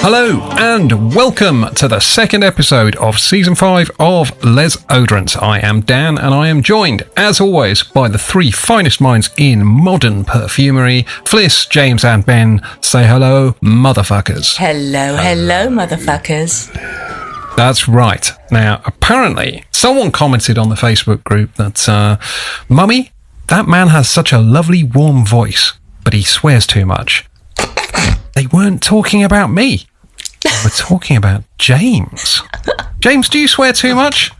Hello and welcome to the second episode of Season 5 of Les Oderants. I am Dan and I am joined, as always, by the three finest minds in modern perfumery, Fliss, James and Ben. Say hello, motherfuckers. Hello, motherfuckers. That's right. Now, apparently, someone commented on the Facebook group that, Mummy, that man has such a lovely, warm voice, but he swears too much. They weren't talking about me. They were talking about James. James, do you swear too much?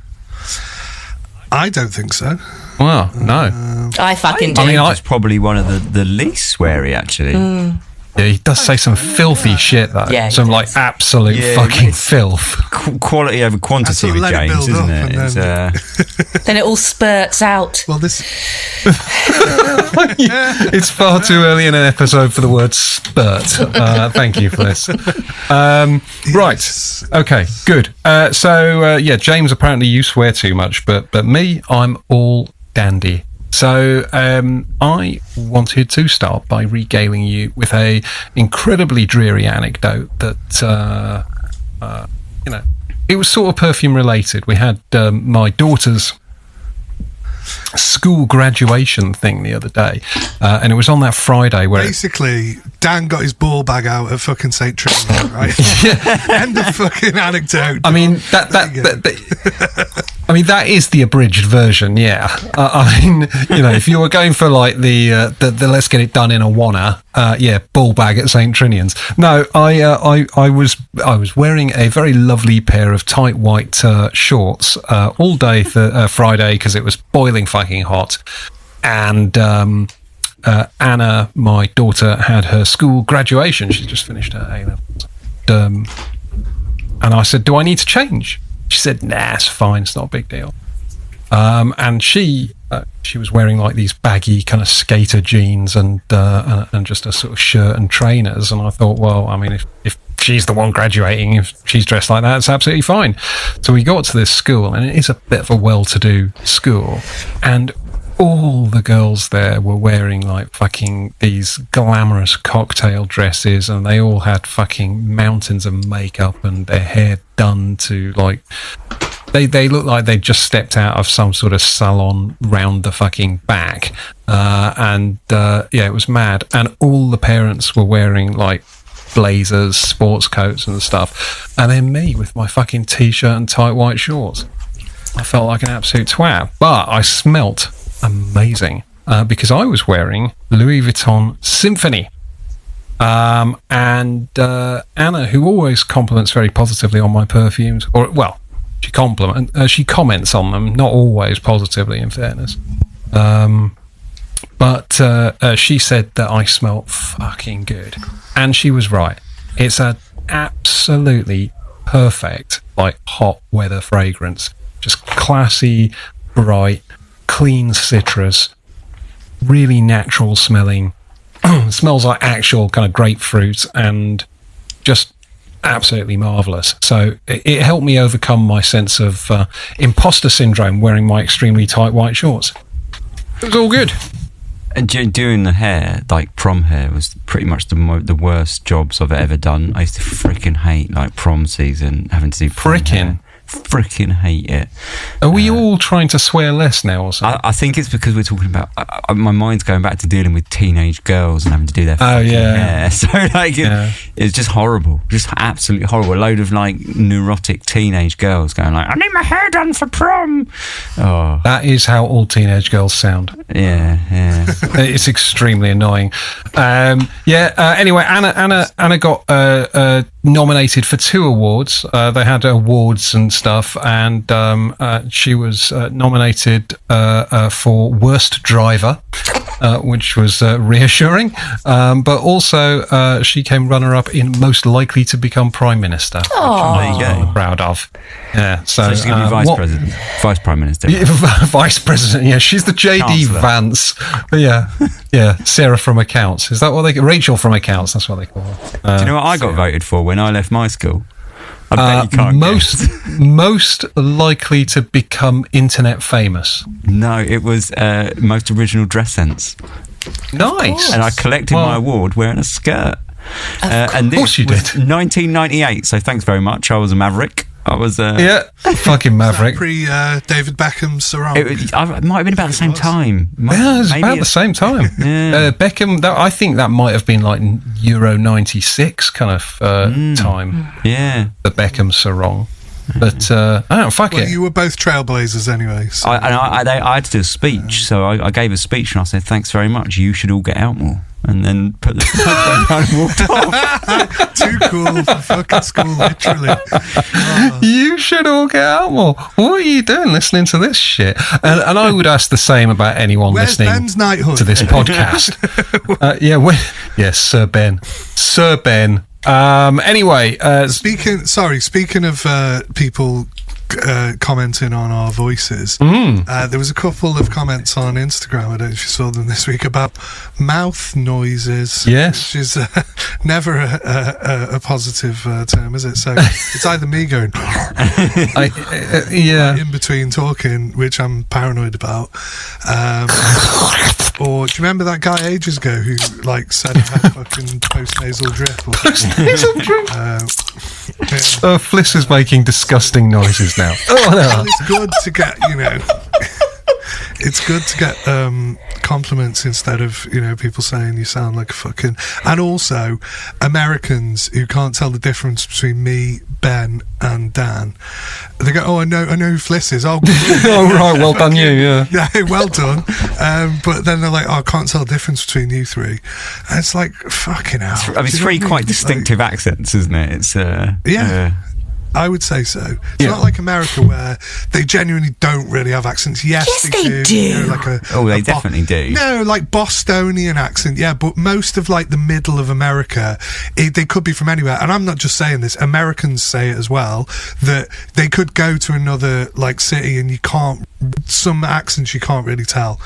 I don't think so. Well, no. I fucking do. I mean, it's probably one of the least sweary, actually. Yeah, he does say some filthy shit, though. Yeah, some, like, absolute fucking filth. Quality over quantity with James, isn't it? Then it all spurts out. Well, this... It's far too early in an episode for the word spurt. Thank you for this. Right. Okay, good. So, James, apparently you swear too much, but me, I'm all dandy. So I wanted to start by regaling you with a incredibly dreary anecdote that, it was sort of perfume related. We had my daughter's school graduation thing the other day, and it was on that Friday where basically Dan got his ball bag out at fucking St. Trinity, right? End of fucking anecdote. I mean that is the abridged version. Yeah, if you were going for like the let's get it done in a wanna, ball bag at St. Trinian's. No, I was wearing a very lovely pair of tight white shorts all day Friday because it was boiling fucking hot, and Anna, my daughter, had her school graduation. She just finished her A-levels, and I said, "Do I need to change?" She said, "Nah, it's fine. It's not a big deal." And she was wearing like these baggy kind of skater jeans and just a sort of shirt and trainers. And I thought, well, I mean, if she's the one graduating, if she's dressed like that, it's absolutely fine. So we got to this school, and it is a bit of a well-to-do school, and all the girls there were wearing like fucking these glamorous cocktail dresses, and they all had fucking mountains of makeup and their hair done to like they looked like they'd just stepped out of some sort of salon round the fucking back, it was mad. And all the parents were wearing like blazers, sports coats and stuff, and then me with my fucking t-shirt and tight white shorts. I felt like an absolute twat, but I smelt amazing because I was wearing Louis Vuitton Symphony, and Anna, who always compliments very positively on my perfumes, she comments on them, not always positively, in fairness, but she said that I smelled fucking good, and she was right. It's a absolutely perfect like hot weather fragrance, just classy, bright, clean citrus, really natural smelling, smells like actual kind of grapefruit, and just absolutely marvellous. So it helped me overcome my sense of imposter syndrome wearing my extremely tight white shorts. It was all good. And doing the hair, like prom hair, was pretty much the worst jobs I've ever done. I used to freaking hate like prom season, having to do prom hair. Freaking hate it. Are we all trying to swear less now or something? I think it's because we're talking about my mind's going back to dealing with teenage girls and having to do their fucking hair. So like it's just horrible, just absolutely horrible. A load of like neurotic teenage girls going like, I need my hair done for prom. Oh, that is how all teenage girls sound. Yeah. It's extremely annoying. Anyway, Anna got nominated for 2 awards. They had awards and stuff, and she was nominated for worst driver, which was reassuring, but also she came runner-up in most likely to become prime minister, which I'm really proud of. Yeah, so she's going to be vice prime minister. Vice president. Yeah, she's the JD Chancellor. Vance. Yeah, Sarah from accounts. Is that what they? Rachel from accounts. That's what they call her. Do you know what I got voted for when I left my school? I bet you can't most likely to become internet famous. No, it was most original dress sense. Nice. And I collected my award wearing a skirt. And Of course you was did. 1998, so thanks very much. I was a maverick. I was fucking maverick. Pre David Beckham sarong. It might have been about the same time. It was about the same time. Yeah. Beckham, I think that might have been like Euro 96 kind of time. Yeah. The Beckham sarong. But I don't fuck it. You were both trailblazers anyway. So. I had to do a speech, so I gave a speech and I said, thanks very much, you should all get out more. And then put the down and walked off. Too cool for fucking school, literally. Oh. You should all get out more. What are you doing listening to this shit? And I would ask the same about anyone Where's listening Ben's knighthood? to this podcast. Yes, Sir Ben. Sir Ben. Anyway, speaking of people commenting on our voices, there was a couple of comments on Instagram, I don't know if you saw them this week, about mouth noises. Yes. Which is never a positive term, is it? So it's either me going in between talking, which I'm paranoid about, or do you remember that guy ages ago who like said I had fucking post-nasal drip or something? Fliss is making disgusting noises now. Oh no! Well, it's good to get, it's good to get compliments instead of people saying you sound like a fucking. And also, Americans who can't tell the difference between me, Ben, and Dan, they go, "Oh, I know who Fliss is." Oh, oh right, well done, you. Yeah, well done. But then they're like, "Oh, I can't tell the difference between you three." And it's like, fucking hell. I mean, it's three quite distinctive accents, isn't it? It's I would say so. It's not like America where they genuinely don't really have accents. Yes, they do. They definitely do. No, like Bostonian accent, yeah, but most of like the middle of America, they could be from anywhere. And I'm not just saying this, Americans say it as well, that they could go to another like city and some accents you can't really tell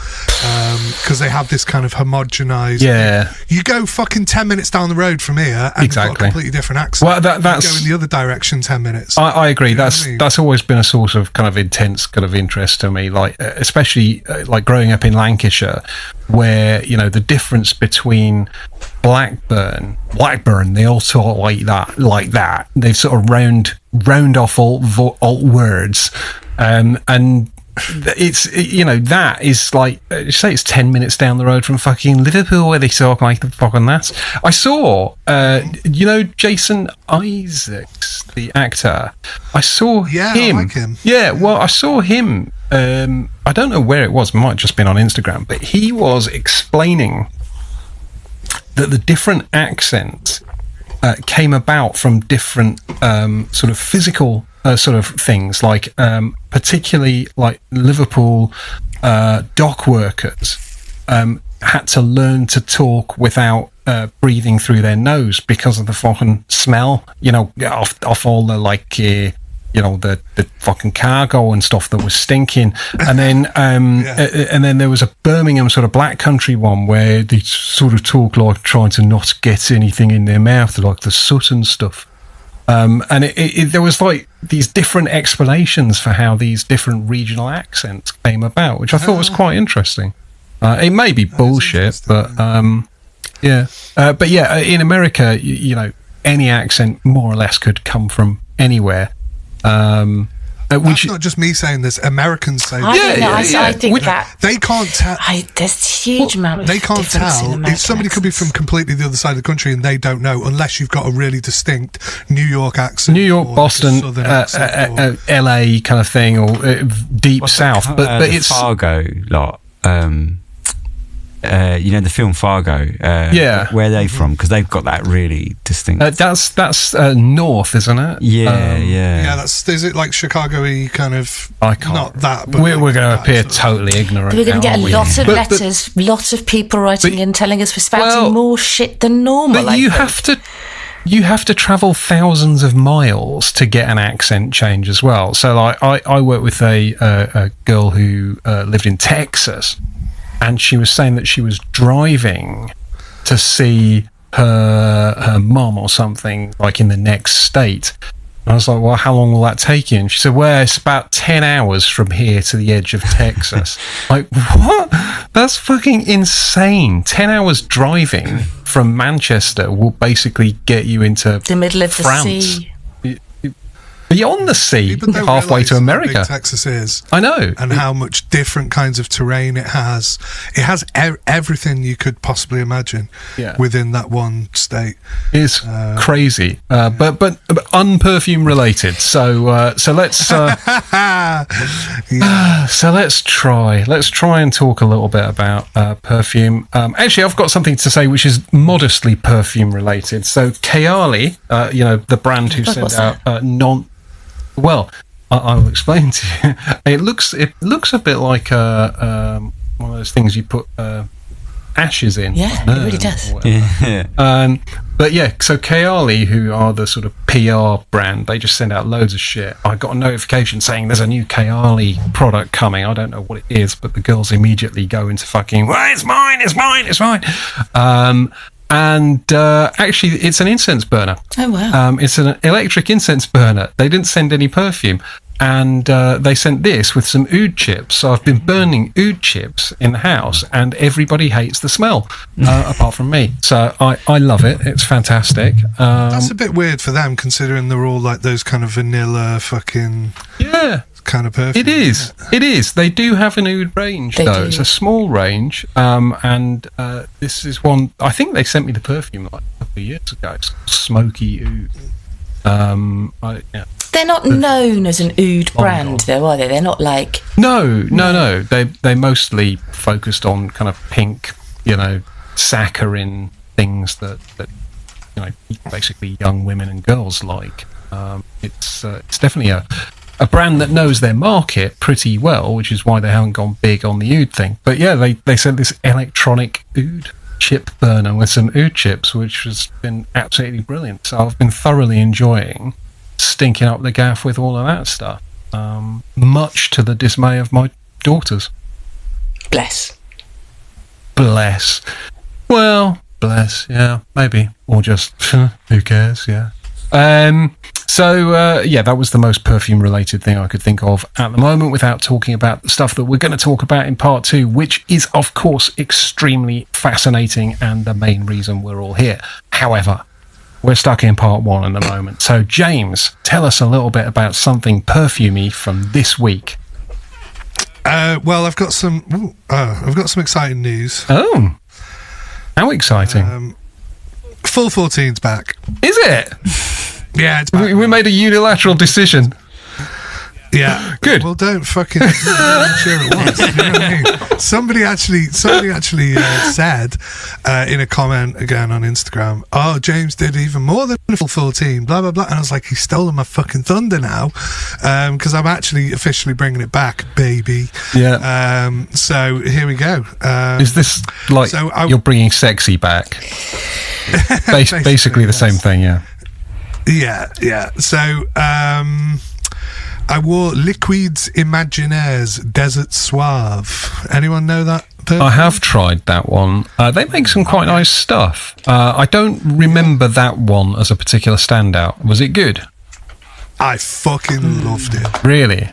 because they have this kind of homogenized. Yeah. You go fucking 10 minutes down the road from here and you've got a completely different accent. Well, that's you go in the other direction 10 minutes. I agree. That's always been a source of kind of intense kind of interest to me, like especially like growing up in Lancashire, where the difference between Blackburn, they all talk like that. They've sort of round off alt words, and it's that is like say it's 10 minutes down the road from fucking Liverpool where they talk like the fucking that. I saw Jason Isaacs, the actor. I saw him. I like him. Yeah, well, I saw him. I don't know where it was. It might have just been on Instagram, but he was explaining that the different accents came about from different sort of physical sort of things, like particularly like Liverpool dock workers had to learn to talk without breathing through their nose because of the fucking smell, off all the like the fucking cargo and stuff that was stinking. And then and then there was a Birmingham sort of black country one where they sort of talk like trying to not get anything in their mouth, like the soot and stuff. And there was like these different explanations for how these different regional accents came about, which I thought was quite interesting. It may be bullshit, but in America, any accent more or less could come from anywhere. That's not just me saying this. Americans say that. I think that they can't tell. There's a huge amount of they can't tell if somebody could be from completely the other side of the country and they don't know, unless you've got a really distinct New York accent, New York, Boston, LA kind of thing, or deep south. But it's Fargo lot. The film Fargo. Where are they from? Because they've got that really distinct. That's north, isn't it? Yeah. Is it like Chicago-y kind of? I can't. Not that. But we're going to appear totally ignorant. We're going to get a lot of letters, lots of people writing in telling us we're spouting more shit than normal. But you have to travel thousands of miles to get an accent change as well. So, like, I work with a girl who lived in Texas. And she was saying that she was driving to see her mum or something, like in the next state. I was like, well, how long will that take you? And she said, well, it's about 10 hours from here to the edge of Texas. Like, what? That's fucking insane. 10 hours driving from Manchester will basically get you into the middle of France. The sea. Beyond the sea, halfway to America. How big Texas is. I know. And how much different kinds of terrain it has. It has everything you could possibly imagine within that one state. It's crazy. But unperfume related. So let's so let's try and talk a little bit about perfume. Actually, I've got something to say which is modestly perfume related. So Kayali, the brand who sent out well, I'll explain to you. It looks a bit like one of those things you put ashes in. Yeah, it really does. But yeah, so Kayali, who are the sort of PR brand, they just send out loads of shit. I got a notification saying there's a new Kayali product coming. I don't know what it is, but the girls immediately go into fucking, well, it's mine. And actually, it's an incense burner. Oh, wow. It's an electric incense burner. They didn't send any perfume. And they sent this with some oud chips. So I've been burning oud chips in the house, and everybody hates the smell, apart from me. So I love it. It's fantastic. That's a bit weird for them, considering they're all like those kind of vanilla fucking... Yeah. Kind of perfume. It is. They do have an oud range, though. It's a small range, and this is one. I think they sent me the perfume like a couple of years ago. It's smoky oud. They're not known as an oud brand, though, are they? They're not like no. They mostly focused on kind of pink, saccharine things that basically young women and girls like. It's definitely a brand that knows their market pretty well, which is why they haven't gone big on the oud thing. But yeah, they sent this electronic oud chip burner with some oud chips, which has been absolutely brilliant. So I've been thoroughly enjoying stinking up the gaff with all of that stuff, much to the dismay of my daughters. Bless. Well, bless, yeah, maybe. Or just, who cares, yeah. That was the most perfume related thing I could think of at the moment, without talking about the stuff that we're going to talk about in part 2, which is of course extremely fascinating and the main reason we're all here. However, we're stuck in part 1 at the moment. So James, tell us a little bit about something perfumey from this week. Well, I've got some exciting news. Oh, how exciting. Full 14's back. Is it? Yeah, it's back. We made a unilateral decision. Yeah, good. Well, don't fucking. I'm sure it was. You know what I mean? Somebody actually said in a comment again on Instagram, "Oh, James did even more than a full 14." Blah blah blah, and I was like, he's stolen my fucking thunder now, because I'm actually officially bringing it back, baby. Yeah. So here we go. Is this like you're bringing sexy back? Basically the same thing, yeah. Yeah. So, I wore Liquids Imaginaires Desert Suave. Anyone know that? I have tried that one. They make some quite nice stuff. I don't remember that one as a particular standout. Was it good? I fucking loved it. Really?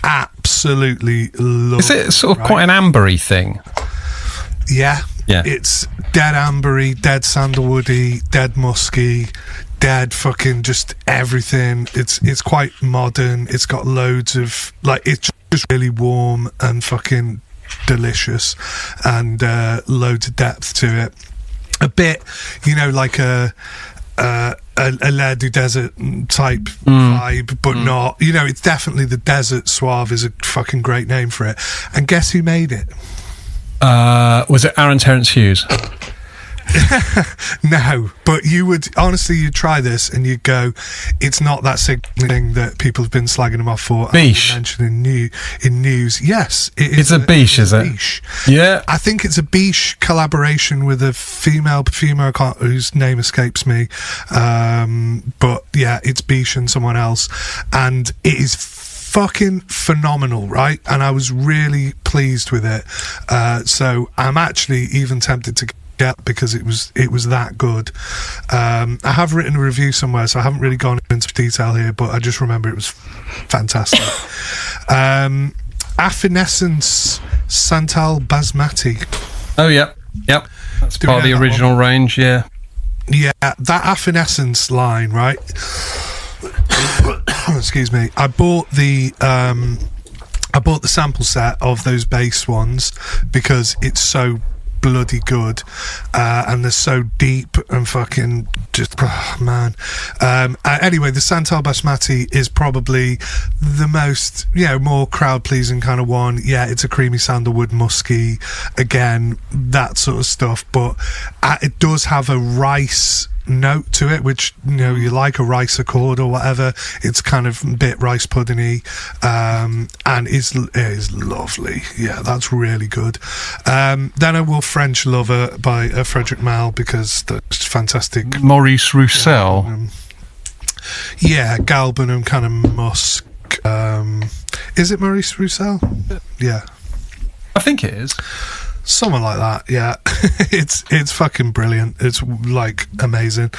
Absolutely loved it. Is it sort of quite an ambery thing? Yeah. It's dead ambery, dead sandalwoody, dead musky, dead fucking just everything. It's quite modern. It's got loads of it's just really warm and fucking delicious, and loads of depth to it. A bit, like a L'air du Desert type vibe, but not. It's definitely the Desert Suave is a fucking great name for it. And guess who made it? Was it Aaron Terence Hughes? No, but you'd try this and you'd go, it's not that thing that people have been slagging them off for. Biche. Mentioned in news. Yes, it's a biche, is it? Biche. Yeah, I think it's a biche collaboration with a female perfumer whose name escapes me. But yeah, it's biche and someone else, and it is fucking phenomenal, right? And I was really pleased with it. So I'm actually even tempted to get, because it was that good. I have written a review somewhere, so I haven't really gone into detail here, but I just remember it was fantastic. Affinessence Santal Basmati. Oh, yep. That's part of the original range, yeah. Yeah, that Affinessence line, right? Excuse me. I bought the sample set of those base ones because it's so bloody good, and they're so deep and fucking just man. Anyway, the Santal Basmati is probably the most, more crowd pleasing kind of one. Yeah, it's a creamy sandalwood, musky, again, that sort of stuff, but it does have a rice note to it, which you like a rice accord or whatever. It's kind of a bit rice puddingy, and it is lovely. Yeah, that's really good. Then I will French Lover by Frederic Malle, because that's fantastic. Maurice Roussel. Yeah, galbanum kind of musk. Is it Maurice Roussel? Yeah, I think it is. Something like that, yeah. It's fucking brilliant. It's like amazing.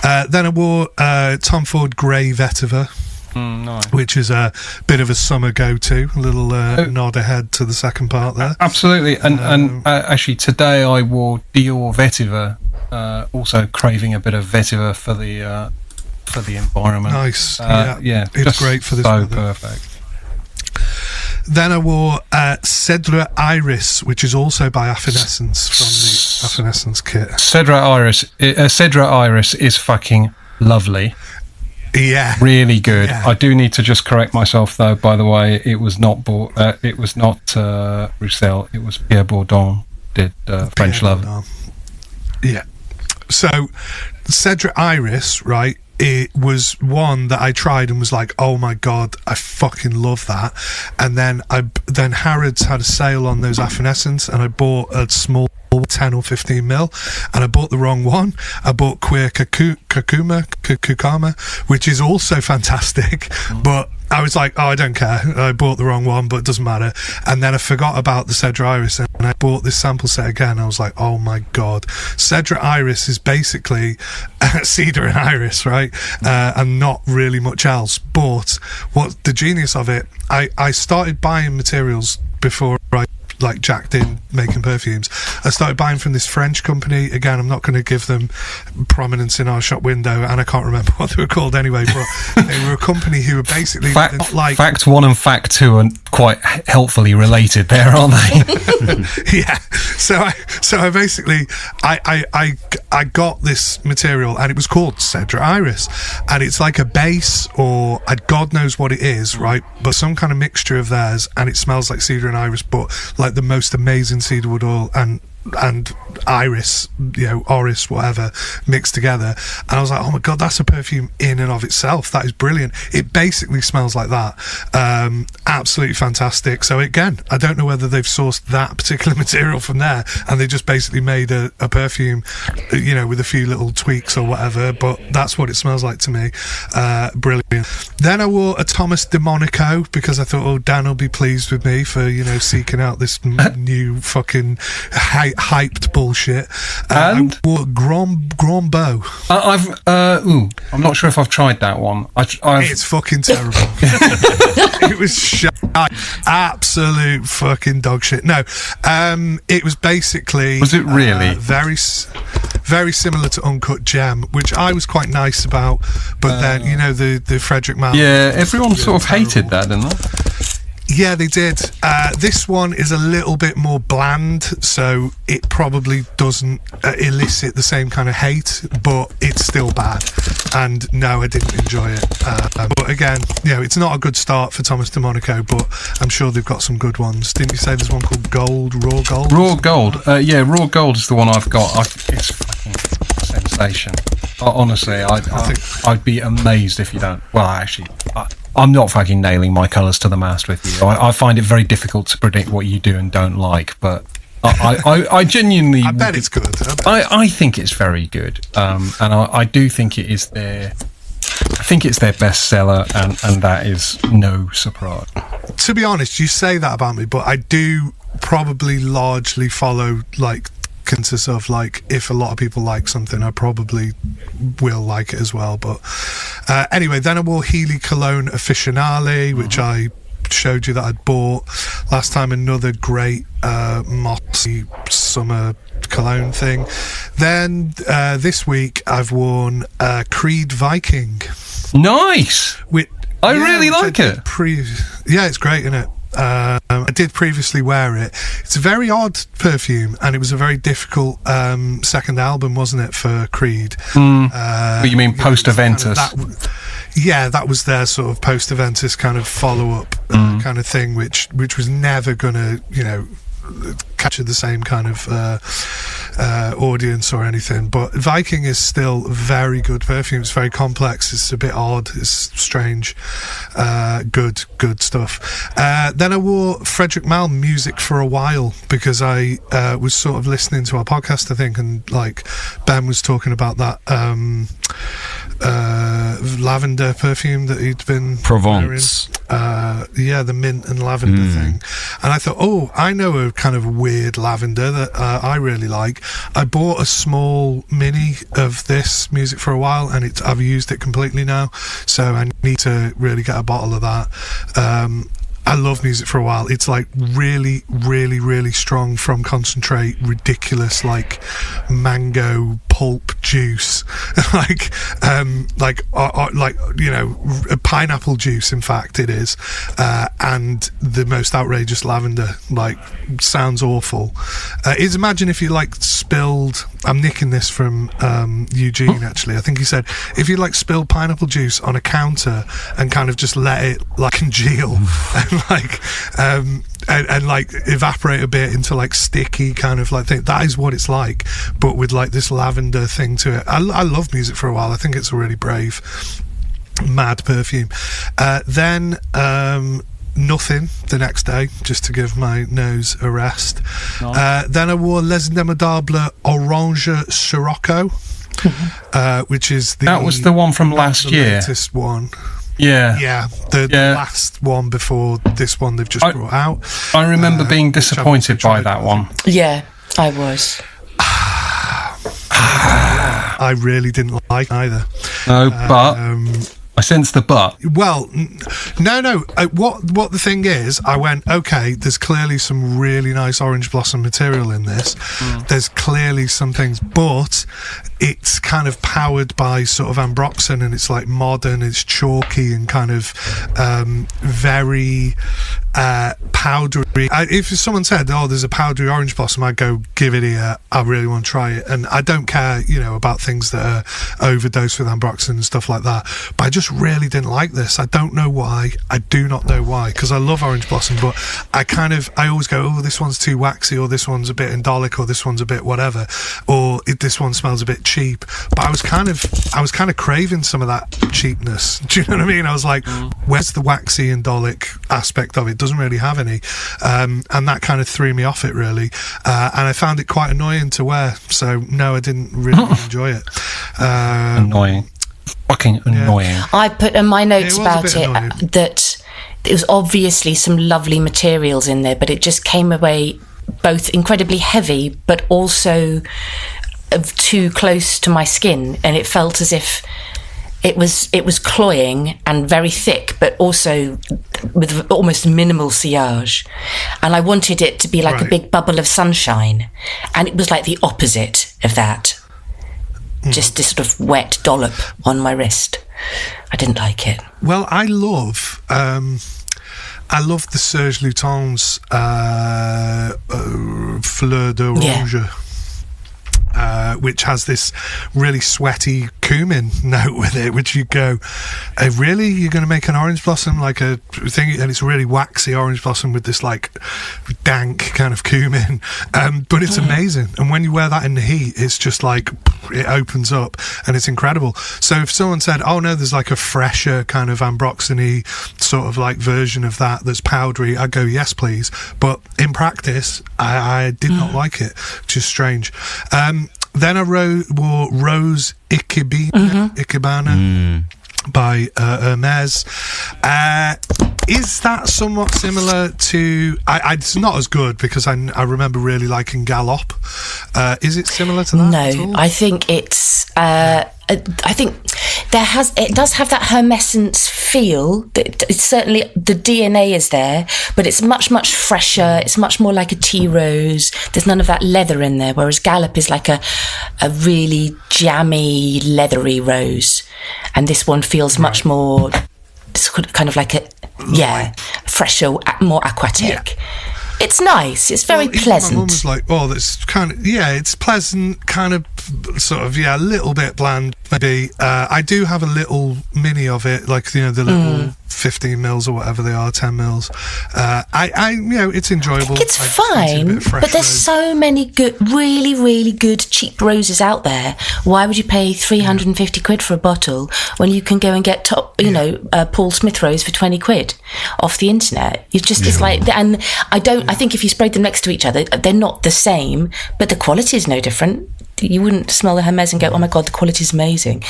Then I wore Tom Ford Grey Vetiver, nice. Which is a bit of a summer go-to. A little nod ahead to the second part there. Absolutely. And actually today I wore Dior Vetiver, also craving a bit of vetiver for the environment. Nice. Yeah, it's great for this so weather. Perfect. Then I wore Cedra Iris, which is also by Affinessence, from the Affinessence kit. Cedra Iris is fucking lovely. Yeah, really good. Yeah. I do need to just correct myself, though. By the way, it was not Roussel. It was Pierre Bourdon did French Love. Yeah. So Cedra Iris, right? It was one that I tried and was like, oh my god, I fucking love that. And then Harrods had a sale on those Affinessence, and I bought a small 10 or 15 mil, and I bought the wrong one. I bought Queer Kukama, which is also fantastic, but I was like, oh, I don't care. I bought the wrong one, but it doesn't matter. And then I forgot about the Cedra Iris, and I bought this sample set again. I was like, oh my god. Cedra Iris is basically cedar and iris, right? And not really much else. But what's the genius of it, I started buying materials before I jacked in making perfumes. I started buying from this French company. Again, I'm not going to give them prominence in our shop window, and I can't remember what they were called anyway, but they were a company who were basically fact 1 and fact 2 are quite helpfully related there, aren't they? Yeah. So I basically I got this material, and it was called Cedra Iris, and it's like a base, or God knows what it is, right? But some kind of mixture of theirs, and it smells like cedar and iris, but like the most amazing cedarwood oil and iris, orris, whatever, mixed together. And I was like, oh my god, that's a perfume in and of itself. That is brilliant. It basically smells like that. Absolutely fantastic. So again, I don't know whether they've sourced that particular material from there, and they just basically made a perfume, with a few little tweaks or whatever, but that's what it smells like to me. Brilliant. Then I wore a Thomas DeMonico, because I thought, oh, Dan will be pleased with me for seeking out this new fucking hyped bullshit. And I wore Grand Beau. I'm not sure if I've tried that one. It's fucking terrible. It was absolute fucking dog shit. No, it was basically. Was it really very similar to Uncut Gem, which I was quite nice about, but then the Frederic Malle. Yeah, everyone sort of hated that, didn't they? Yeah, they did. This one is a little bit more bland, so it probably doesn't elicit the same kind of hate, but it's still bad. And no, I didn't enjoy it. But again, it's not a good start for Thomas DeMonico, but I'm sure they've got some good ones. Didn't you say there's one called Raw Gold? Raw Gold. Raw Gold is the one I've got. It's fucking sensation. Honestly, I'd be amazed if you don't. Well, actually, I'm not fucking nailing my colours to the mast with you. I find it very difficult to predict what you do and don't like, but I genuinely... I bet it's good. I think it's very good, and I do think it is their... I think it's their bestseller, and that is no surprise. To be honest, you say that about me, but I do probably largely follow consensus of like, if a lot of people like something, I probably will like it as well. But anyway, then I wore Healy Cologne Officinale, which I showed you that I'd bought last time. Another great mossy summer cologne thing. Then this week I've worn Creed Viking. Nice. I really like it. Yeah, it's great, isn't it? I did previously wear it. It's a very odd perfume, and it was a very difficult second album, wasn't it, for Creed? But you mean post-Aventus? That was their sort of post-Aventus kind of follow-up kind of thing, which was never gonna, capture the same kind of audience or anything. But Viking is still very good perfume. It's very complex. It's a bit odd. It's strange. Good stuff. Then I wore Frederick Malle Music for a While, because I was sort of listening to our podcast, I think, and like Ben was talking about that lavender perfume that he'd been Provence. The mint and lavender thing. And I thought, I know a kind of weird lavender that I really like. I bought a small mini of this Music for a While, and I've used it completely now, so I need to really get a bottle of that. I love Music for a While. It's like really, really, really strong from concentrate, ridiculous, like mango pulp juice, like pineapple juice. In fact, it is, and the most outrageous lavender. Like, sounds awful. Imagine if you like spilled. I'm nicking this from Eugene. Actually, I think he said if you like spilled pineapple juice on a counter and kind of just let it like congeal and like evaporate a bit into like sticky kind of like thing. That is what it's like, but with like this lavender thing to it. I love Music for a While. I think it's a really brave, mad perfume. Then Nothing the next day, just to give my nose a rest. Nice. Then I wore Les Indemodables Orange Sirocco, which is that was the one from last year. Latest one. The last one before this one they've just brought out. I remember being disappointed by that one. Yeah, I was. I really didn't like either. No, but I sense the but. Well, no. What the thing is, I went, okay, there's clearly some really nice orange blossom material in this. There's clearly some things, but it's kind of powered by sort of ambroxan, and it's like modern, it's chalky and kind of very powdery. If someone said, there's a powdery orange blossom, I'd go, give it here, I really want to try it. And I don't care, about things that are overdosed with ambroxan and stuff like that, but I just really didn't like this. I don't know why. I do not know why, because I love orange blossom, but I always go, this one's too waxy, or this one's a bit indolic, or this one's a bit whatever, or this one smells a bit cheap. But I was kind of craving some of that cheapness. Do you know what I mean? I was like, where's the waxy indolic aspect of it? Doesn't really have any, and that kind of threw me off it really, and I found it quite annoying to wear. So no, I didn't really enjoy it. Annoying, fucking annoying. I put in my notes about it that there was obviously some lovely materials in there, but it just came away both incredibly heavy, but also too close to my skin, and it felt as if it was cloying and very thick, but also with almost minimal sillage. And I wanted it to be like a big bubble of sunshine, and it was like the opposite of that. Just this sort of wet dollop on my wrist. I didn't like it. Well, I love the Serge Lutens Fleur d'Orange. Yeah. Which has this really sweaty cumin note with it, which you go, really? You're going to make an orange blossom like a thing? And it's really waxy orange blossom with this like dank kind of cumin. But it's amazing. And when you wear that in the heat, it's just like, it opens up and it's incredible. So if someone said, no, there's like a fresher kind of ambroxan-y sort of like version of that's powdery, I'd go, yes, please. But in practice, I did not like it, which is strange. Then I wore Rose Ikebana by Hermes. Is that somewhat similar to? It's not as good because I remember really liking Gallop. Is it similar to that? No, at all? I think it's. I think it does have that Hermescence feel. It's certainly, the DNA is there, but it's much fresher. It's much more like a tea rose. There's none of that leather in there, whereas Gallop is like a really jammy, leathery rose, and this one feels much more. It's kind of like fresher, more aquatic. Yeah. It's nice. It's very pleasant. My mum was like, "Oh, that's kind of it's pleasant, kind of sort of a little bit bland, maybe." I do have a little mini of it, like the little 15 mils or whatever they are, 10 mils. It's enjoyable. I think it's fine, but there's so many good, really, really good cheap roses out there. Why would you pay 350 quid for a bottle when you can go and get Paul Smith rose for 20 quid off the internet? It's like, and I think if you sprayed them next to each other, they're not the same, but the quality is no different. You wouldn't smell the Hermes and go, "Oh my god, the quality is amazing."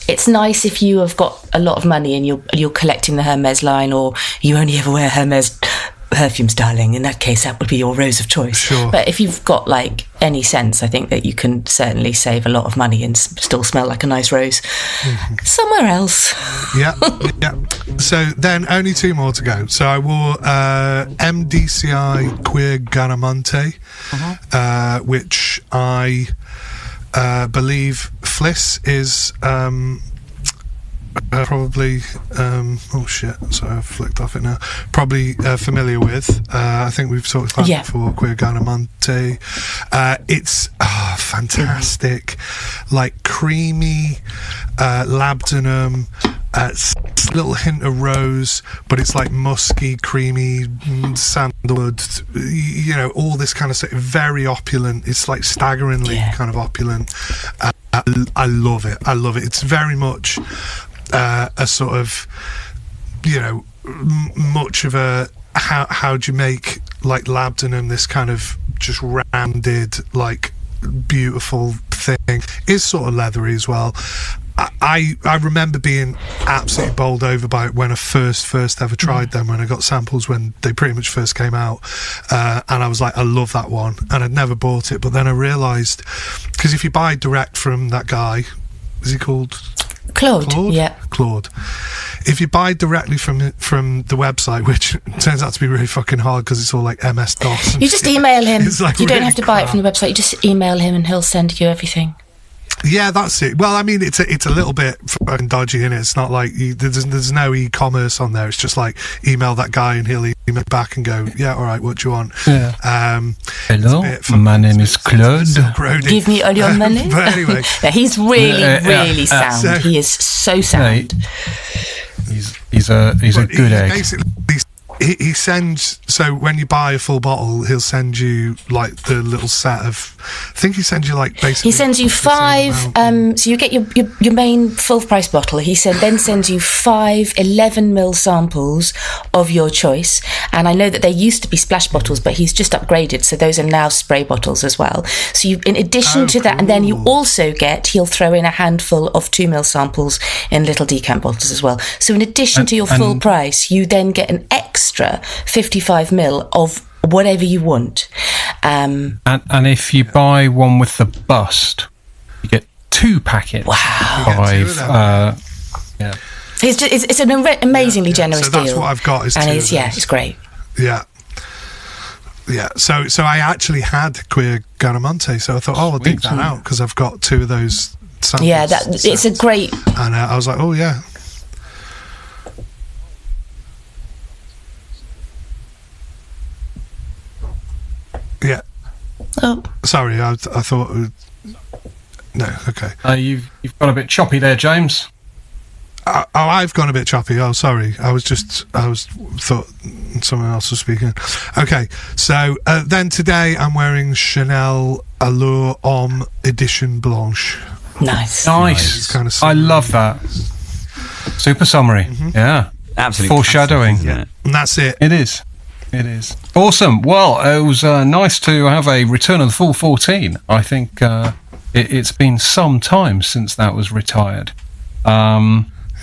It's nice if you have got a lot of money and you're collecting the Hermes line, or you only ever wear Hermes perfumes, darling. In that case, that would be your rose of choice. Sure. But if you've got any sense, I think that you can certainly save a lot of money and still smell like a nice rose somewhere else. Yeah. So then only 2 more to go. So I wore MDCI Queer Garamonte, which I believe Fliss is probably sorry, I've flicked off it now. Probably familiar with. I think we've talked about it before. Queer Garamonte. It's fantastic, like creamy labdanum. A little hint of rose, but it's like musky, creamy, sandalwood, all this kind of stuff. Very opulent. It's like staggeringly kind of opulent. I love it. It's very much a sort of, much of a, how do you make like labdanum this kind of just rounded, like beautiful thing. Is sort of leathery as well. I remember being absolutely bowled over by it when I first ever tried them, when I got samples when they pretty much first came out, and I was like, I love that one, and I'd never bought it, but then I realised, because if you buy direct from that guy, is he called Claude? Yeah, Claude. If you buy directly from the website, which turns out to be really fucking hard because it's all like MS-DOS, you just email him. Like you don't have to buy it from the website. You just email him and he'll send you everything. Yeah, that's it. Well, I mean, it's a little bit fucking dodgy, innit? It's not like there's no e-commerce on there. It's just like email that guy and he'll email back and go, yeah, all right, what do you want? Yeah. Hello, my name is Claude. Give me all your money. But anyway, he's really sound. He is so sound. He's a good egg. Basically, he sends, so when you buy a full bottle, he'll send you like the little set of, I think he sends you like basically, he sends you 5 so you get your main full price bottle. He then sends you 5 11ml samples of your choice, and I know that they used to be splash bottles, but he's just upgraded, so those are now spray bottles as well. So you, in addition to that, and then you also he'll throw in a handful of 2ml samples in little decant bottles as well. So in addition to your full price, you then get an extra 55ml of whatever you want. And if you buy one with the bust, you get 2 packets. Wow. 5. It's an amazingly generous deal. So that's what I've got. It's great. Yeah. So I actually had Queer Garamonte, so I thought, I'll dig that out because I've got 2 of those samples. Yeah, it's a great. And I was like, oh yeah. Yeah. Oh. Sorry, I thought. No, okay. You've gone a bit choppy there, James. I've gone a bit choppy. Oh, sorry. I thought someone else was speaking. Okay, so then today I'm wearing Chanel Allure Homme Edition Blanche. Nice. It's kind of I love that. Super summery. Mm-hmm. Yeah. Absolutely. Foreshadowing. Yeah. And that's it. It is. Awesome. Well, it was nice to have a return of the full 14. I think it's been some time since that was retired.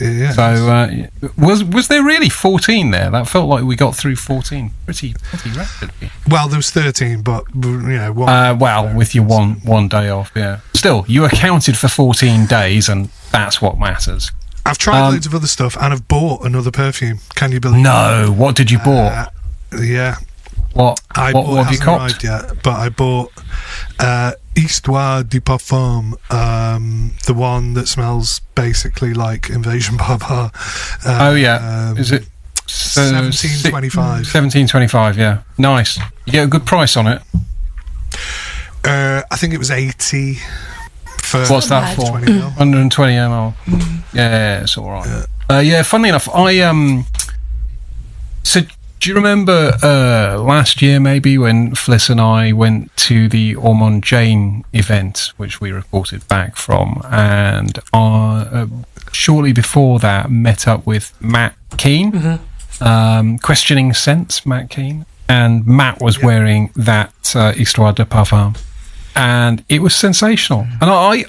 Yeah. So was there really 14 there? That felt like we got through 14 pretty rapidly. Well, there was 13, but one. Well, with your one day off, yeah. Still, you accounted for 14 days, and that's what matters. I've tried loads of other stuff, and I've bought another perfume. Can you believe? No, what did you bought? Yeah. What have you copped? Yet, but I bought S05EP02, the one that smells basically like Invasion Barbar. Is it 1725? 1725, yeah. Nice. You get a good price on it. I think it was 80. What's that for? 120 ml. Yeah, it's all right. Funnily enough, so do you remember last year maybe when Fliss and I went to the Ormond Jane event, which we reported back from, and shortly before that met up with Matt Keane, Questioning Scents, Matt Keane, and Matt was wearing that Histoire de Parfum. And it was sensational. And I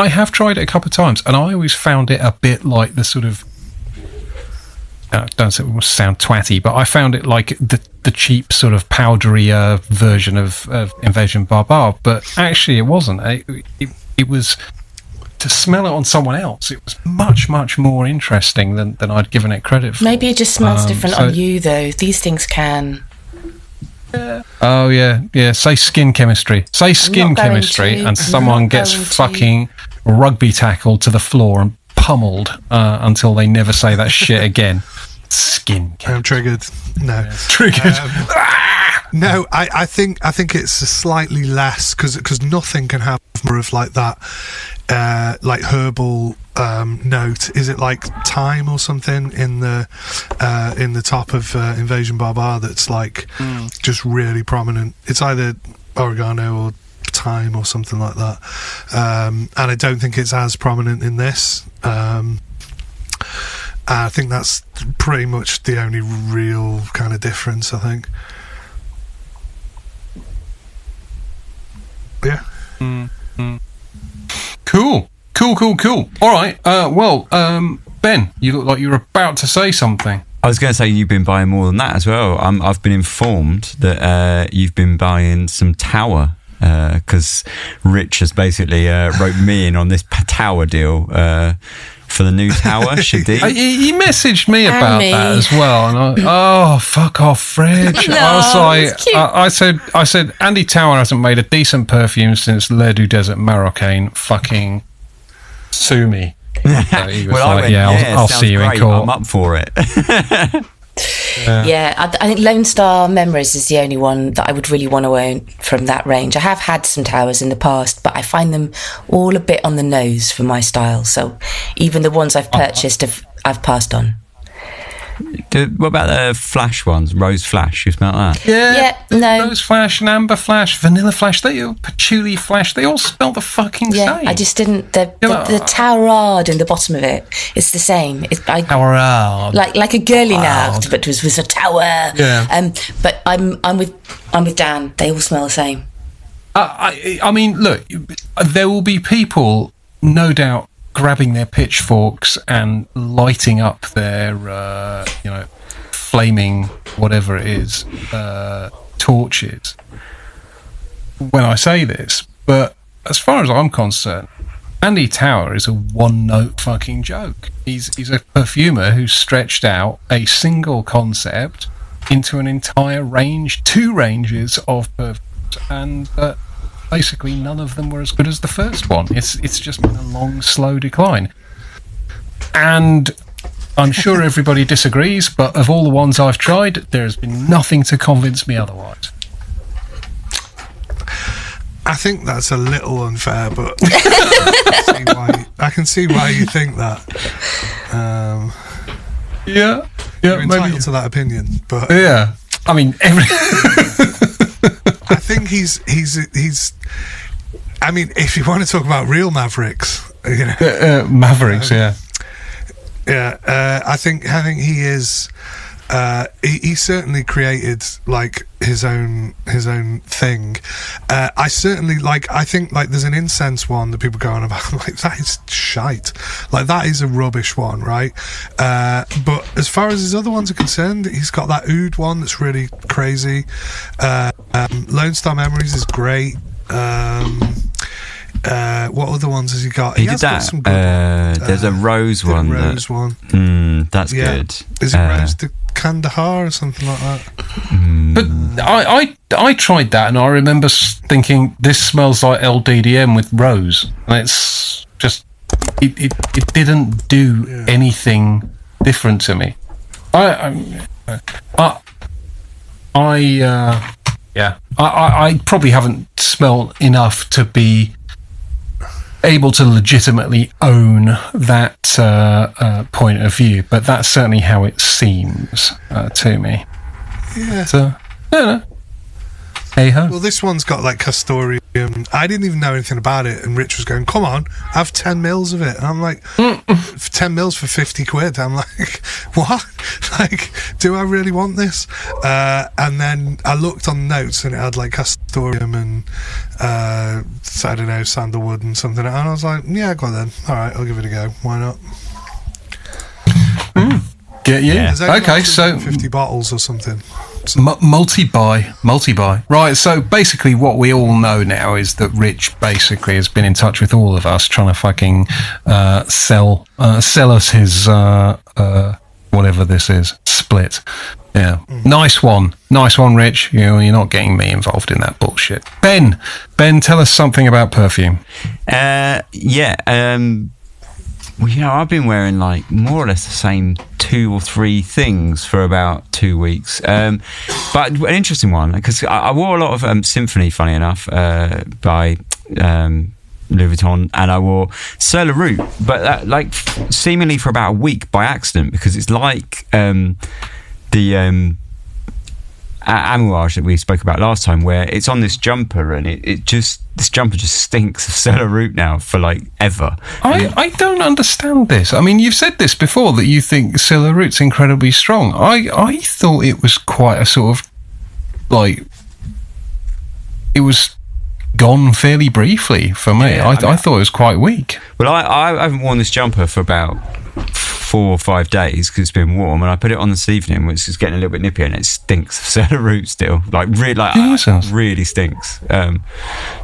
have tried it a couple of times, and I always found it a bit like the sort of, don't sound twatty, but I found it like the cheap sort of powdery version of Invasion Barbar. But actually, it wasn't. It was, to smell it on someone else, it was much, much more interesting than I'd given it credit for. Maybe it just smells different on you, though. These things can. Yeah. Oh yeah. Say skin chemistry. Say skin chemistry, and someone gets fucking rugby tackled to the floor and pummeled until they never say that shit again. Skin chemistry. I'm triggered. No, triggered. No, I think it's a slightly less because nothing can have more of like that, like herbal note. Is it like thyme or something in the top of Invasion Barbar that's like just really prominent? It's either oregano or thyme or something like that, and I don't think it's as prominent in this. I think that's pretty much the only real kind of difference, I think. Yeah. Cool. All right. Ben, you look like you were about to say something. I was going to say you've been buying more than that as well. I've been informed that you've been buying some Tower, because Rich has basically wrote me in on this Tower deal for the new Tower. He messaged me about that as well, and fuck off, Rich. No, I was like, I said, Andy Tower hasn't made a decent perfume since Le du Desert Marocaine. Fucking sue me. He was I'll see you in court. I'm up for it. Yeah, I think Lone Star Memories is the only one that I would really want to own from that range. I have had some Towers in the past, but I find them all a bit on the nose for my style. So even the ones I've purchased, I've passed on. What about the Flash ones? Rose Flash, you smell that? Yeah, no. Rose Flash and Amber Flash, Vanilla Flash, Patchouli Flash, they all smell the fucking same. I just didn't. The Towerard in the bottom of it, it's the same. Towerard. Like a girly nard, but was a tower. Yeah. But I'm with Dan. They all smell the same. I mean, look, there will be people, no doubt, grabbing their pitchforks and lighting up their, flaming whatever it is, torches when I say this. But as far as I'm concerned, Andy Tower is a one-note fucking joke. He's a perfumer who's stretched out a single concept into an entire range, 2 ranges of perfumes, and basically none of them were as good as the first one. It's just been a long, slow decline. And I'm sure everybody disagrees, but of all the ones I've tried, there has been nothing to convince me otherwise. I think that's a little unfair, but I can see why you think that. Yeah, you're entitled maybe to that opinion, but yeah, I mean, I think he's. I mean, if you want to talk about real mavericks, Mavericks, yeah. I think he is he certainly created like his own thing. I certainly I think like there's an incense one that people go on about, like that is shite, like that is a rubbish one, right? But as far as his other ones are concerned, he's got that oud one that's really crazy. Lone Star Memories is great. What other ones has he got? He did that. Some good there's a rose one. That's good. Is it Rose de Kandahar or something like that? But I tried that, and I remember thinking this smells like LDDM with rose, and it's just it didn't do anything different to me. I probably haven't smelled enough to be able to legitimately own that point of view, but that's certainly how it seems to me. Yeah. So, I don't know. Hey ho. Well, this one's got like castoreum. I didn't even know anything about it, and Rich was going, "Come on, have 10 mils of it." And I'm like, 10 mils for 50 quid. I'm like, what? Like, do I really want this? And then I looked on the notes, and it had like castoreum and I don't know, sandalwood and something. And I was like, yeah, go on then. All right, I'll give it a go. Why not? Get you? Yeah. Okay, so 50 bottles or something. Multi-buy. Right, so basically what we all know now is that Rich basically has been in touch with all of us trying to fucking sell us his whatever this is, split. Yeah. Nice one, Rich. You're not getting me involved in that bullshit. Ben, tell us something about perfume. Well, I've been wearing like more or less the same 2 or 3 things for about 2 weeks. But an interesting one, because I wore a lot of Symphony, funny enough, by Louis Vuitton, and I wore Sur La Route, but seemingly for about a week by accident, because it's like the Amouage that we spoke about last time, where it's on this jumper, and this jumper just stinks of Sur La Route now for like ever. I don't understand this. I mean, you've said this before, that you think Sur La Route's incredibly strong. I thought it was quite a sort of like, it was gone fairly briefly for me. I thought it was quite weak. Well, I haven't worn this jumper for about 4 or 5 days because it's been warm, and I put it on this evening, which is getting a little bit nippy, and it stinks of Sur La Route still, really stinks.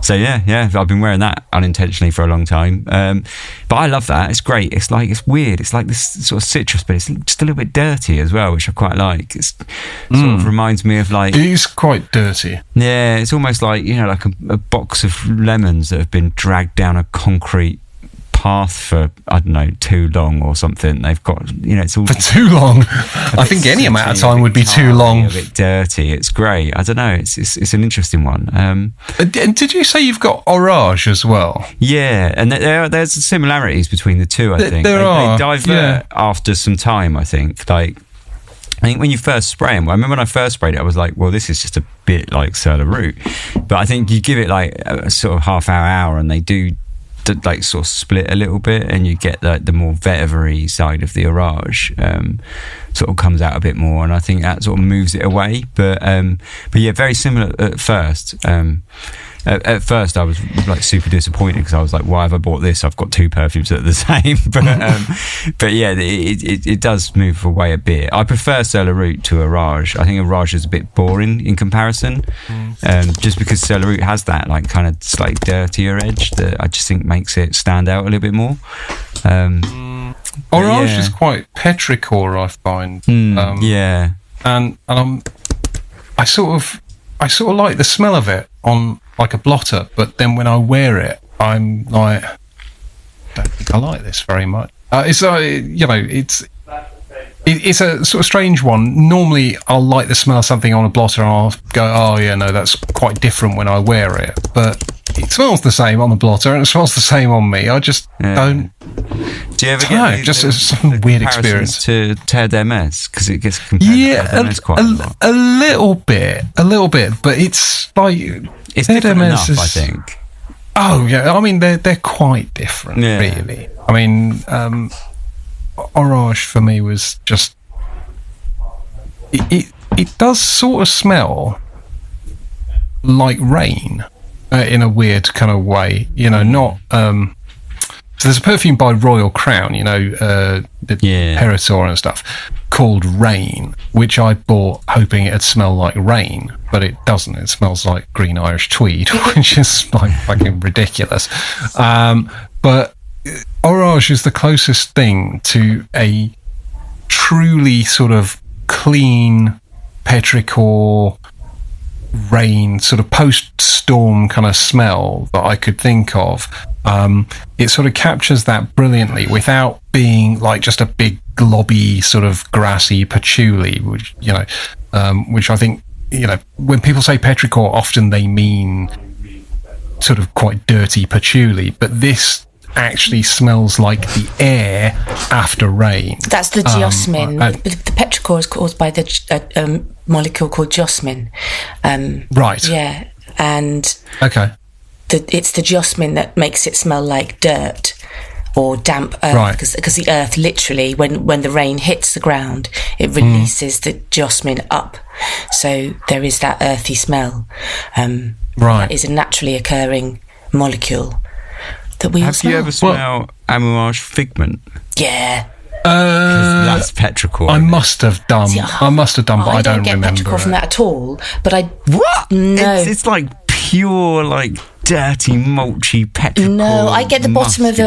So yeah, I've been wearing that unintentionally for a long time, but I love that. It's great. It's weird. It's like this sort of citrus, but it's just a little bit dirty as well, which I quite like. It sort of reminds me of like, it is quite dirty. Yeah, it's almost like like a box of lemons that have been dragged down a concrete path for, I don't know, too long or something. They've got, it's all for too long. I think any amount of time would be too long. A bit dirty. It's great. I don't know. It's an interesting one. Did you say you've got Orage as well? Yeah, and there's similarities between the two. I think they divert after some time. I think when you first spray them, I remember when I first sprayed it, I was like, well, this is just a bit like Sur La Route. But I think you give it like a sort of hour, and they do like sort of split a little bit, and you get the more vetiver-y side of the Orage sort of comes out a bit more, and I think that sort of moves it away. But yeah, very similar at first. At first I was like super disappointed, because I was like, why have I bought this? I've got 2 perfumes that are the same. But yeah, it does move away a bit. I prefer Sur La Route to Orage. I think Orage is a bit boring in comparison, just because Sur La Route has that like kind of slightly dirtier edge that I just think makes it stand out a little bit more. Orage is quite petrichor, I find. Yeah, and I sort of like the smell of it on like a blotter, but then when I wear it, I'm like, I don't think I like this very much. It's a sort of strange one. Normally I'll like the smell of something on a blotter, and I'll go, oh yeah, no, that's quite different when I wear it. But it smells the same on the blotter, and it smells the same on me. I just don't. Do you ever get some weird experience to Terre d'Hermès, because it gets compared to Terre d'Hermès quite a lot? A little bit, but it's like, it's different enough, I think. Oh yeah, I mean they're quite different, really. I mean, Orage for me was just it does sort of smell like rain in a weird kind of way. Not. So there's a perfume by Royal Crown, the Perfume and stuff, called Rain, which I bought hoping it'd smell like rain, but it doesn't. It smells like green Irish tweed, which is like fucking ridiculous. But Orage is the closest thing to a truly sort of clean petrichor rain, sort of post-storm kind of smell that I could think of. It sort of captures that brilliantly without being like just a big globby sort of grassy patchouli, which I think, when people say petrichor, often they mean sort of quite dirty patchouli, but this actually smells like the air after rain. That's the geosmin. The petrichor is caused by the molecule called geosmin. Right. Yeah, and okay. It's the geosmin that makes it smell like dirt or damp earth, right. because the earth literally, when the rain hits the ground, it releases the geosmin up, so there is that earthy smell. Right, that is a naturally occurring molecule that we all smell. Have you ever smelled Amouage figment? Yeah. That's petrichor. I must have done. But I don't remember. I don't get petrichor from that at all. But what? No, it's like pure, like dirty, mulchy petrichor. No, I get the bottom of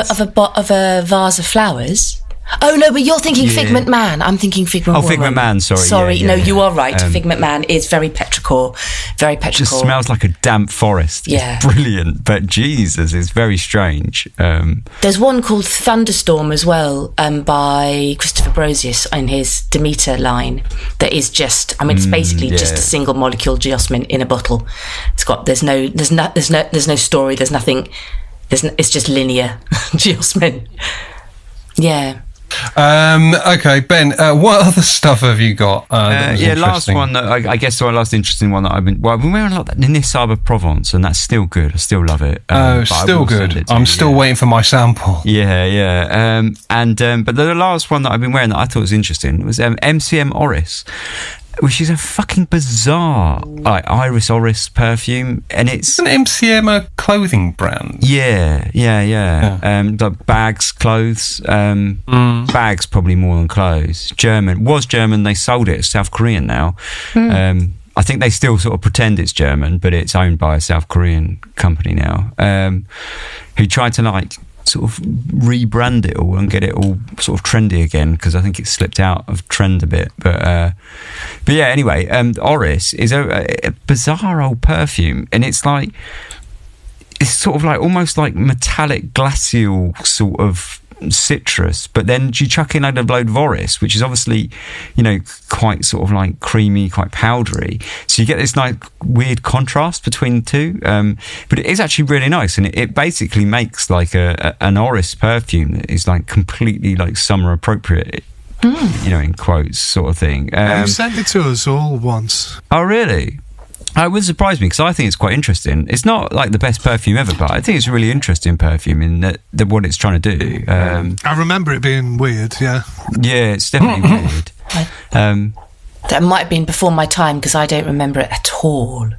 a vase of flowers. Oh no, but you're thinking Figment Man. I'm thinking Figment Woman. Figment Man, sorry. Sorry, no, you are right. Figment Man is very petrichor. Very petrichor. Just smells like a damp forest. Yeah. It's brilliant, but Jesus, it's very strange. There's one called Thunderstorm as well, by Christopher Brosius in his Demeter line, that is just, it's basically just a single molecule geosmin in a bottle. It's got, there's no story, there's nothing, it's just linear geosmin. Yeah. Okay, Ben, what other stuff have you got? Last one that I guess the last interesting one that I've been wearing a lot, the Nisaba Provence, and that's still good. I still love it. Still good. I'm still waiting for my sample. Yeah. But the last one that I've been wearing that I thought was interesting was MCM Oris, which is a fucking bizarre Iris Oris perfume, and it's an MCM a clothing brand. Yeah. Like bags, clothes, bags probably more than clothes. German. They sold it. It's South Korean now. I think they still sort of pretend it's German, but it's owned by a South Korean company now, who tried to sort of rebrand it all and get it all sort of trendy again, because I think it slipped out of trend a bit. But yeah, anyway, Oris is a bizarre old perfume, and it's sort of like almost like metallic glacial sort of citrus, but then you chuck in a load of Oris, which is obviously, quite sort of like creamy, quite powdery. So you get this like weird contrast between the two. But it is actually really nice, and it basically makes like an Oris perfume that is like completely like summer appropriate. In quotes, sort of thing. You sent it to us all once. Oh, really? It would surprise me, because I think it's quite interesting. It's not like the best perfume ever, but I think it's a really interesting perfume in that what it's trying to do. I remember it being weird, yeah. Yeah, it's definitely weird. That might have been before my time, because I don't remember it at all.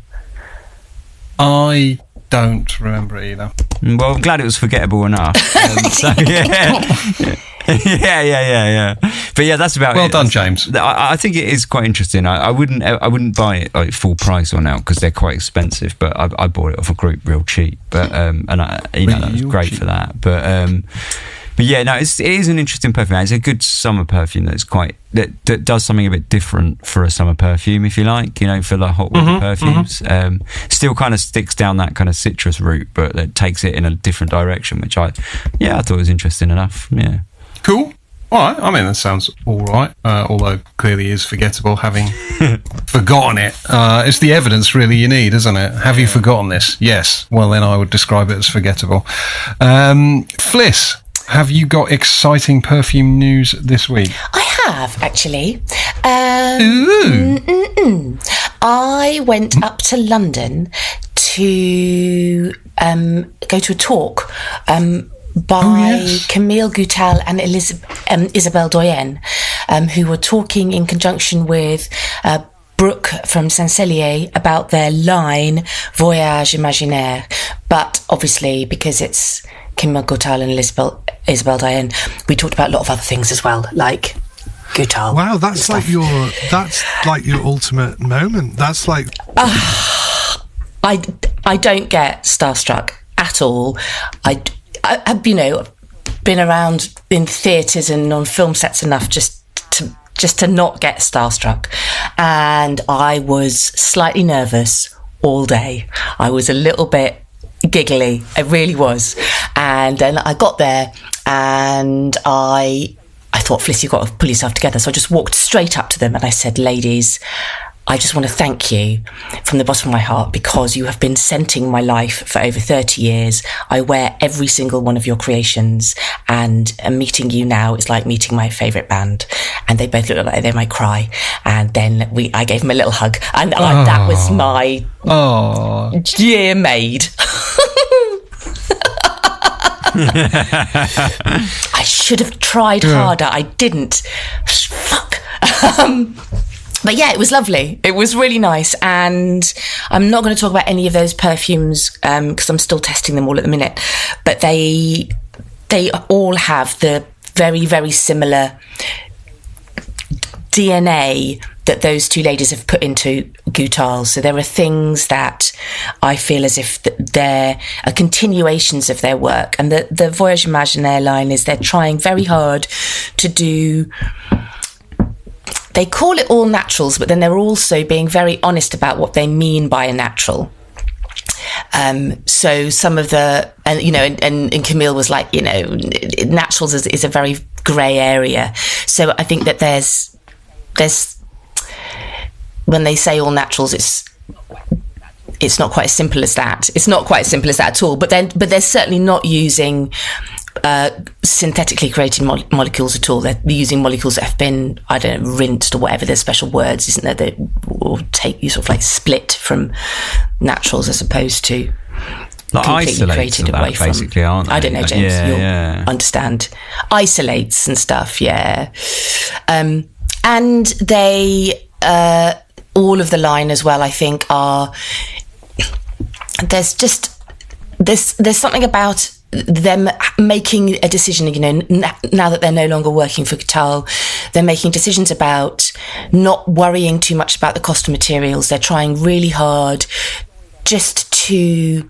I don't remember it either. Well, I'm glad it was forgettable enough. Yeah. But yeah, that's about it. Well done, James. I think it is quite interesting. I wouldn't buy it like full price or now, because they're quite expensive. But I bought it off a group real cheap. But that was great for that. But yeah, no, it is an interesting perfume. It's a good summer perfume that does something a bit different for a summer perfume, if you like. For the hot weather perfumes. Still kind of sticks down that kind of citrus route, but it takes it in a different direction, which I thought was interesting enough. Yeah. Cool. All right. That sounds all right. Although clearly is forgettable, having forgotten it. It's the evidence really you need, isn't it? Have you forgotten this? Yes. Well, then I would describe it as forgettable. Fliss, have you got exciting perfume news this week? I have, actually. Ooh. I went up to London to go to a talk by Camille Goutal and Isabelle Doyen, who were talking in conjunction with Brooke from Saint-Celier about their line Voyage Imaginaire, but obviously because it's Kim Goutal and Isabel Diane, we talked about a lot of other things as well, like Goutal. Wow, that's like your ultimate moment. That's like I don't get starstruck at all. I been around in theatres and on film sets enough just to not get starstruck, and I was slightly nervous all day. I was a little bit giggly, I really was. And then I got there and I thought, Fliss, you've got to pull yourself together. So I just walked straight up to them and I said, ladies, I just want to thank you from the bottom of my heart because you have been scenting my life for over 30 years. I wear every single one of your creations, and meeting you now is like meeting my favourite band. And they both looked like they might cry. And then I gave them a little hug, and that was my year made. I should have tried harder. I didn't. Fuck. But yeah, it was lovely. It was really nice. And I'm not going to talk about any of those perfumes because I'm still testing them all at the minute. But they all have the very, very similar DNA that those two ladies have put into Goutal. So there are things that I feel as if they're continuations of their work. And the Voyage Imaginaire line is they're trying very hard to do... They call it all naturals, but then they're also being very honest about what they mean by a natural. So some of the, and Camille was like, naturals is a very grey area. So I think that there's when they say all naturals, it's not quite as simple as that. It's not quite as simple as that at all. But they're certainly not using synthetically created molecules at all. They're using molecules that have been, I don't know, rinsed or whatever. There's special words, isn't there, that will take you sort of like split from naturals as opposed to like completely created away from. Basically, aren't they? I don't know, James. You'll understand. Isolates and stuff, yeah. And they, all of the line as well, I think, are. There's something about them making a decision, now that they're no longer working for Goutal, they're making decisions about not worrying too much about the cost of materials. They're trying really hard just to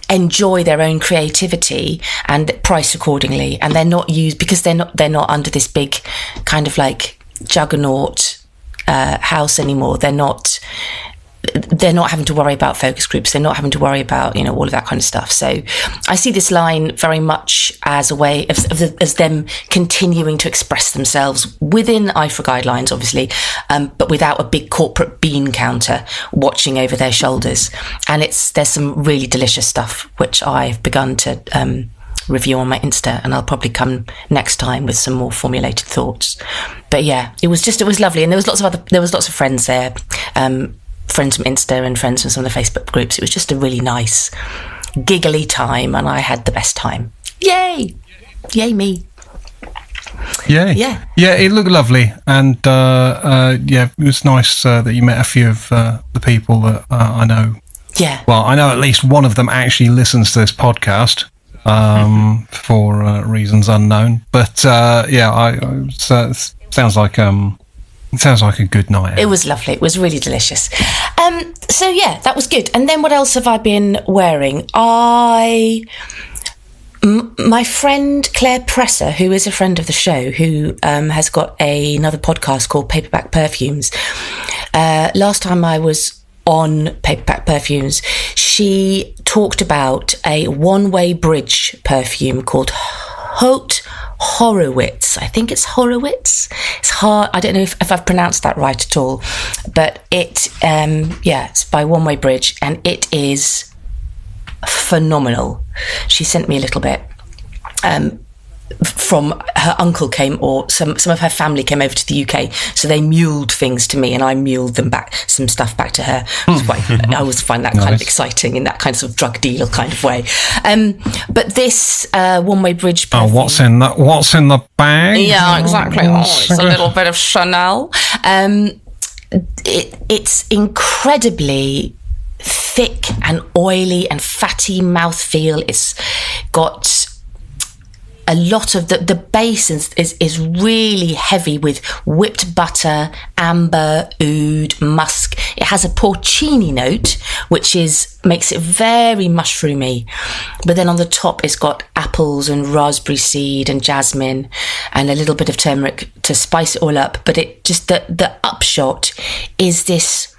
enjoy their own creativity and price accordingly. And they're not used because they're not under this big kind of like juggernaut house anymore. They're not having to worry about focus groups. They're not having to worry about, all of that kind of stuff. So I see this line very much as a way as them continuing to express themselves within IFRA guidelines, obviously, but without a big corporate bean counter watching over their shoulders. And there's some really delicious stuff, which I've begun to review on my Insta, and I'll probably come next time with some more formulated thoughts. But yeah, it was lovely. And there was lots of friends there, friends from Insta and friends from some of the Facebook groups. It was just a really nice, giggly time, and I had the best time. Yay! Yay me! Yay! Yeah, it looked lovely, and it was nice that you met a few of the people that I know. Yeah. Well, I know at least one of them actually listens to this podcast for reasons unknown. But sounds like. It sounds like a good night. It was lovely. It was really delicious. So yeah, that was good. And then what else have I been wearing? My friend Claire Presser, who is a friend of the show, who has got another podcast called Paperback Perfumes. Last time I was on Paperback Perfumes, she talked about a one-way bridge perfume called Haute Horowitz. I think it's Horowitz. It's hard. I don't know if I've pronounced that right at all, but it's by One Way Bridge, and it is phenomenal. She sent me a little bit. From her uncle came, or some of her family came over to the UK, so they muled things to me, and I muled them back, some stuff back to her. I always find that kind of exciting in that kind of sort of drug deal kind of way. But this One Way Bridge perfume, what's in the bag? Yeah, exactly. It's a little bit of Chanel. it's incredibly thick and oily and fatty mouthfeel. It's got a lot of the base is really heavy with whipped butter, amber, oud, musk. It has a porcini note, which makes it very mushroomy. But then on the top, it's got apples and raspberry seed and jasmine and a little bit of turmeric to spice it all up. But it just the upshot is this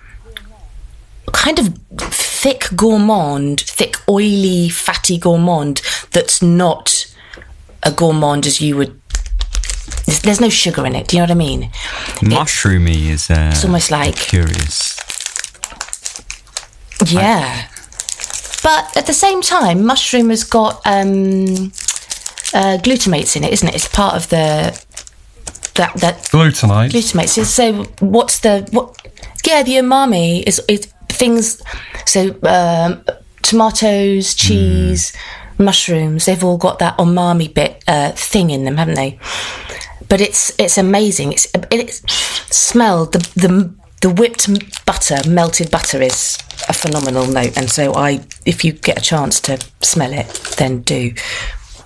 kind of thick oily, fatty gourmand that's not a gourmand as you would. There's no sugar in it. Do you know what I mean? Mushroomy is. It's almost like curious. Yeah, but at the same time, mushroom has got glutamates in it, isn't it? It's part of that glutamate. Glutamates. So the umami is things. So tomatoes, cheese. Mushrooms, they've all got that umami bit thing in them, haven't they? But it's amazing. It smelled the whipped butter, melted butter is a phenomenal note, and so if you get a chance to smell it, then do.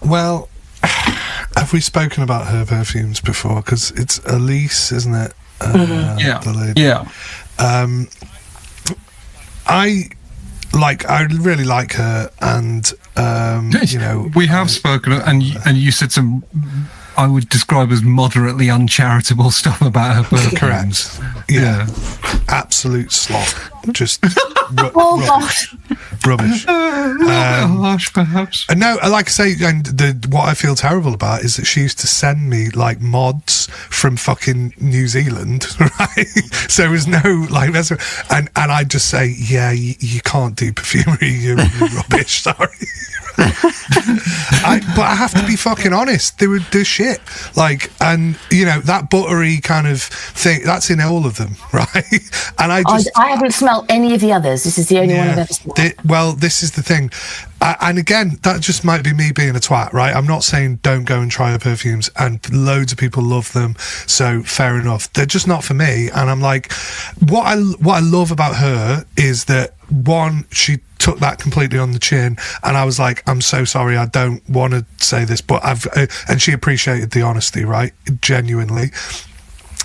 Well, have we spoken about her perfumes before? Because it's Elise, isn't it? The lady. Yeah. I really like her, and we have spoken, and you said some I would describe as moderately uncharitable stuff about her perfumes. Correct. Yeah. Absolute slop. Just rubbish. Harsh, perhaps. No, like I say, and what I feel terrible about is that she used to send me like mods from fucking New Zealand, right? So there was no like, and I just say, yeah, you can't do perfumery, you're rubbish. Sorry. But I have to be fucking honest. They would do shit, like, and that buttery kind of thing that's in all of them, right? And I haven't smelled any of the others. This is the only one I've ever smelled. Well, this is the thing, and again, that just might be me being a twat, right? I'm not saying don't go and try her perfumes, and loads of people love them, so fair enough. They're just not for me, and I'm like, what I love about her is that, one, she took that completely on the chin, and I was like, I'm so sorry, I don't want to say this, but and she appreciated the honesty, right? Genuinely.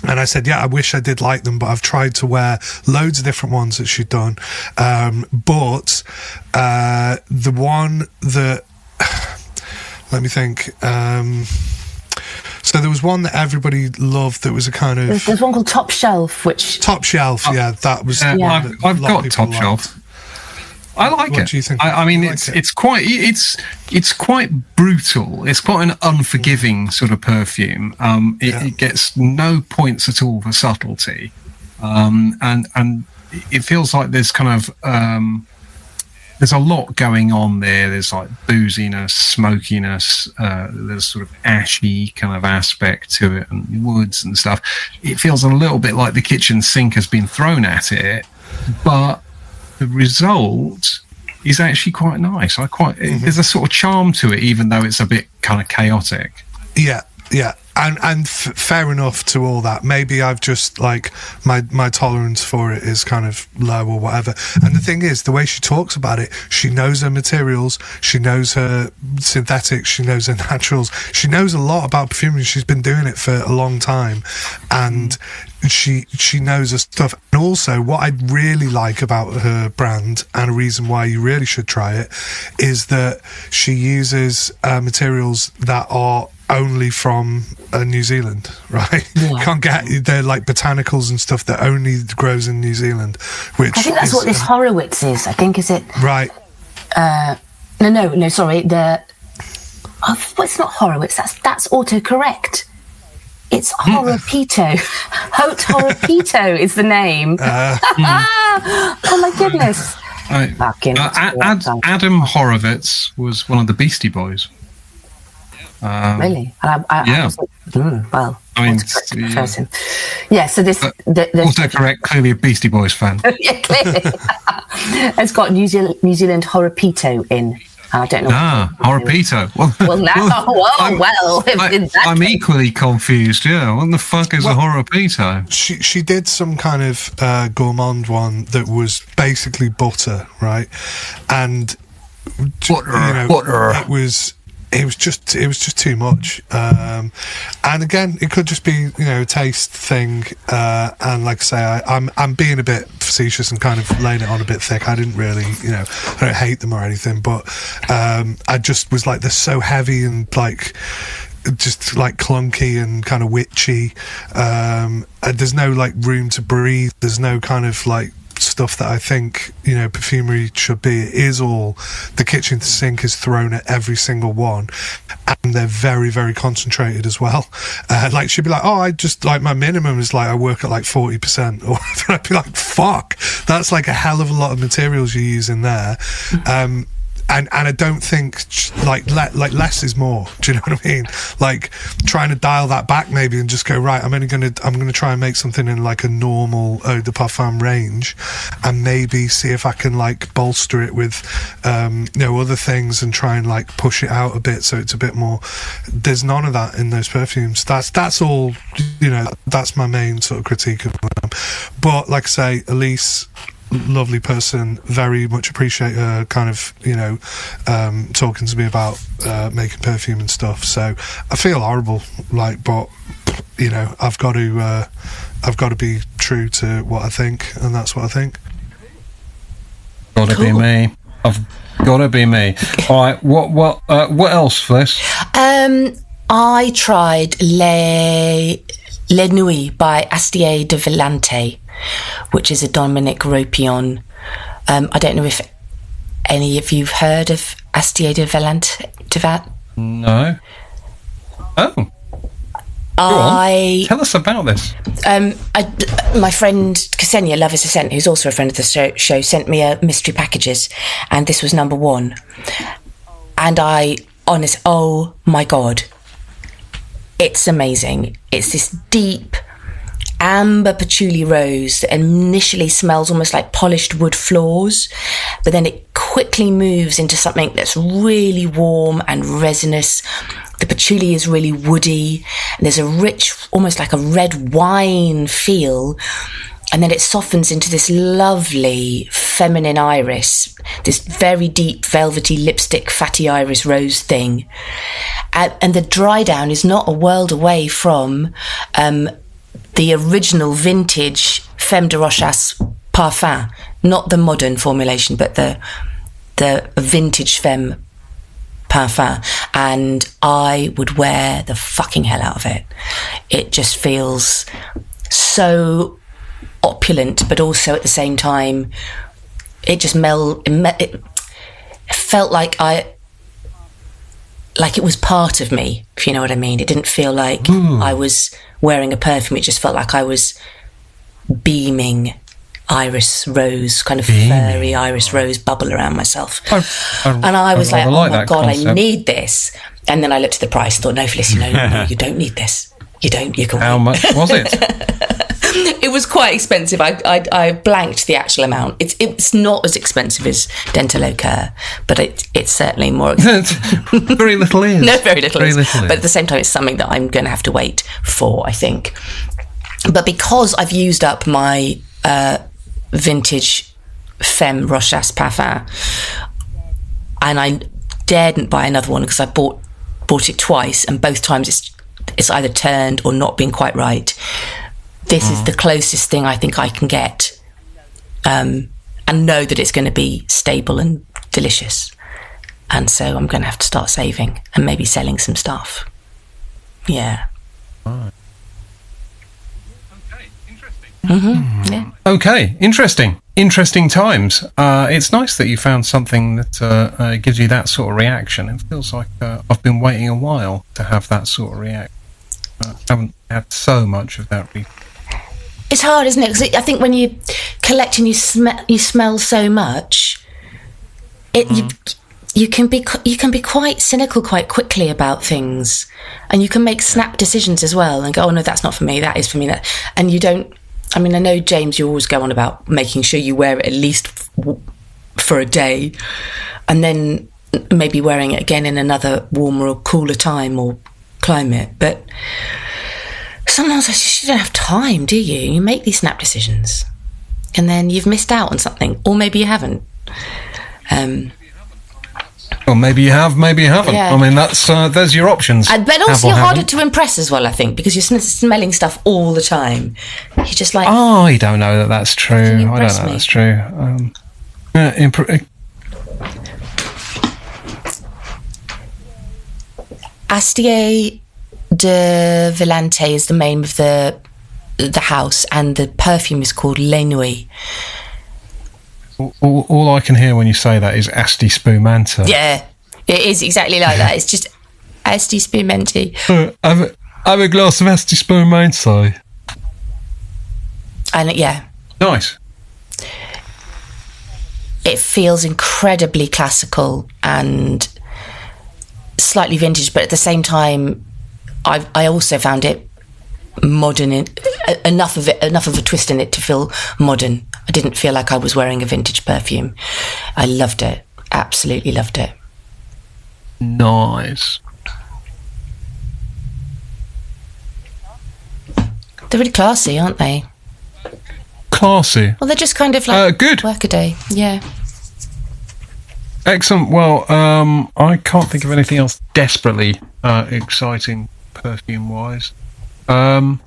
And I said, yeah, I wish I did like them, but I've tried to wear loads of different ones that she'd done. But the one that, let me think, so there was one that everybody loved that was a kind of... There's one called Top Shelf, which... Top Shelf, that was... I've got Top Shelf. I like it. What do you think? I mean, it's quite brutal. It's quite an unforgiving sort of perfume. It gets no points at all for subtlety, and it feels like there's kind of there's a lot going on there. There's like booziness, smokiness. There's sort of ashy kind of aspect to it, and woods and stuff. It feels a little bit like the kitchen sink has been thrown at it, but the result is actually quite nice. There's a sort of charm to it, even though it's a bit kind of chaotic. Yeah. And fair enough to all that. Maybe I've just, like, my tolerance for it is kind of low or whatever. And the thing is, the way she talks about it, she knows her materials, she knows her synthetics, she knows her naturals, she knows a lot about perfumery. She's been doing it for a long time, and she knows her stuff. And also, what I really like about her brand, and a reason why you really should try it, is that she uses materials that are only from New Zealand, right? Yeah. Can't get, they're like botanicals and stuff that only grows in New Zealand, which I think that's what this Horowitz is. I think, is it? Right. No, sorry. It's not Horowitz. That's autocorrect. It's Horopito. Haute Horopito is the name. Oh my goodness. Adam Horowitz was one of the Beastie Boys. Really? Well, I mean, yeah. So this autocorrect, clearly a Beastie Boys fan. Yeah, clearly. It's got New Zealand Horopito in. And I don't know. Horopito. Well, now, I'm equally confused. Yeah, what the fuck is a Horopito? She did some kind of gourmand one that was basically butter, right? And butter. It was just too much. And again, it could just be a taste thing. And like I say, I'm being a bit facetious and kind of laying it on a bit thick. I didn't really, I don't hate them or anything, but I just was like, they're so heavy and like just like clunky and kind of witchy. There's no like room to breathe. There's no kind of like stuff that I think perfumery should be. It is all the kitchen sink is thrown at every single one, and they're very, very concentrated as well. Like she'd be like, I just like my minimum is like I work at like 40%, or I'd be like, fuck, that's like a hell of a lot of materials you use in there. And I don't think like less is more. Do you know what I mean? Like trying to dial that back maybe and just go, right, I'm gonna try and make something in like a normal eau de parfum range, and maybe see if I can like bolster it with other things and try and like push it out a bit so it's a bit more. There's none of that in those perfumes. That's all. That's my main sort of critique of them. But like I say, Elise, lovely person, very much appreciate her kind of talking to me about making perfume and stuff. So I feel horrible, like, but I've got to be true to what I think, and that's what I think. Gotta be me. I've gotta be me. All right, what else, Fliss? I tried Les Nuits by Astier de Vellante, which is a Dominique Ropion. I don't know if any of you've heard of Astier de Vellante. No. Oh. Go on. Tell us about this. My friend Ksenia Love is a Scent, who's also a friend of the show, sent me a mystery packages, and this was number 1. And oh my God, it's amazing. It's this deep amber patchouli rose that initially smells almost like polished wood floors, but then it quickly moves into something that's really warm and resinous. The patchouli is really woody, and there's a rich, almost like a red wine feel, and then it softens into this lovely feminine iris, this very deep velvety lipstick fatty iris rose thing. And the dry down is not a world away from the original vintage Femme de Rochas parfum, not the modern formulation, but the vintage Femme parfum. And I would wear the fucking hell out of it. It just feels so opulent, but also at the same time, it just it felt like it was part of me, if you know what I mean. It didn't feel like I was wearing a perfume. It just felt like I was beaming iris rose, kind of furry iris rose bubble around myself. And I was like, oh my God, concept. I need this. And then I looked at the price and thought, no, Fliss, no, you don't need this. You don't, you can How much was it? It was quite expensive. I blanked the actual amount. It's not as expensive as Dental Coeur, but it's certainly more expensive. Very little is. No, very little is. But at the same time, it's something that I'm going to have to wait for, I think. But because I've used up my vintage Femme Rochas parfum, and I daredn't buy another one because I bought it twice, and both times it's either turned or not been quite right. This is the closest thing I think I can get, and know that it's going to be stable and delicious. And so I'm going to have to start saving and maybe selling some stuff. Yeah. Right. Okay, interesting. Yeah. Okay, interesting. Interesting times. It's nice that you found something that gives you that sort of reaction. It feels like I've been waiting a while to have that sort of reaction. I haven't had so much of that recently. It's hard, isn't it? Because I think when you collect and you smell so much, you can be quite cynical quite quickly about things, and you can make snap decisions as well and go, oh no, that's not for me, that is for me. And you don't. I mean, I know, James, you always go on about making sure you wear it at least for a day, and then maybe wearing it again in another warmer or cooler time or climate. But sometimes you don't have time, do you? You make these snap decisions and then you've missed out on something, or maybe you haven't. Well, maybe you have, maybe you haven't. Yeah. I mean, there's your options. But also you're harder to impress as well, I think, because you're smelling stuff all the time. You're just like... Oh, I don't know that that's true. I don't know that's true. Astier de Villante is the name of the house, and the perfume is called Les Nuits. All I can hear when you say that is Asti Spumante. Yeah, it is exactly like that. It's just Asti Spumante. Have a glass of Asti Spumante. And yeah. Nice. It feels incredibly classical and slightly vintage, but at the same time, I also found it modern, enough of a twist in it to feel modern. I didn't feel like I was wearing a vintage perfume. I loved it. Absolutely loved it. Nice. They're really classy, aren't they? Classy. Well, they're just kind of like good. workaday. Yeah. Excellent. Well, I can't think of anything else desperately exciting perfume-wise. I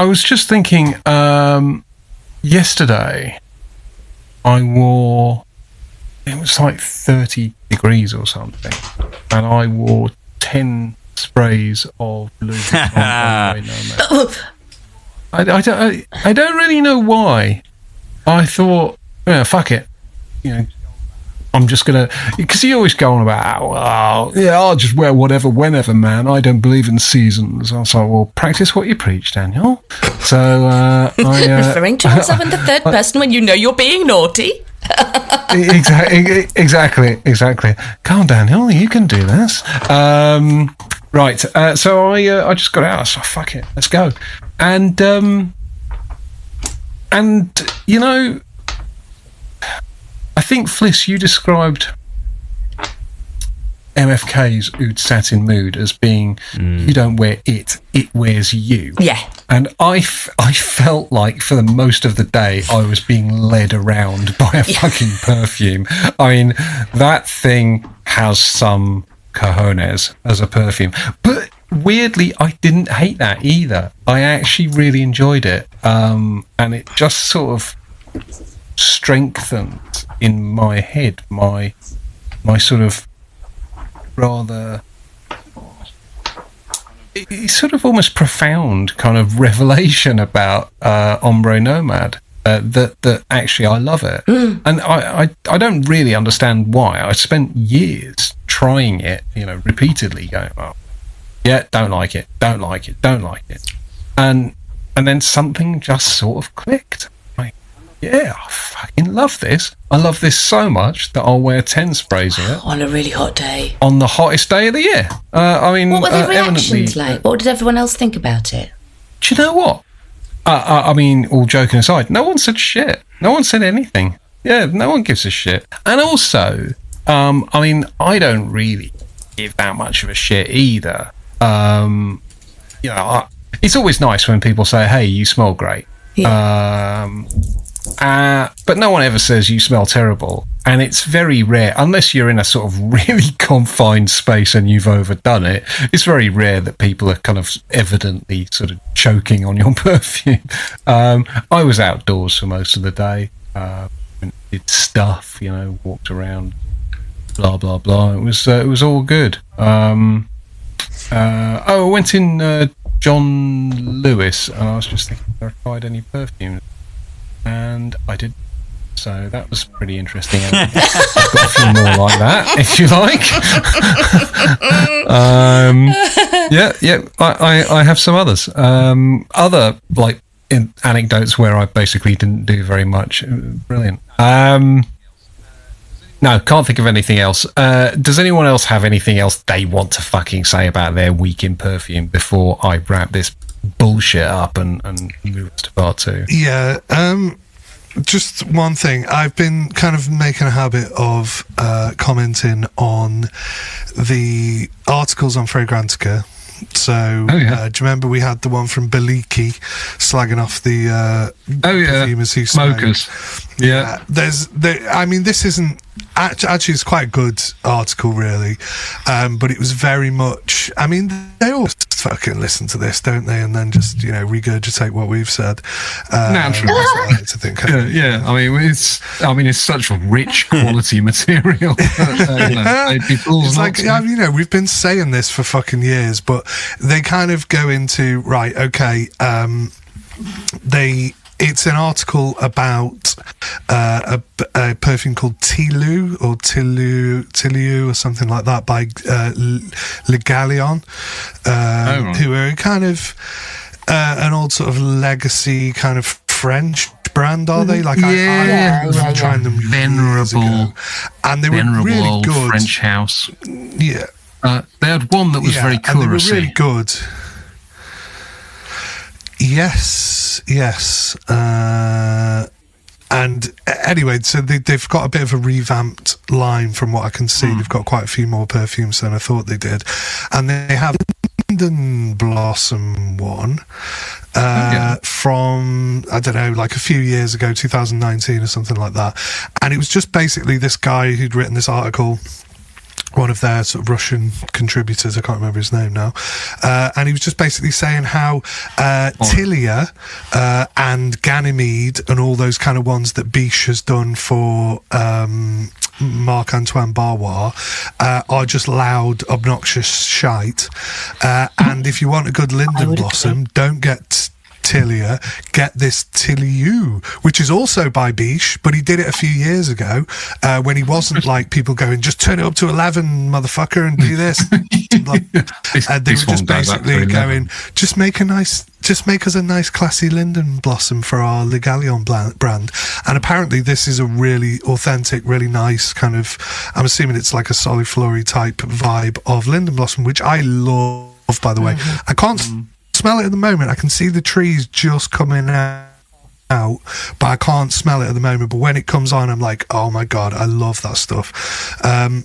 was just thinking. Yesterday, I wore. It was like 30 degrees or something, and I wore 10 sprays of Louis Vuitton. I don't really know why. I thought, yeah, fuck it. You know, I'm just gonna, because you always go on about, well, yeah, I'll just wear whatever, whenever, man. I don't believe in seasons. I was like, well, practice what you preach, Daniel. So referring to yourself in the third person when you know you're being naughty. Exactly. Come on, Daniel, you can do this. Right. So I just got out. So fuck it, let's go. And you know, I think, Fliss, you described MFK's Oud Satin Mood as being, you don't wear it wears you. Yeah. And I felt like for the most of the day I was being led around by a fucking perfume. I mean, that thing has some cojones as a perfume. But weirdly, I didn't hate that either. I actually really enjoyed it. And it just sort of strengthened in my head my sort of rather it's sort of almost profound kind of revelation about Ombre Nomad, that actually I love it. And I don't really understand why. I spent years trying it, you know, repeatedly going, oh, yeah, don't like it, and then something just sort of clicked. Yeah, I fucking love this. I love this so much that I'll wear 10 sprays of it. On a really hot day. On the hottest day of the year. I mean, what were the reactions like? What did everyone else think about it? Do you know what? I mean, all joking aside, no one said shit. No one said anything. Yeah, no one gives a shit. And also, I mean, I don't really give that much of a shit either. You know, it's always nice when people say, hey, you smell great. Yeah. But no one ever says you smell terrible, and it's very rare, unless you're in a sort of really confined space and you've overdone it. It's very rare that people are kind of evidently sort of choking on your perfume. I was outdoors for most of the day, did stuff, you know, walked around, blah blah blah. It was all good. I went in John Lewis, and I was just thinking if I tried any perfume. And I did, so that was pretty interesting. I've got a few more like that, if you like. I have some others. Other like anecdotes where I basically didn't do very much. Brilliant. No, can't think of anything else. Does anyone else have anything else they want to fucking say about their week in perfume before I wrap this bullshit up and move us to part 2. Yeah. Just one thing. I've been kind of making a habit of commenting on the articles on Fragrantica. So, do you remember we had the one from Beliki slagging off the perfumers who smokers? Yeah. I mean, this isn't actually, it's quite a good article, really, but it was very much. I mean, they all fucking listen to this, don't they? And then just regurgitate what we've said. Naturally, that's what I like to think. Yeah. I mean, it's such rich quality material. It's like we've been saying this for fucking years, but they kind of go into right. Okay, It's an article about a perfume called Tilu or Tilu or something like that by Le Gallion, who are kind of an old sort of legacy kind of French brand, are they? Like I was trying them venerable, and they were really old good French house. Yeah, they had one that was very and they were really Curacao. good. Yes. And anyway, so they've got a bit of a revamped line from what I can see. They've got quite a few more perfumes than I thought they did. And they have London Blossom one from, I don't know, like a few years ago, 2019 or something like that. And it was just basically this guy who'd written this article, one of their sort of Russian contributors, I can't remember his name now, and he was just basically saying how Tilia and Ganymede and all those kind of ones that Biche has done for Marc-Antoine Barrois are just loud, obnoxious shite, and if you want a good Linden Blossom, don't get Tilia, get this Tiliu, which is also by Biche, but he did it a few years ago when he wasn't like people going, just turn it up to 11, motherfucker, and do this. They were just basically going, just make us a nice classy Linden Blossom for our Le Gallion brand. And apparently this is a really authentic, really nice kind of, I'm assuming it's like a Soliflori type vibe of Linden Blossom, which I love, by the way. I can't smell it at the moment. I can see the trees just coming out, but I can't smell it at the moment. But when it comes on, I'm like, oh my god, I love that stuff.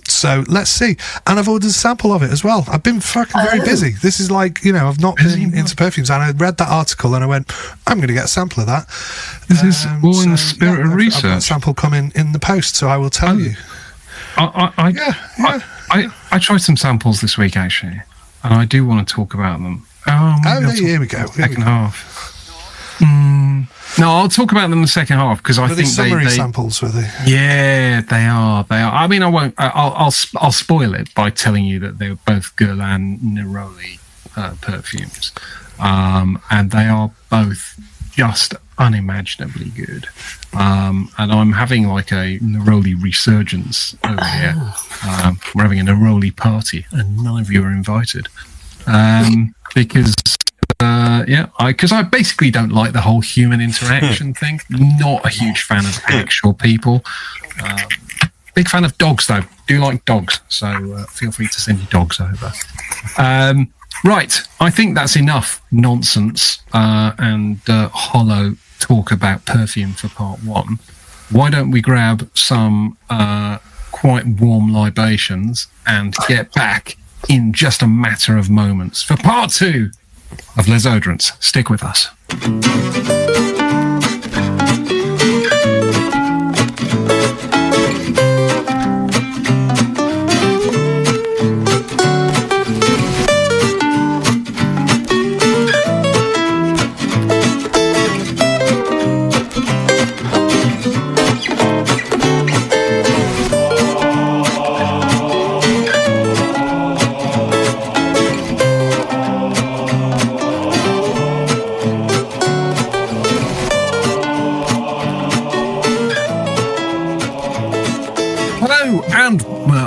So let's see. And I've ordered a sample of it as well. I've been fucking very busy. This is like, I've not been into perfumes, and I read that article and I went, I'm going to get a sample of that. This is all in the spirit of research. I've got a sample coming in the post, so I will tell you. I tried some samples this week actually, and I do want to talk about them. Here we go. Second half. No, I'll talk about them in the second half because I think summary samples, were they? Yeah, they are. I mean, I won't. I'll spoil it by telling you that they were both Guerlain Neroli perfumes, and they are both just unimaginably good. And I'm having like a Neroli resurgence over here. We're having a Neroli party, and none of you are invited. Because I basically don't like the whole human interaction thing. Not a huge fan of actual people. Big fan of dogs though. Do like dogs, so feel free to send your dogs over. Right, I think that's enough nonsense and hollow talk about perfume for part 1. Why don't we grab some quite warm libations and get back in just a matter of moments for part 2 of Les Oderants. Stick with us.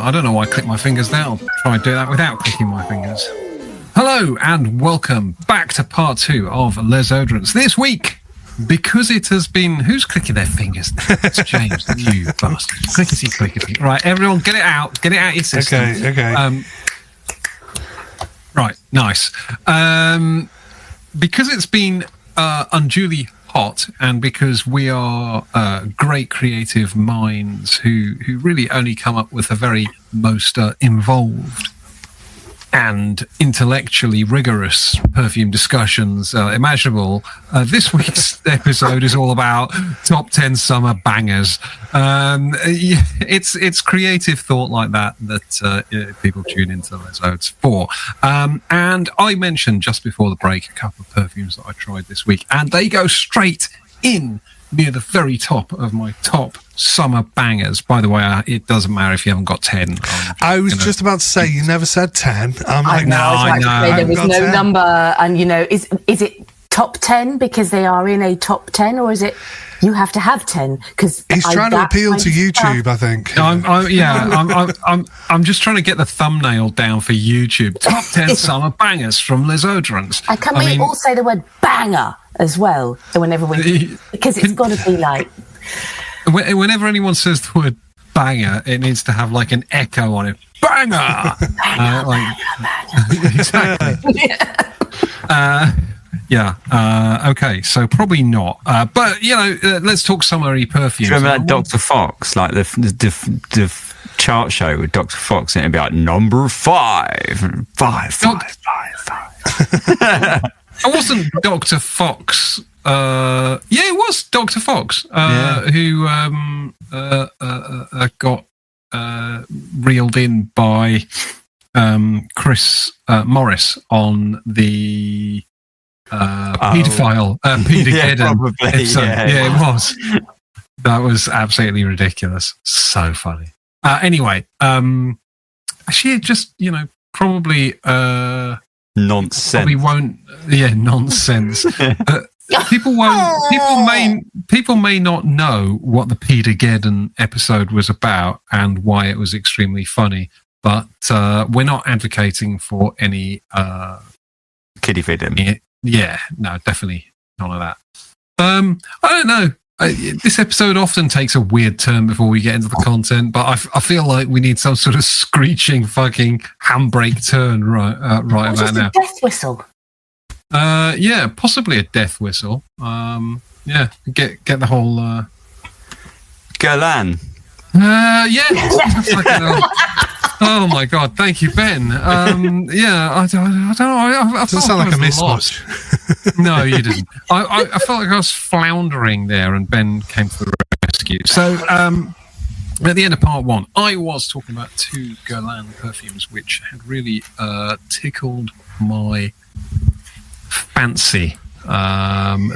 I don't know why I click my fingers there. I'll try and do that without clicking my fingers. Hello and welcome back to part 2 of Les Oderants. This week, because it has been... Who's clicking their fingers? It's James, you bastard. Clickety. Right, everyone, get it out. Get it out your system. Okay. Right, nice. because it's been unduly hot, and because we are great creative minds who really only come up with the very most involved and intellectually rigorous perfume discussions imaginable, this week's episode is all about top 10 summer bangers. It's creative thought like that people tune into the episodes for. And I mentioned just before the break a couple of perfumes that I tried this week, and they go straight in near the very top of my top summer bangers. By the way, it doesn't matter if you haven't got 10. I was just about to say, you never said 10. I know. There was no 10. Number, and is it top 10 because they are in a top 10, or is it you have to have 10? Because he's trying to appeal to YouTube, I think. I'm just trying to get the thumbnail down for YouTube. Top 10 summer bangers from Les Oderants. Can we all say the word banger as well whenever we, because it's got to be like, whenever anyone says the word banger, it needs to have like an echo on it. Banger. Exactly. Okay, so probably not. But let's talk summery perfumes. Do you remember that Dr. Fox, like the chart show with Dr. Fox, and it'd be like number 5. It wasn't Dr. Fox. It was Dr. Fox who got reeled in by Chris Morris on the paedophile Peter Geddon episode. Yeah, it was. That was absolutely ridiculous. So funny. Anyway, she just probably nonsense. Probably won't. Yeah, nonsense. People won't. People may not know what the Peter Geddon episode was about and why it was extremely funny. But we're not advocating for any kiddie feeding. Yeah, no, definitely none of that. I don't know. This episode often takes a weird turn before we get into the content, but I feel like we need some sort of screeching fucking handbrake turn right about now. A death whistle. Possibly a death whistle. Get the whole Golan. Oh my God! Thank you, Ben. I don't know. I doesn't sound like I missed much. No, you didn't. I felt like I was floundering there, and Ben came to the rescue. So, at the end of part 1, I was talking about 2 Guerlain perfumes, which had really tickled my fancy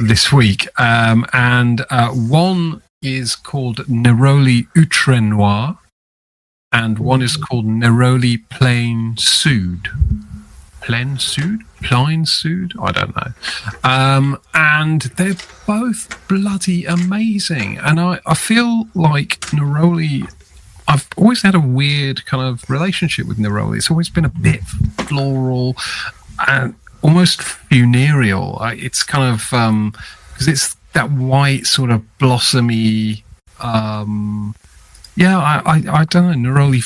this week, and one is called Neroli Outre Noir, and one is called Neroli Plain Sud. Plain Sud? I don't know. And they're both bloody amazing. And I feel like Neroli, I've always had a weird kind of relationship with Neroli. It's always been a bit floral and almost funereal. It's kind of, because it's that white sort of blossomy, I don't know, Neroli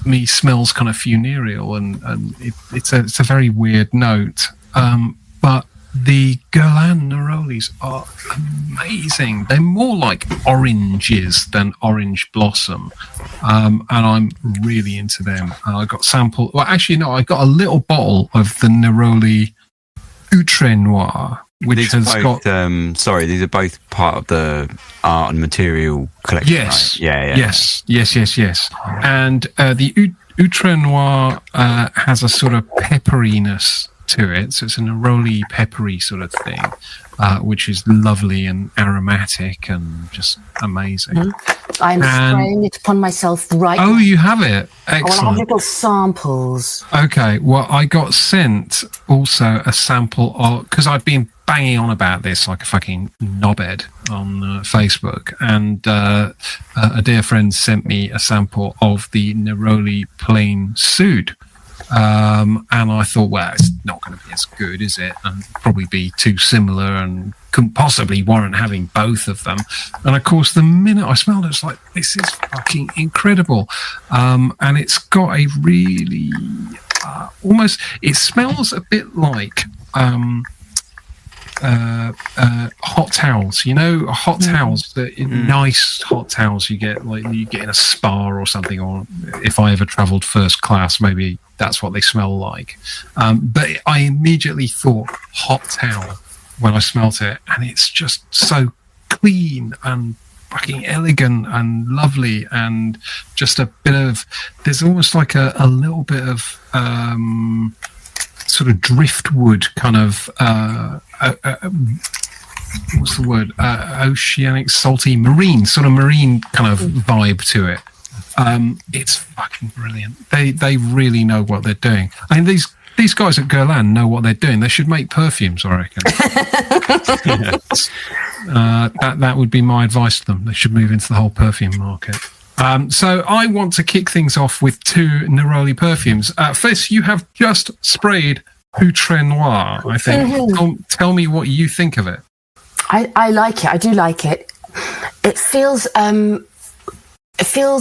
me smells kind of funereal, and it's a very weird note. But the Guerlain Nerolis are amazing. They're more like oranges than orange blossom, and I'm really into them. I got sample. Well, actually, no, I got a little bottle of the Neroli Outre Noir, which these has both, got. These are both part of the art and material collection. Yes. Right? Yeah. Yes. And the Outre Noir has a sort of pepperiness to it, so it's a neroli peppery sort of thing, which is lovely and aromatic and just amazing. I'm spraying it upon myself right now. Oh, you have it? Excellent. I want to have little samples. Okay, well, I got sent also a sample of, because I've been banging on about this like a fucking knobhead on Facebook, and a dear friend sent me a sample of the Neroli Plain Sud. And I thought, well, it's not going to be as good, is it? And probably be too similar and couldn't possibly warrant having both of them. And of course, the minute I smelled it, it's like, this is fucking incredible. And it's got a really almost, it smells a bit like hot towels. You know, hot towels, nice hot towels you get in a spa or something. Or if I ever travelled first class, maybe that's what they smell like. But I immediately thought hot towel when I smelt it, and it's just so clean and fucking elegant and lovely, and just a bit of, there's almost like a little bit of sort of driftwood kind of what's the word, oceanic, salty, marine kind of vibe to it. It's fucking brilliant. They really know what they're doing. I mean, these guys at Guerlain know what they're doing. They should make perfumes, I reckon. That would be my advice to them. They should move into the whole perfume market. So I want to kick things off with 2 Neroli perfumes. Fliss, you have just sprayed Outre Noir, I think. Tell me what you think of it. I like it. I do like it. It feels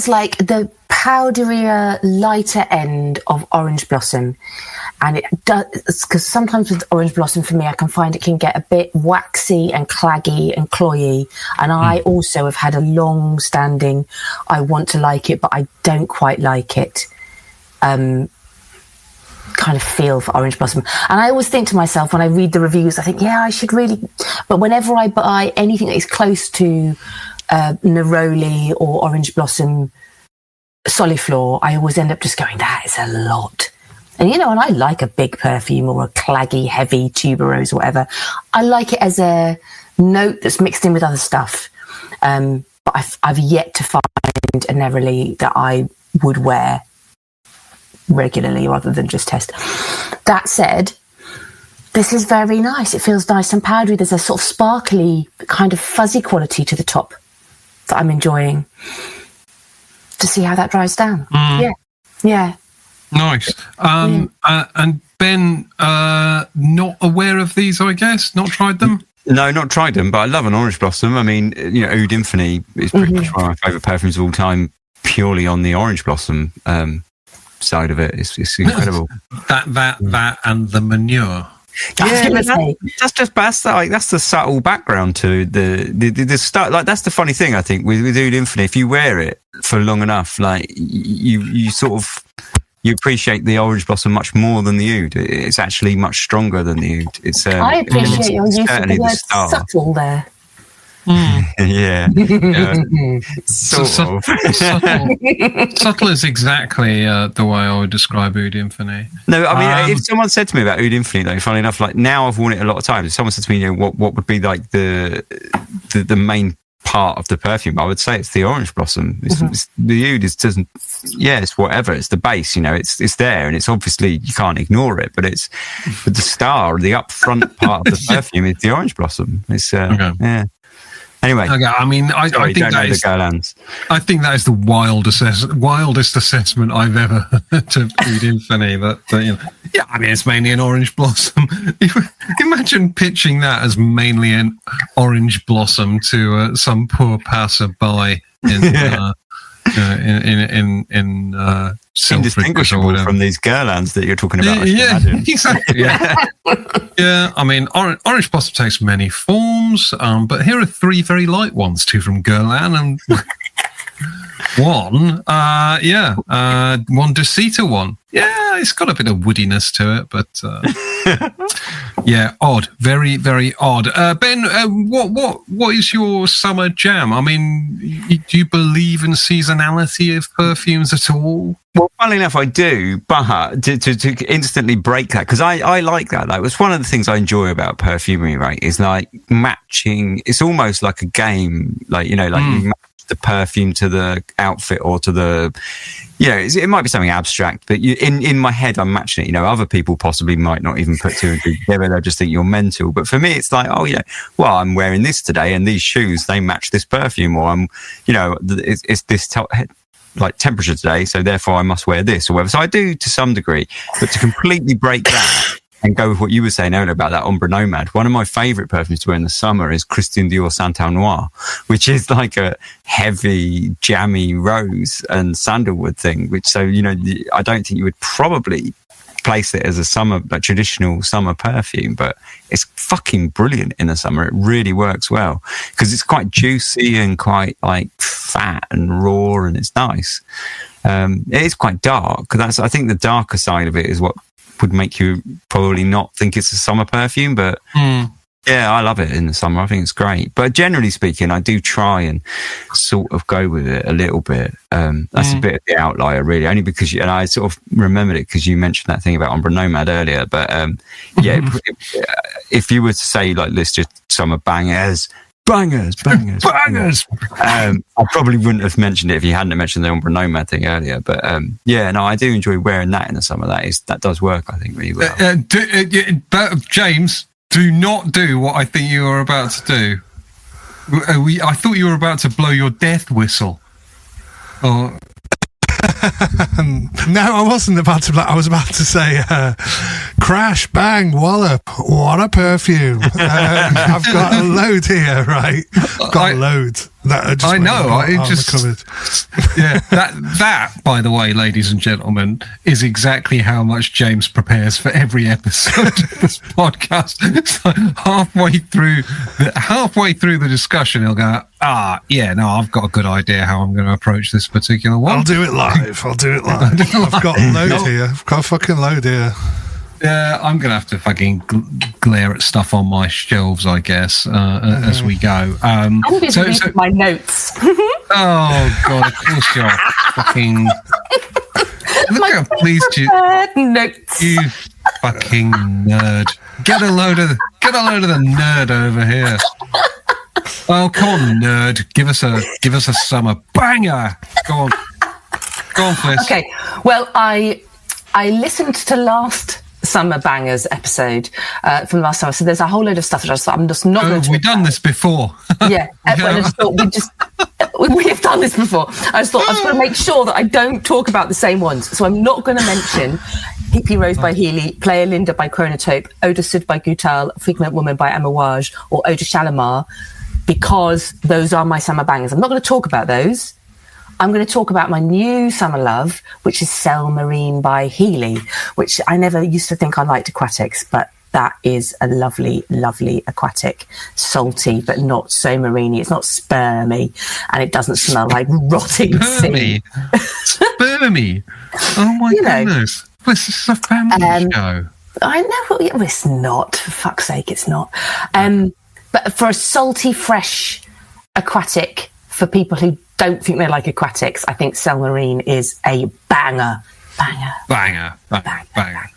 like the powderier, lighter end of Orange Blossom. And it does, because sometimes with Orange Blossom, for me, I can find it can get a bit waxy and claggy and cloyy. And I also have had a long-standing, I want to like it, but I don't quite like it, kind of feel for Orange Blossom. And I always think to myself, when I read the reviews, I think, yeah, I should really... But whenever I buy anything that is close to Neroli or Orange Blossom Soliflor, I always end up just going, that is a lot. And, you know, and I like a big perfume or a claggy, heavy tuberose or whatever. I like it as a note that's mixed in with other stuff. But I've yet to find a Neroli that I would wear regularly rather than just test. That said, this is very nice. It feels nice and powdery. There's a sort of sparkly, kind of fuzzy quality to the top that I'm enjoying. To see how that dries down. Yeah. Nice. And Ben, not aware of these, I guess? Not tried them? No, not tried them, but I love an Orange Blossom. I mean, you know, Oud Infinity is pretty much one of my favourite perfumes of all time, purely on the Orange Blossom side of it. It's incredible. that and the manure. That's the subtle background to the start. Like, that's the funny thing, I think, with Oud Infinity. If you wear it for long enough, like you sort of, you appreciate the Orange Blossom much more than the Oud. It's actually much stronger than the Oud. It's I appreciate your use of the word subtle there. Yeah. Subtle is exactly the way I would describe Oud Infinity. No, I mean, if someone said to me about Oud Infinity, though, funny enough, like, now I've worn it a lot of times. If someone said to me, you know, what would be like the main part of the perfume, I would say it's the Orange Blossom. It's the Oud doesn't. Yeah, it's whatever. It's the base. You know, it's there, and it's obviously, you can't ignore it. But the star, the upfront part of the perfume is the Orange Blossom. It's yeah. Anyway, okay, I mean, I think that is the wildest assessment I've ever heard to Oud Infinity. That you know, yeah, I mean, it's mainly an Orange Blossom. Imagine pitching that as mainly an Orange Blossom to some poor passerby in indistinguishable from these Guerlains that you're talking about. Yeah, exactly. Yeah, I mean, Orange Blossom takes many forms, but here are 3 very light ones, 2 from Guerlain and one Decita one. Yeah, it's got a bit of woodiness to it, but yeah, odd, very, very odd. Ben, what is your summer jam? I mean, do you believe in seasonality of perfumes at all? Well, funnily enough, I do, but to instantly break that, because I like that. Like, it's one of the things I enjoy about perfumery, right? Is like matching. It's almost like a game, like, you know, like you match the perfume to the outfit or to the, you know, it might be something abstract, but in my head, I'm matching it. You know, other people possibly might not even put 2 and 2 together. They'll just think you're mental. But for me, it's like, oh, yeah, well, I'm wearing this today, and these shoes, they match this perfume, or I'm, you know, it's this like temperature today, so therefore I must wear this or whatever. So I do to some degree, but to completely break that and go with what you were saying earlier about that Ombre Nomad, one of my favourite perfumes to wear in the summer is Christian Dior Santal Noir, which is like a heavy, jammy rose and sandalwood thing, which, so, you know, I don't think you would probably place it as a traditional summer perfume, but it's fucking brilliant in the summer. It really works well because it's quite juicy and quite like fat and raw, and it's nice. It is quite dark. I think the darker side of it is what would make you probably not think it's a summer perfume, but yeah, I love it in the summer. I think it's great. But generally speaking, I do try and sort of go with it a little bit. That's a bit of the outlier, really, only because and I sort of remembered it because you mentioned that thing about Ombre Nomad earlier. But if you were to say, like, let's just summer bangers. I probably wouldn't have mentioned it if you hadn't mentioned the Ombre Nomad thing earlier. But I do enjoy wearing that in the summer. That does work, I think, really well. James, do not do what I think you are about to do. I thought you were about to blow your death whistle. Oh. No, I wasn't about to. I was about to say, crash, bang, wallop, what a perfume. I've got a load here, right? I've got a load. I know. That, by the way, ladies and gentlemen, is exactly how much James prepares for every episode of this podcast. So halfway through the discussion, he'll go, I've got a good idea how I'm going to approach this particular one. I'll do it live. I've got a load here. I've got a fucking load here. Yeah, I'm going to have to fucking glare at stuff on my shelves, I guess, as we go. I'm busy reading my notes. Oh, God, of course you are. Fucking... Look how pleased you... Notes. You fucking nerd. Get a load of the nerd over here. Oh, come on, nerd. Give us a summer banger. Go on, Fliss. Okay, well, I listened to last Summer Bangers episode from last summer, so there's a whole load of stuff that I'm just not going to. We've done this before. Yeah, I just thought we have done this before. I just thought I was going to make sure that I don't talk about the same ones, so I'm not going to mention Hippie Rose by Healy, Player Linda by Chronotope, Eau de Sud by Goutal, Figment Woman by Amouage, or Eau de Shalimar, because those are my summer bangers. I'm not going to talk about those. I'm going to talk about my new summer love, which is Cell Marine by Healy, which I never used to think I liked aquatics, but that is a lovely, lovely aquatic, salty, but not so marine-y. It's not spermy, and it doesn't smell like rotting sea. Spermy? Oh my goodness. This is a family show. I know, it's not. For fuck's sake, it's not. But for a salty, fresh aquatic, for people who don't think they like aquatics, I think Cell Marine is a banger. Banger.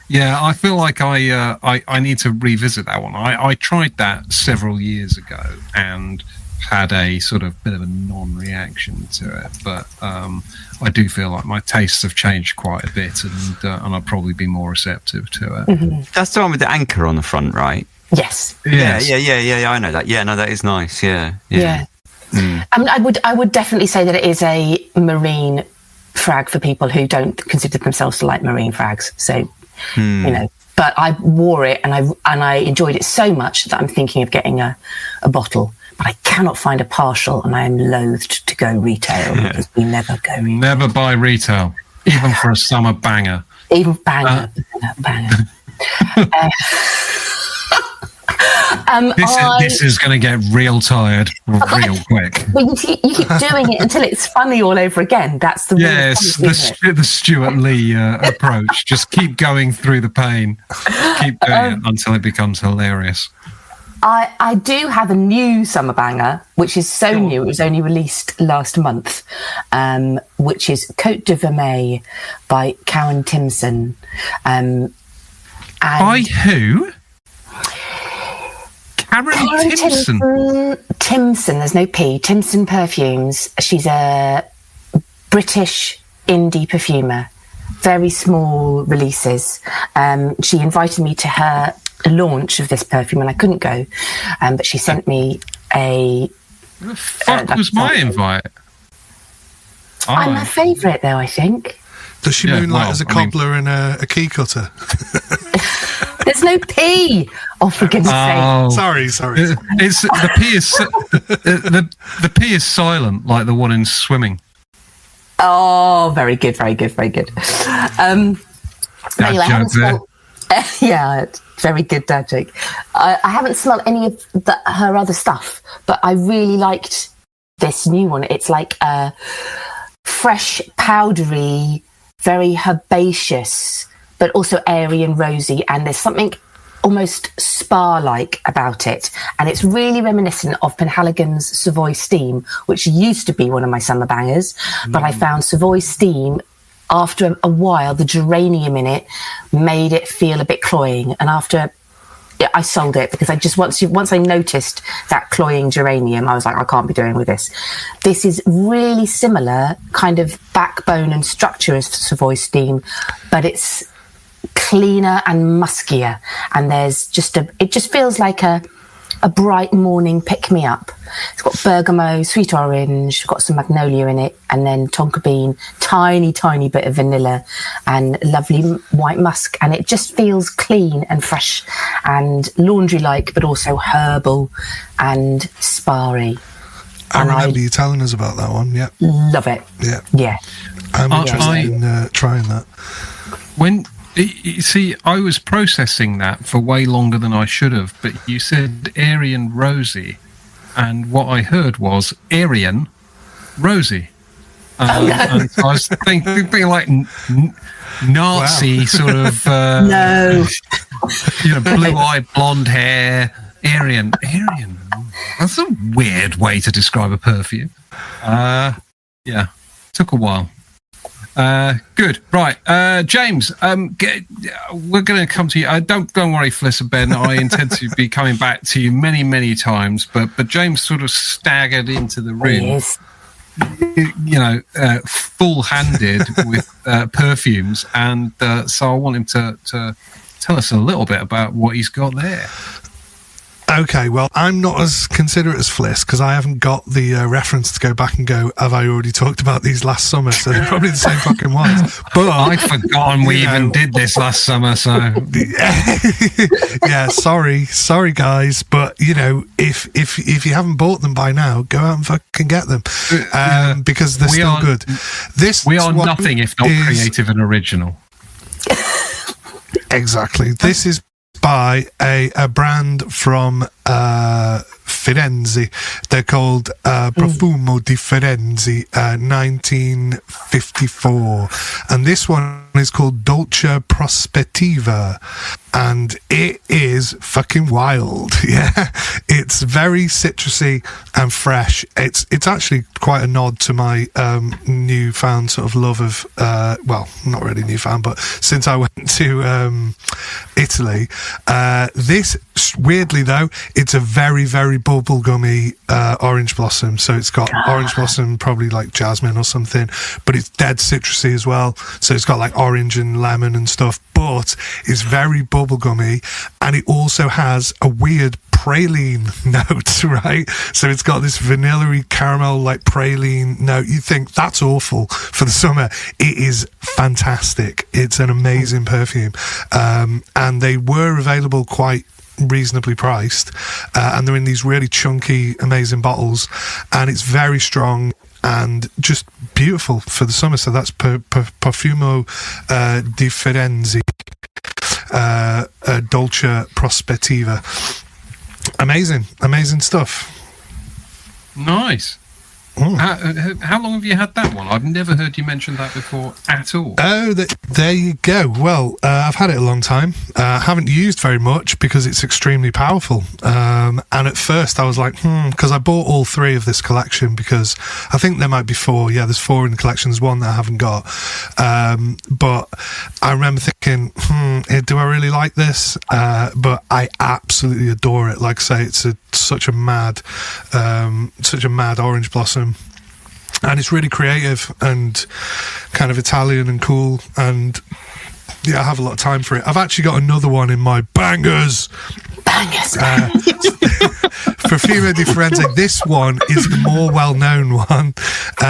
Yeah, I feel like I need to revisit that one. I tried that several years ago and had a sort of bit of a non-reaction to it, but I do feel like my tastes have changed quite a bit, and I'll probably be more receptive to it. Mm-hmm. That's the one with the anchor on the front, right? Yes. Yeah, I know that. Yeah, no, that is nice. Yeah. Mm. I mean, I would definitely say that it is a marine frag for people who don't consider themselves to like marine frags. So, but I wore it and I enjoyed it so much that I'm thinking of getting a bottle. But I cannot find a partial, and I am loathed to go retail because we never go retail. Never buy retail, even for a summer banger. Even banger. This is going to get real tired real quick. Well, you keep doing it until it's funny all over again. That's the the Stuart Lee approach. Just keep going through the pain. Keep doing it until it becomes hilarious. I do have a new summer banger, which is so new. It was only released last month, which is Côte de Vermeil by Cowan Timson. By who? Karen Timson. Timson, there's no P. Timson Perfumes. She's a British indie perfumer. Very small releases. She invited me to her launch of this perfume and I couldn't go. But she sent me a... The fuck was my invite? I'm her favourite, though, I think. Does she moonlight as a cobbler and a key cutter? There's no P. Oh, for goodness sake! Sorry. It's the P is the P is silent, like the one in swimming. Oh, very good. Anyway, I haven't smelled. Yeah, it's very good dad joke. I haven't smelled any of her other stuff, but I really liked this new one. It's like a fresh, powdery, very herbaceous, but also airy and rosy, and there's something almost spa-like about it, and it's really reminiscent of Penhaligon's Savoy Steam, which used to be one of my summer bangers, but I found Savoy Steam, after a while, the geranium in it made it feel a bit cloying, and after I sold it, because I just once I noticed that cloying geranium, I was like, I can't be doing with this. This is really similar kind of backbone and structure as Savoy Steam, but it's cleaner and muskier, and there's it just feels like a bright morning pick-me-up. It's got bergamot, sweet orange, got some magnolia in it, and then tonka bean, tiny bit of vanilla, and lovely white musk, and it just feels clean and fresh and laundry-like, but also herbal and spa-y. I remember you telling us about that one. Yeah, love it. Yeah. I'm interested in trying that. You see, I was processing that for way longer than I should have, but you said airy and rosy, and what I heard was Aryan Rosie. And so I was thinking like Nazi sort of, no, blue-eyed, blonde hair, Aryan. That's a weird way to describe a perfume. Took a while. Good, right, James. We're going to come to you. Don't worry, Fliss and Ben. I intend to be coming back to you many times. But James sort of staggered into the room, full-handed with perfumes, and so I want him to tell us a little bit about what he's got there. Okay, well, I'm not as considerate as Fliss because I haven't got the reference to go back and go, have I already talked about these last summer? So they're probably the same fucking ones. But I'd forgotten we even did this last summer, so... Yeah, sorry guys, but, if you haven't bought them by now, go out and fucking get them because they're still good. We are nothing if not creative and original. Exactly. This is by a brand from Firenze. They're called Profumo di Firenze 1954, and this one is called Dolce Prospettiva, and it is fucking wild. Yeah, it's very citrusy and fresh. It's actually quite a nod to my newfound sort of love of well, not really newfound, but since I went to Italy. This, weirdly though, it's a very bubblegummy orange blossom. So it's got orange blossom, probably like jasmine or something, but it's dead citrusy as well. So it's got like orange and lemon and stuff, but it's very bubblegummy, and it also has a weird praline note, right? So it's got this vanilla-y caramel like praline note. You think that's awful for the summer. It is fantastic. It's an amazing perfume, and they were available quite reasonably priced, and they're in these really chunky, amazing bottles, and it's very strong and just beautiful for the summer. So that's Profumo di Firenze, Dolce Prospettiva. Amazing stuff. Nice. How long have you had that one? I've never heard you mention that before at all. Oh, there you go. Well, I've had it a long time. Haven't used very much because it's extremely powerful. And at first I was like, because I bought all three of this collection because I think there might be four. Yeah, there's four in the collection. There's one that I haven't got. But I remember thinking, do I really like this? But I absolutely adore it. Like I say, it's such a mad orange blossom. And it's really creative and kind of Italian and cool, and yeah, I have a lot of time for it. I've actually got another one in my bangers. Profumo di Firenze. This one is the more well-known one.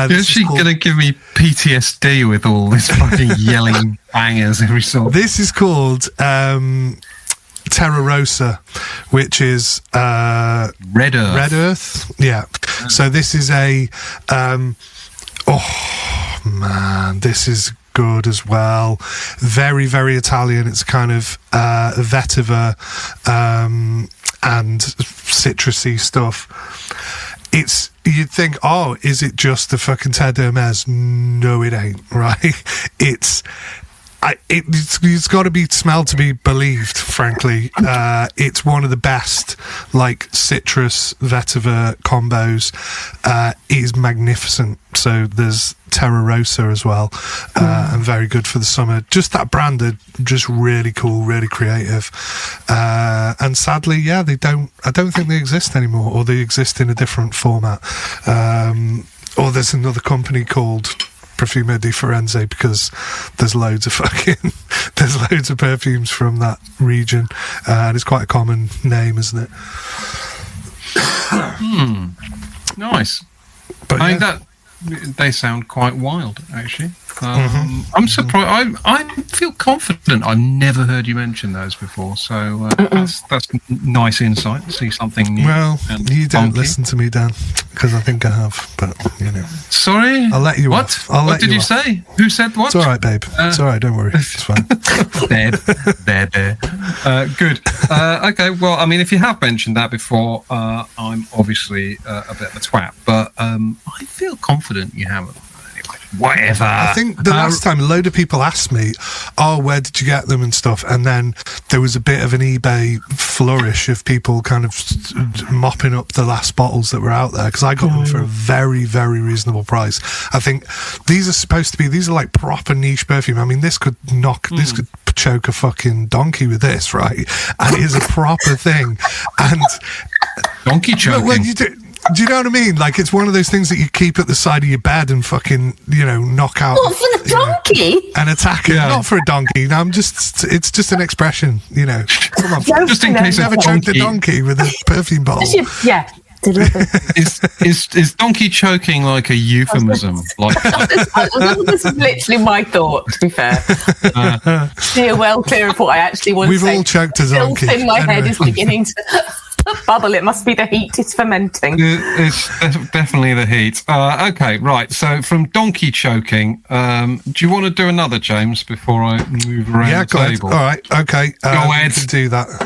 Is she going to give me PTSD with all this fucking yelling bangers every song? This is called Terra Rosa, which is Red Earth. Yeah. So this is a oh man, this is good as well. Very, very Italian. It's kind of vetiver and citrusy stuff. You'd think, oh, is it just the fucking Terre d'Hermès? No, it ain't, right? It's got to be smelled to be believed, frankly. It's one of the best, like, citrus vetiver combos. It is magnificent. So there's Terra Rosa as well, and very good for the summer. Just that brand are just really cool, really creative. And sadly, yeah, I don't think they exist anymore, or they exist in a different format. Or there's another company called Perfume di Firenze, because there's loads of perfumes from that region, and it's quite a common name, isn't it? Nice. But I think they sound quite wild, actually. I'm surprised. I feel confident. I've never heard you mention those before, so that's nice insight. See something new. Well, you don't funky. listen to me, Dan, because I think I have. But Sorry, I'll let you what? off. What did you say? Who said what? It's all right, babe. It's all right. Don't worry. It's fine. There. Good. Okay. Well, I mean, if you have mentioned that before, I'm obviously a bit of a twat, but I feel confident you haven't. Whatever. I think the last time a load of people asked me, oh, where did you get them and stuff, and then there was a bit of an eBay flourish of people kind of mopping up the last bottles that were out there, because I got them for a very, very reasonable price. I think these are like proper niche perfume. I mean, this could choke a fucking donkey with this, right? And it is a proper thing. And donkey choking. Well, do you know what I mean? Like, it's one of those things that you keep at the side of your bed and fucking, knock out. What, for the donkey? An attacker. Yeah. Not for a donkey. No, it's just an expression, Come on. Just in case. Never choked a donkey with a perfume bottle. Yeah. Is donkey choking like a euphemism? This is literally my thought, to be fair. Steer well clear of what I actually want to say. We've all choked a donkey. The filth in my head is beginning to bubble. It must be the heat. It's fermenting. It's definitely the heat. Okay, right. So from donkey choking, do you want to do another, James, before I move around the table? All right. Okay. Go ahead.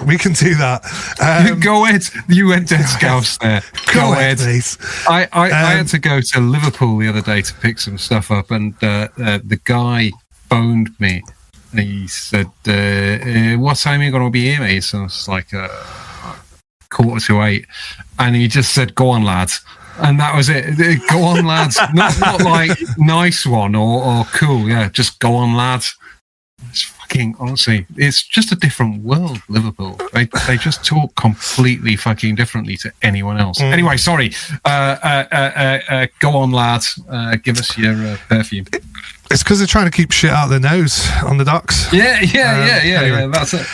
We can do that. Go ahead. You went dead scouse there. Go ahead. Please. I had to go to Liverpool the other day to pick some stuff up, and the guy phoned me. And he said, what time are you going to be here, mate? So it's like 7:45, and he just said, go on, lads. And that was it. Go on, lads. Not like nice one or cool. Yeah, just go on, lads. It's fucking, honestly, it's just a different world, Liverpool. They just talk completely fucking differently to anyone else. Anyway, sorry. Go on, lads. Give us your perfume. It's because they're trying to keep shit out of their nose on the docks. Yeah. Anyway. That's it.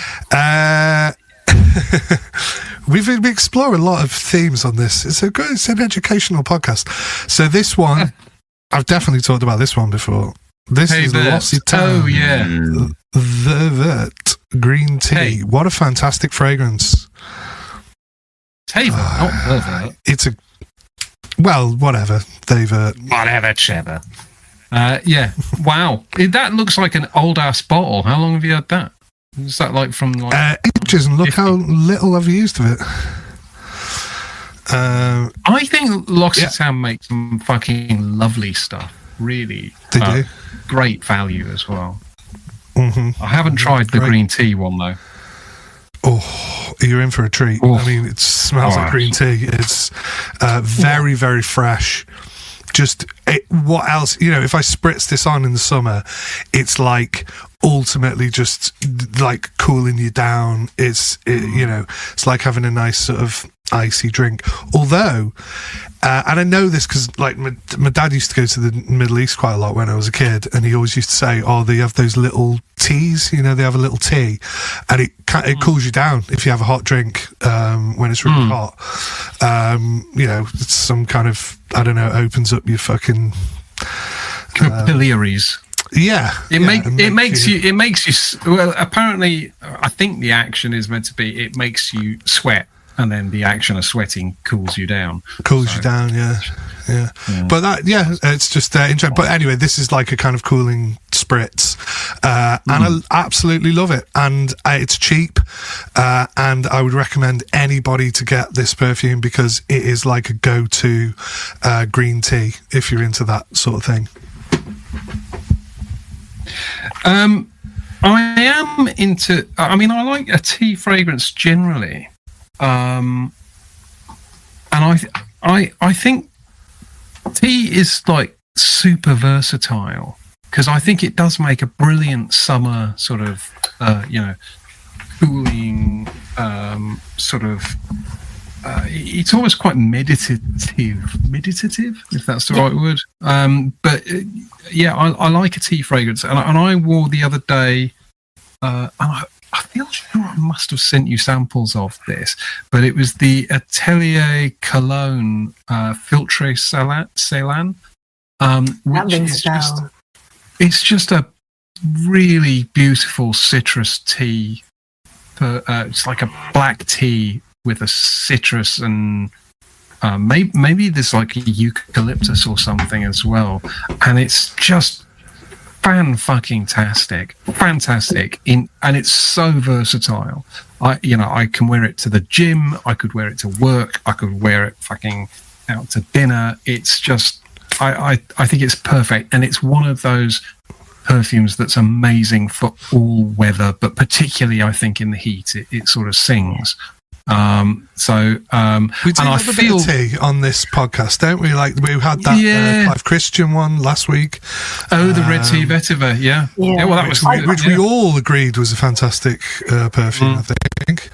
We've been exploring a lot of themes on this. It's an educational podcast. So this one, I've definitely talked about this one before. This is L'Occitane. Oh, yeah. The Vert green tea. Hey. What a fantastic fragrance. Tavert, not Vert. It's whatever. Vert. Whatever, Trevor. Yeah. Wow. That looks like an old-ass bottle. How long have you had that? Is that like from ages, and look 50? How little I've used of it. I think L'Occitane makes some fucking lovely stuff. Really, they do. Great value as well. I haven't tried the green tea one though. Oh, you're in for a treat. I mean, it smells like green tea. It's very, very fresh. What else? If I spritz this on in the summer, it's like ultimately just like cooling you down. It's like having a nice sort of icy drink. Although, and I know this because like my dad used to go to the Middle East quite a lot when I was a kid, and he always used to say, "Oh, they have those little teas. They have a little tea, and it cools you down if you have a hot drink when it's really hot. It's some kind of, I don't know, opens up your fucking capillaries. Yeah, it makes you. Well, apparently, I think the action is meant to be it makes you sweat, and then the action of sweating cools you down. Yeah. But that, it's just interesting. But anyway, this is like a kind of cooling spritz, and I absolutely love it. And it's cheap, and I would recommend anybody to get this perfume because it is like a go-to green tea if you're into that sort of thing. I am into. I mean, I like a tea fragrance generally, and I think tea is like super versatile because I think it does make a brilliant summer sort of, cooling sort of. It's always quite meditative, if that's the right word. But I like a tea fragrance, and I wore the other day. And I feel sure I must have sent you samples of this, but it was the Atelier Cologne Filtre Ceylan, which is just a really beautiful citrus tea. It's like a black tea with a citrus and maybe there's like a eucalyptus or something as well, and it's just fantastic, and it's so versatile. I can wear it to the gym, I could wear it to work, I could wear it fucking out to dinner. It's just I think it's perfect, and it's one of those perfumes that's amazing for all weather, but particularly I think in the heat it sort of sings. We do have a bit of tea on this podcast, don't we? Like we had that Clive Christian one last week. Oh, the Red Tea Vetiver, yeah. Well, that was which we all agreed was a fantastic perfume. I think.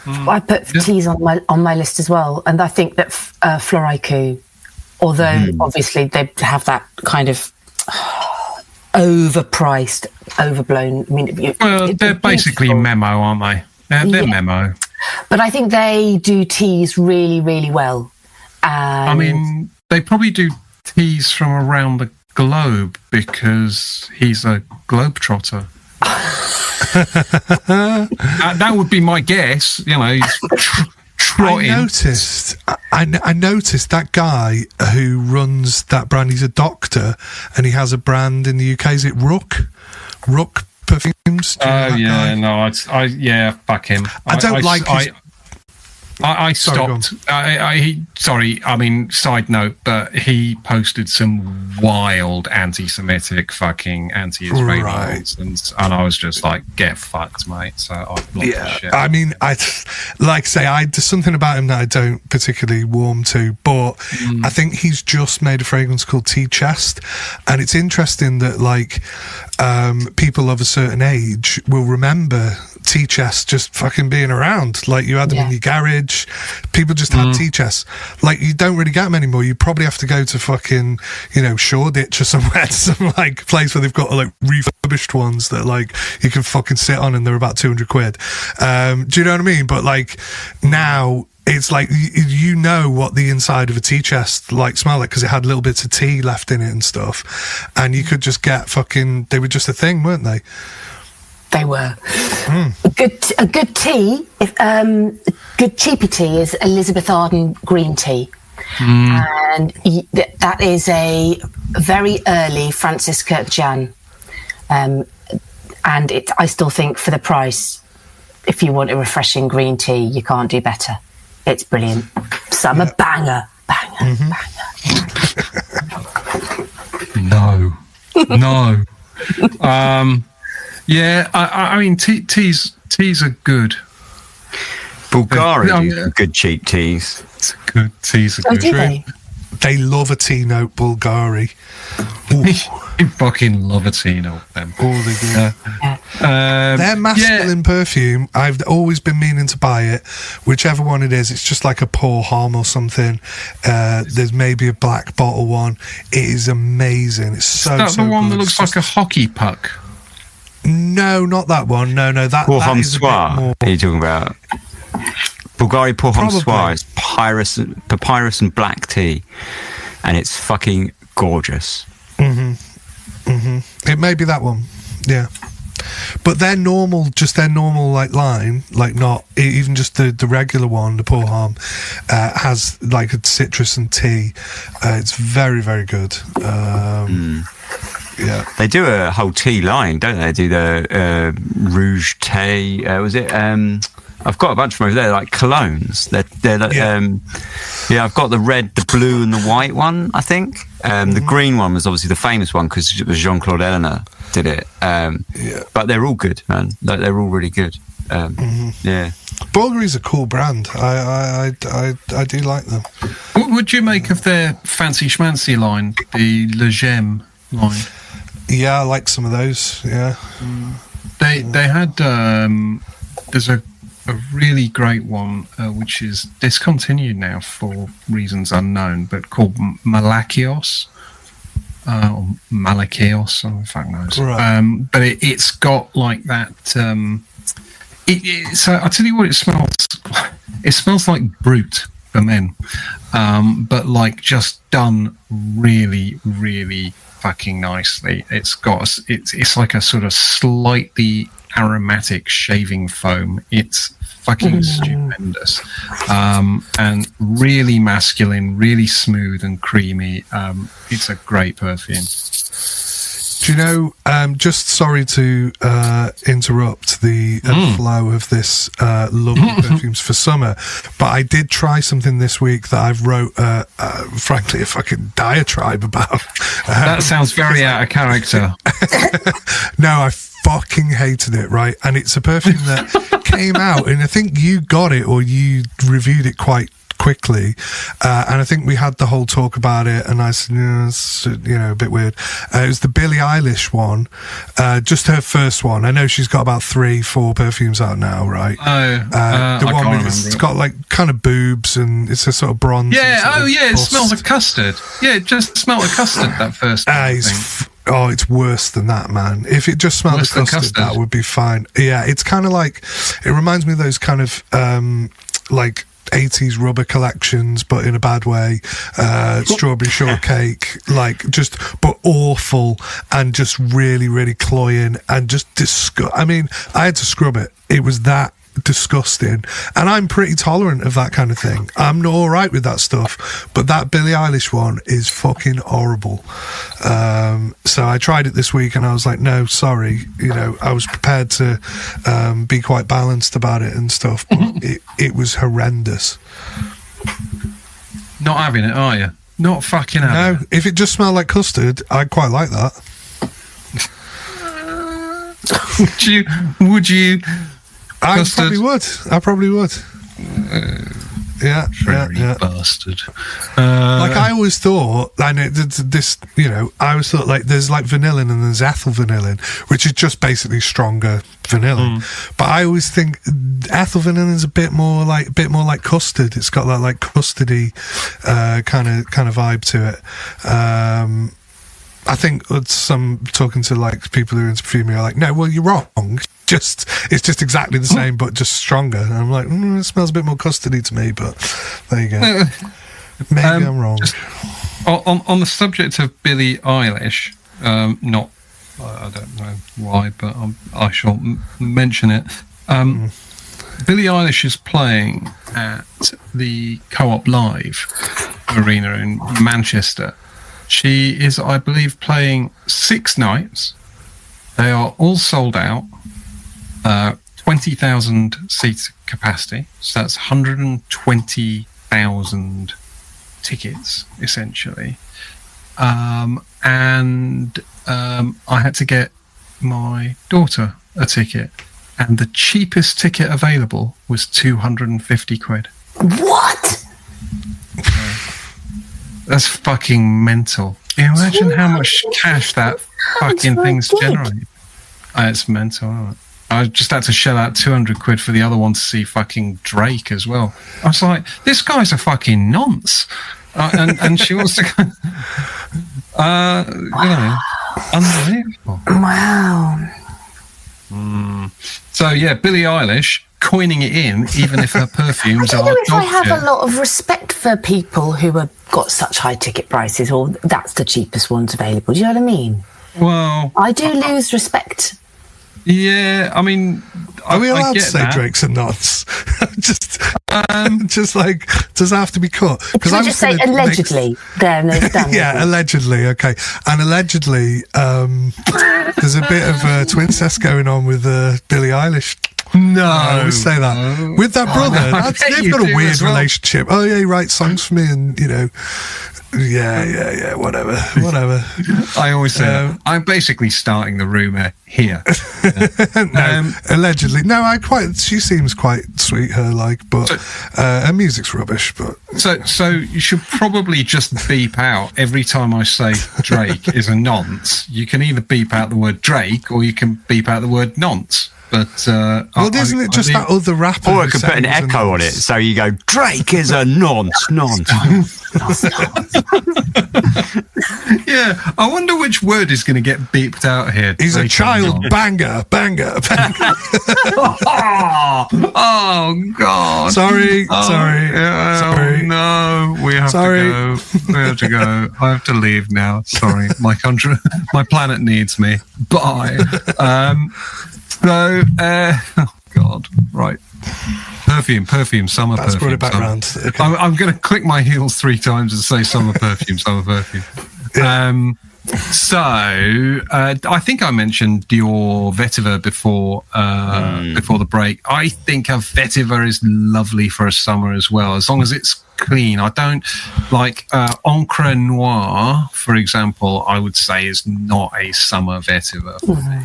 I put teas on my list as well, and I think that Floricu, although obviously they have that kind of overpriced, overblown. I mean, they're basically memo, aren't they? They're memo. But I think they do teas really, really well. And I mean, they probably do teas from around the globe because he's a globetrotter. That would be my guess. He's trotting. I noticed that guy who runs that brand. He's a doctor, and he has a brand in the UK. Is it Rook Perfumes? Oh yeah, no, fuck him. I don't like. I stopped. Side note, but he posted some wild anti-Semitic fucking anti-Israeli nonsense, and I was just like, get fucked, mate. So I blocked the shit. I mean, there's something about him that I don't particularly warm to, but I think he's just made a fragrance called Tea Chest, and it's interesting that people of a certain age will remember tea chests just fucking being around. Like you had them in your garage. People just had tea chests. Like you don't really get them anymore. You probably have to go to fucking, Shoreditch or somewhere to some like place where they've got like refurbished ones that like you can fucking sit on and they're about 200 quid. Do you know what I mean? But like now it's like what the inside of a tea chest like smell like because it had little bits of tea left in it and stuff, and you could just get they were just a thing, weren't they? They were. A good tea, good cheapy tea is Elizabeth Arden green tea. And that is a very early Francis Kirk Jan. And I still think for the price, if you want a refreshing green tea, you can't do better. It's brilliant. Summer banger. No. I mean, teas are good. Bulgari, good cheap teas. Good teas are good. Do they? They love a tea note, Bulgari. You fucking love a tea note, them. Oh, they do. Their masculine perfume, I've always been meaning to buy it. Whichever one it is, it's just like a Pour Homme or something. There's maybe a black bottle one. It is amazing. It's so Is that so the one good. that looks like a hockey puck? No, not that one. No, that Pour Homme is a bit Soir. more. Are you talking about? Bulgari Pour Homme Soir is papyrus and black tea, and it's fucking gorgeous. It may be that one. Yeah. But their normal like line, like not even just the regular one, the Pour Homme, has like a citrus and tea. It's very, very good. Yeah. They do a whole tea line, don't they? They do the Rouge Tea. Was it? I've got a bunch from over there, like colognes. They're like, I've got the red, the blue, and the white one, I think. The green one was obviously the famous one because it was Jean-Claude Eleanor did it. But they're all good, man. Like, they're all really good. Yeah. Bulgary's a cool brand. I do like them. What would you make of their fancy schmancy line, the Le Gem line? Yeah, I like some of those. Yeah. They had there's a really great one which is discontinued now for reasons unknown, but called Malakios. Or Malakios, oh, fuck knows. Right. But it's got like that. So I'll tell you what it smells. It smells like Brute for men, but like just done really, really fucking nicely. It's like a sort of slightly aromatic shaving foam. It's fucking stupendous, and really masculine, really smooth and creamy. It's a great perfume. Do you know, just sorry to interrupt the flow of this lovely perfumes for summer, but I did try something this week that I've wrote, frankly, a fucking diatribe about. That sounds very out of character. No, I fucking hated it, right? And it's a perfume that came out, and I think you got it or you reviewed it quite quickly, and I think we had the whole talk about it, and I said, it's, a bit weird. It was the Billie Eilish one, just her first one. I know she's got about 3-4 perfumes out now, right? The one with it's got like kind of boobs, and it's a sort of bronze. Yeah, it smells of custard. Yeah, it just smelled of custard, that first one. Oh, it's worse than that, man. If it just smelled of custard, that would be fine. Yeah, it's kind of like, it reminds me of those kind of like 80s rubber collections, but in a bad way. Strawberry shortcake, but awful, and just really, really cloying, and just I mean, I had to scrub it. It was that disgusting, and I'm pretty tolerant of that kind of thing. I'm not all right with that stuff, but that Billie Eilish one is fucking horrible. So I tried it this week, and I was like, no, sorry. I was prepared to be quite balanced about it and stuff, but it was horrendous. Not having it, are you? Not fucking having it. No, if it just smelled like custard, I'd quite like that. Would you? I probably would. Yeah. Bastard. Like, I always thought, and I always thought, like, there's like vanillin and there's ethyl vanillin, which is just basically stronger vanillin. But I always think ethyl vanillin is a bit more like custard. It's got that like custardy kind of vibe to it. I think some talking to like people who are into perfume are like, no, well, you're wrong. It's just exactly the same, but just stronger. And I'm like, it smells a bit more custardy to me, but there you go. Maybe I'm wrong. On the subject of Billie Eilish, I don't know why, but I shall mention it. Billie Eilish is playing at the Co-op Live Arena in Manchester. She is, I believe, playing 6 nights. They are all sold out. 20,000 seat capacity. So that's 120,000 tickets, essentially. And I had to get my daughter a ticket. And the cheapest ticket available was 250 quid. What? That's fucking mental. Imagine how much cash that fucking thing's generating. It's mental, isn't it? I just had to shell out 200 quid for the other one to see fucking Drake as well. I was like, this guy's a fucking nonce. And she wants to go, unbelievable. Wow. So, yeah, Billie Eilish coining it in, even if her perfumes are... I don't know if I have a lot of respect for people who have got such high ticket prices, or that's the cheapest ones available. Do you know what I mean? Well... I do lose respect. Yeah, I mean, are we allowed to say that. Drake's a nonce? just like, does that have to be cut? Because I just say allegedly. There, and it's done. Yeah, allegedly. Okay, and allegedly, there's a bit of twincest going on with Billie Eilish. No, I always say that with that brother. They've got a weird relationship. Oh yeah, he writes songs for me, and yeah, whatever. I always say I'm basically starting the rumor here. No, allegedly. No, she seems quite sweet, but her music's rubbish. But so you should probably just beep out every time I say Drake is a nonce. You can either beep out the word Drake or you can beep out the word nonce. But isn't it just that other rapper? Or I could put an echo on it, so you go, Drake is a nonce. Yeah, I wonder which word is going to get beeped out here. He's a child banger. Oh God! Sorry. No, we have to go. I have to leave now. Sorry, my planet needs me. Bye. So, oh God, right. Perfume, summer That's perfume. brought it back round. Okay. I'm going to click my heels 3 times and say summer perfume. Yeah. I think I mentioned your vetiver before the break. I think a vetiver is lovely for a summer as well, as long as it's clean. I don't like Encre Noir, for example. I would say is not a summer vetiver for me.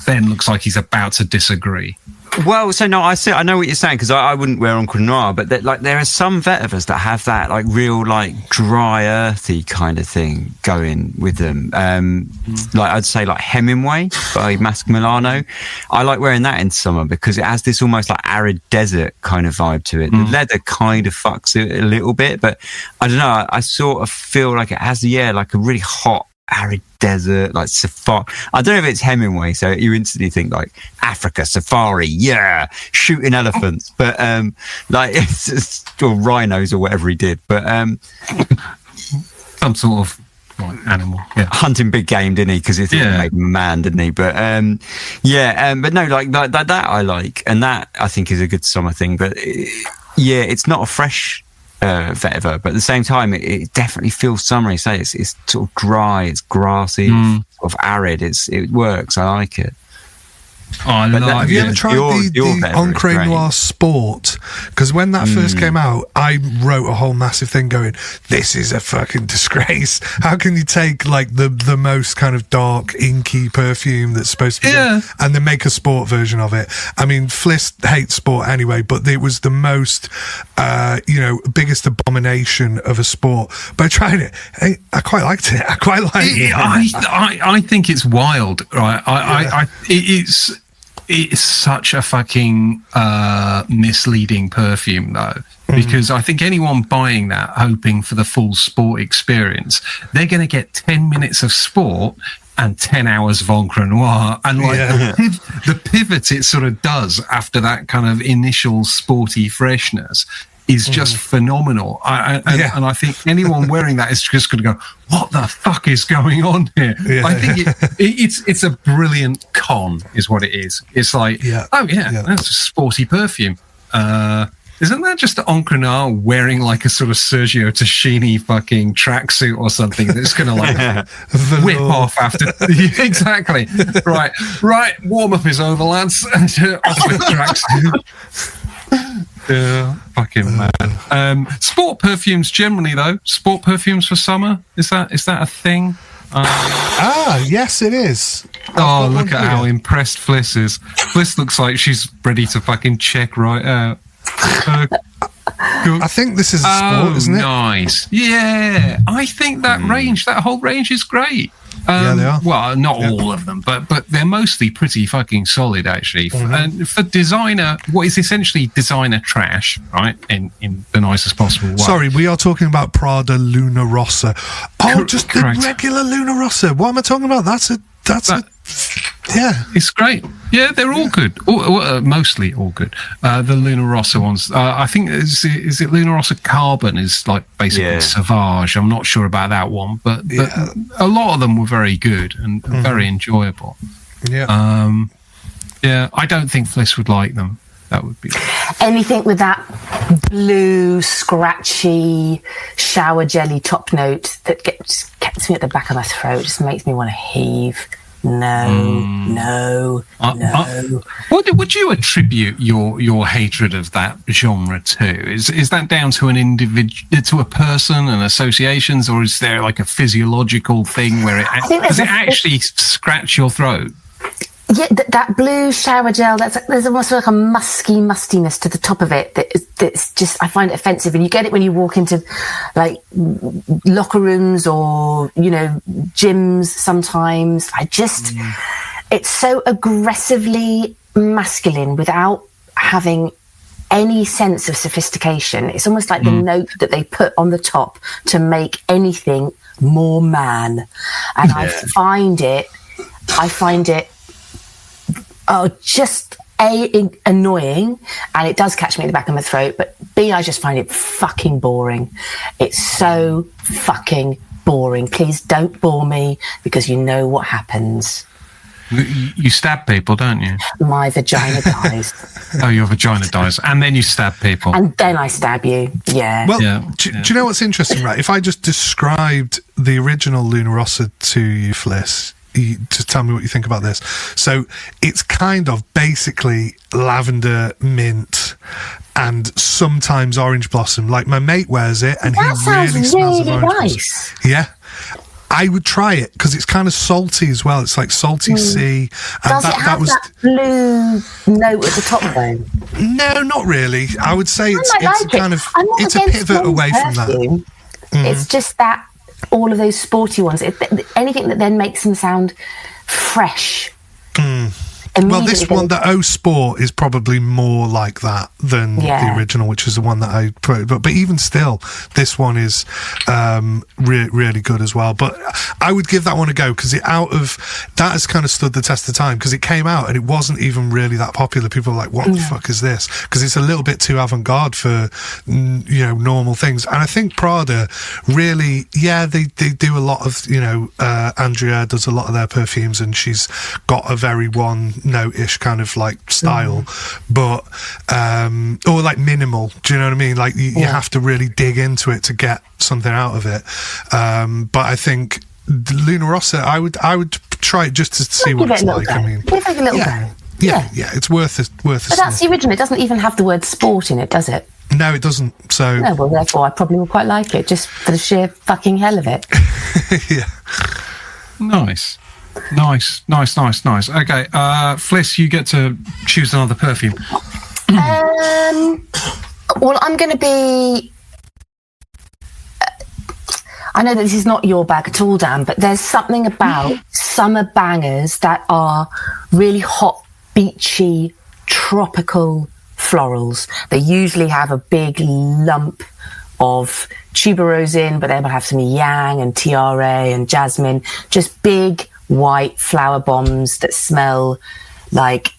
Ben looks like he's about to disagree. Well, so no, I know what you're saying, because I wouldn't wear Encre Noir, but there are some vetivers that have that like real like dry earthy kind of thing going with them. Like I'd say like Hemingway by Mask Milano. I like wearing that in summer because it has this almost like arid desert kind of vibe to it. The leather kind of fucks it a little bit, but I don't know. I sort of feel like it has like a really hot arid desert, like safari. I don't know if it's Hemingway, so you instantly think like Africa safari, yeah, shooting elephants, but like it's or rhinos or whatever he did, but some sort of like animal, yeah, hunting big game, didn't he? Because he thought he made him a man, didn't he? But but no, like that I like, and that I think is a good summer thing. But it's not a fresh vetiver, but at the same time it definitely feels summery. So it's sort of dry, it's grassy, sort of arid. It works. I like it. Have you ever tried the Encre Noir Sport? Because when that first came out, I wrote a whole massive thing going, this is a fucking disgrace. How can you take like the most kind of dark, inky perfume that's supposed to be and then make a sport version of it? I mean, Fliss hates sport anyway, but it was the most biggest abomination of a sport. But I tried it. I quite liked it. I quite like it. I think it's wild, right? It's such a fucking misleading perfume, though, because I think anyone buying that, hoping for the full sport experience, they're going to get 10 minutes of sport and 10 hours of Encre Noir. And the pivot it sort of does after that kind of initial sporty freshness is just phenomenal. And I think anyone wearing that is just going to go, what the fuck is going on here? I think it's a brilliant con is what it is. It's like, that's a sporty perfume. Isn't that just Encre Noir wearing like a sort of Sergio Tacchini fucking tracksuit or something that's going to like whip off after? Exactly. Right. Warm up is over, lads. Off with tracksuit. Yeah, fucking man. Sport perfumes generally, though. Sport perfumes for summer. Is that a thing? Yes, it is. Look at how impressed Fliss is. Fliss looks like she's ready to fucking check right out. I think this is a sport, isn't it? Nice. Yeah, I think that whole range is great. They are. Well, not all of them, but they're mostly pretty fucking solid, actually. And for designer, what is essentially designer trash, right? In the nicest possible way. Sorry, we are talking about Prada Luna Rossa. Just the regular Luna Rossa. What am I talking about? It's great. Yeah, they're all good. Mostly all good. The Luna Rossa ones. I think is it Luna Rossa Carbon is like basically Sauvage. I'm not sure about that one, but a lot of them were very good and very enjoyable. Yeah. Yeah, I don't think Fliss would like them. That would be anything with that blue, scratchy, shower jelly top note that gets me at the back of my throat. Just makes me want to heave. No. What would you attribute your hatred of that genre to? Is that down to an individual, to a person and associations, or is there like a physiological thing where does it actually scratch your throat? Yeah, that blue shower gel, there's almost like a mustiness to the top of it that's just, I find it offensive. And you get it when you walk into like locker rooms or, gyms sometimes. It's so aggressively masculine without having any sense of sophistication. It's almost like the note that they put on the top to make anything more man. And I find it just A, annoying, and it does catch me in the back of my throat, but B, I just find it fucking boring. It's so fucking boring. Please don't bore me, because you know what happens. You stab people, don't you? My vagina dies. Oh, your vagina dies, and then you stab people. And then I stab you, yeah. Well, do you know what's interesting, right? If I just described the original Luna Rossa to you, Fliss, to tell me what you think about this. So it's kind of basically lavender, mint, and sometimes orange blossom. Like, my mate wears it, and he really smells of orange blossom. Yeah. I would try it because it's kind of salty as well. It's like salty sea. And Does it have that blue note at the top though? No, not really. I would say it's a pivot away from that. It's just that all of those sporty ones, anything that then makes them sound fresh. Well, this one, the O Sport, is probably more like that than the original, which is the one that I put. But even still, this one is really good as well. But I would give that one a go, because that has kind of stood the test of time, because it came out and it wasn't even really that popular. People were like, what the fuck is this? Because it's a little bit too avant-garde for normal things. And I think Prada really, they do a lot of, Andrea does a lot of their perfumes, and she's got a very one-note-ish kind of like style, but or like minimal. Do you know what I mean? Like you have to really dig into it to get something out of it. But I think Luna Rossa, I would try it just to see what it's like. I mean, give it a little go. Yeah, it's worth it. But that's the original. It doesn't even have the word sport in it, does it? No, it doesn't. So no, well, therefore, I probably will quite like it, just for the sheer fucking hell of it. Yeah. Nice. Okay, Fliss, you get to choose another perfume. Well, I'm going to be... I know that this is not your bag at all, Dan, but there's something about summer bangers that are really hot, beachy, tropical florals. They usually have a big lump of tuberose in, but they will have some yang and tiare and jasmine, just big white flower bombs that smell like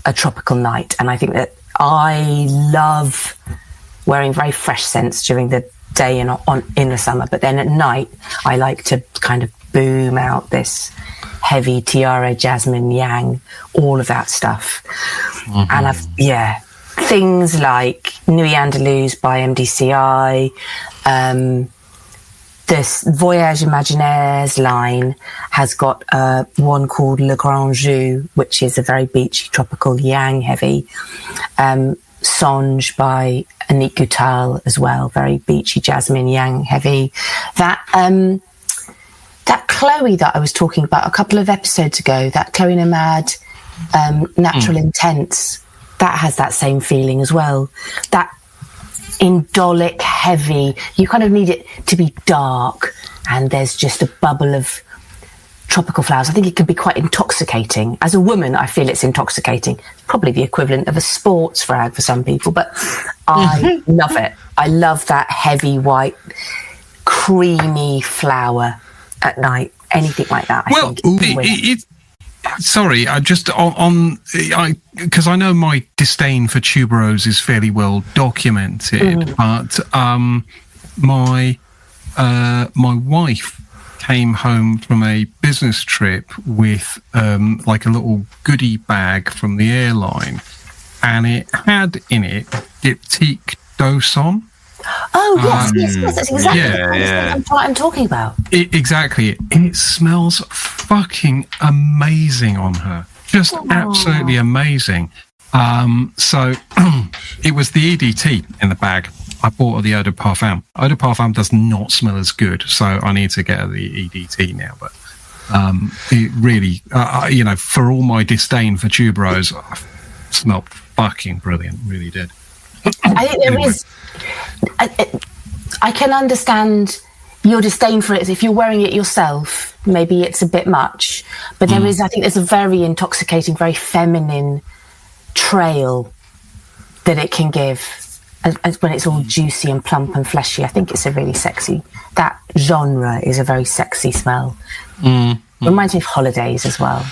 a tropical night. And I think that I love wearing very fresh scents during the day and in the summer, but then at night I like to kind of boom out this heavy tiare, jasmine, yang, all of that stuff. And things like Nuit Andalouse by MDCI, this Voyage Imaginaires line has got one called Le Grand Jus, which is a very beachy, tropical, yang heavy. Songe by Annick Goutal as well, very beachy, jasmine, yang heavy. That Chloe that I was talking about a couple of episodes ago, that Chloe Nomad Natural Intense, that has that same feeling as well. That indolic, heavy, you kind of need it to be dark, and there's just a bubble of tropical flowers. I think it can be quite intoxicating. As a woman, I feel it's intoxicating. Probably the equivalent of a sports frag for some people, but I love it. I love that heavy, white, creamy flower at night. Anything like that, I think. Sorry, because I know my disdain for tuberose is fairly well documented, but my wife came home from a business trip with like a little goodie bag from the airline, and it had in it Diptyque D'Ossonne. Oh, yes, that's exactly what I'm talking about. Exactly. It smells fucking amazing on her. Just absolutely amazing. So it was the EDT in the bag. I bought her the Eau de Parfum. Eau de Parfum does not smell as good, so I need to get her the EDT now. But it really, for all my disdain for tuberose, smelled fucking brilliant. Really did. I think there is. I can understand your disdain for it. If you're wearing it yourself, maybe it's a bit much. But there is, I think, there's a very intoxicating, very feminine trail that it can give, as when it's all juicy and plump and fleshy. I think it's a really sexy. That genre is a very sexy smell. Reminds me of holidays as well.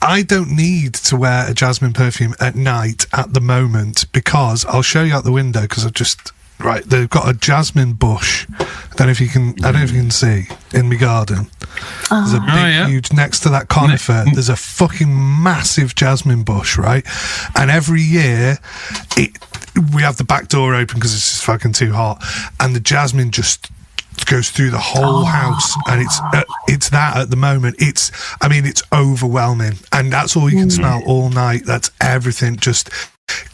I don't need to wear a jasmine perfume at night at the moment, because I'll show you out the window, because they've got a jasmine bush. I don't know if you can see in my garden. There's a big, huge, next to that conifer, there's a fucking massive jasmine bush, right? And every year we have the back door open because it's just fucking too hot, and the jasmine just goes through the whole house, and it's that at the moment. It's overwhelming, and that's all you can smell all night. That's everything. Just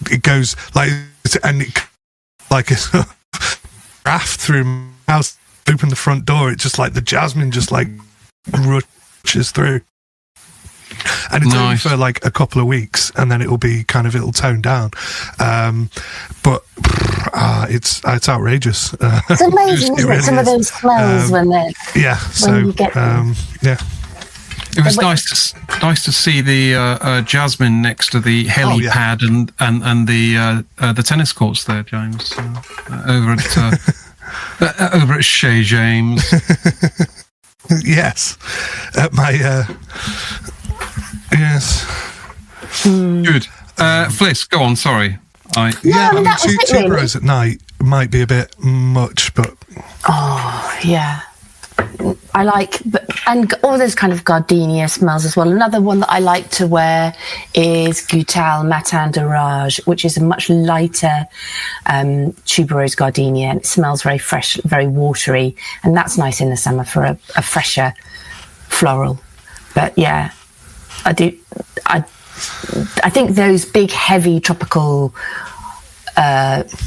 it goes like a raft through my house. Open the front door. It's just like the jasmine just like rushes through. And it's only for like a couple of weeks, and then it'll tone down. But it's outrageous. It's amazing, isn't it? Some of those smells when you get them. It was nice to see the jasmine next to the helipad and the tennis courts there, James. Over at Chez James. Yes, at my yes. Good. Fliss, go on. Sorry. Tuberose at night might be a bit much, but I like, and all those kind of gardenia smells as well. Another one that I like to wear is Goutal Matin de Rage, which is a much lighter tuberose gardenia, and it smells very fresh, very watery, and that's nice in the summer for a fresher floral. But yeah, I think those big, heavy tropical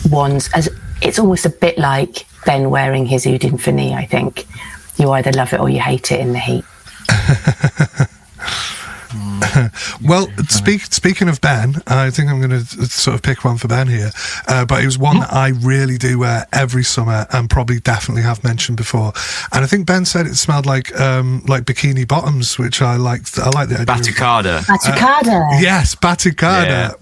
ones, as it's almost a bit like Ben wearing his Oud Infini. I think you either love it or you hate it in the heat. Well, speaking of Ben, I think I'm going to sort of pick one for Ben here. But it was one that I really do wear every summer, and probably definitely have mentioned before. And I think Ben said it smelled like bikini bottoms, which I liked. I like the idea. Batucada. Yes, Batucada.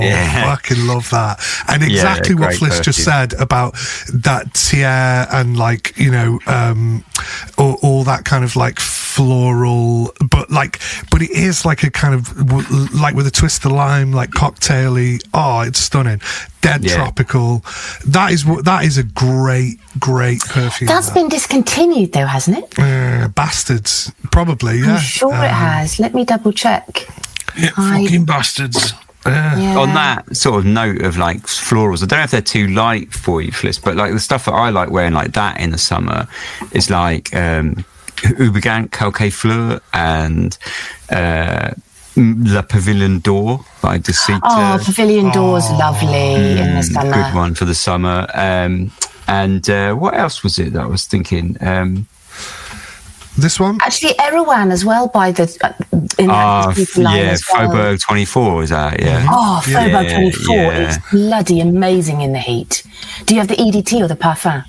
Yeah. Fucking love that. And exactly what Fliss just said about that tiare and all that kind of like floral, but it is like a kind of like with a twist of lime, like cocktaily. Oh, it's stunning. Dead tropical. That is a great perfume. That's been discontinued though, hasn't it? Bastards, probably. Yeah, I'm sure it has. Let me double check. Yeah, fucking bastards. Yeah. On that sort of note of like florals, I don't know if they're too light for you, Fliss, but like the stuff that I like wearing like that in the summer is like Ubigant Calque Fleur and La Pavilion d'Or by Decita. Oh, Pavilion d'Or's lovely in the summer. Good one for the summer. And what else was it that I was thinking? This one? Actually, Erewhon as well by the... Faubourg 24 is that, yeah. Oh, Faubourg 24. Yeah. It's bloody amazing in the heat. Do you have the EDT or the Parfum?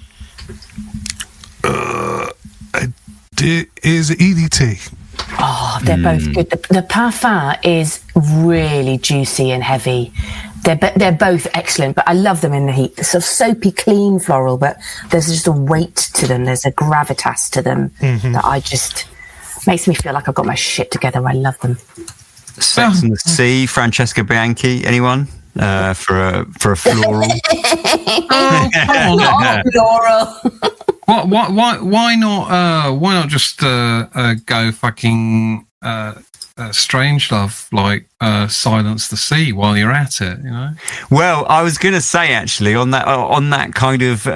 Is EDT. Oh, they're both good. The Parfum is really juicy and heavy. They're both excellent, but I love them in the heat. They're sort of soapy, clean floral, but there's just a weight to them. There's a gravitas to them that makes me feel like I've got my shit together. I love them. Sex and the Sea, Francesca Bianchi, anyone? For a floral? Not floral. Why not just go fucking Strangelove, like Silence the Sea while you're at it, you know? Well, I was going to say actually on that kind of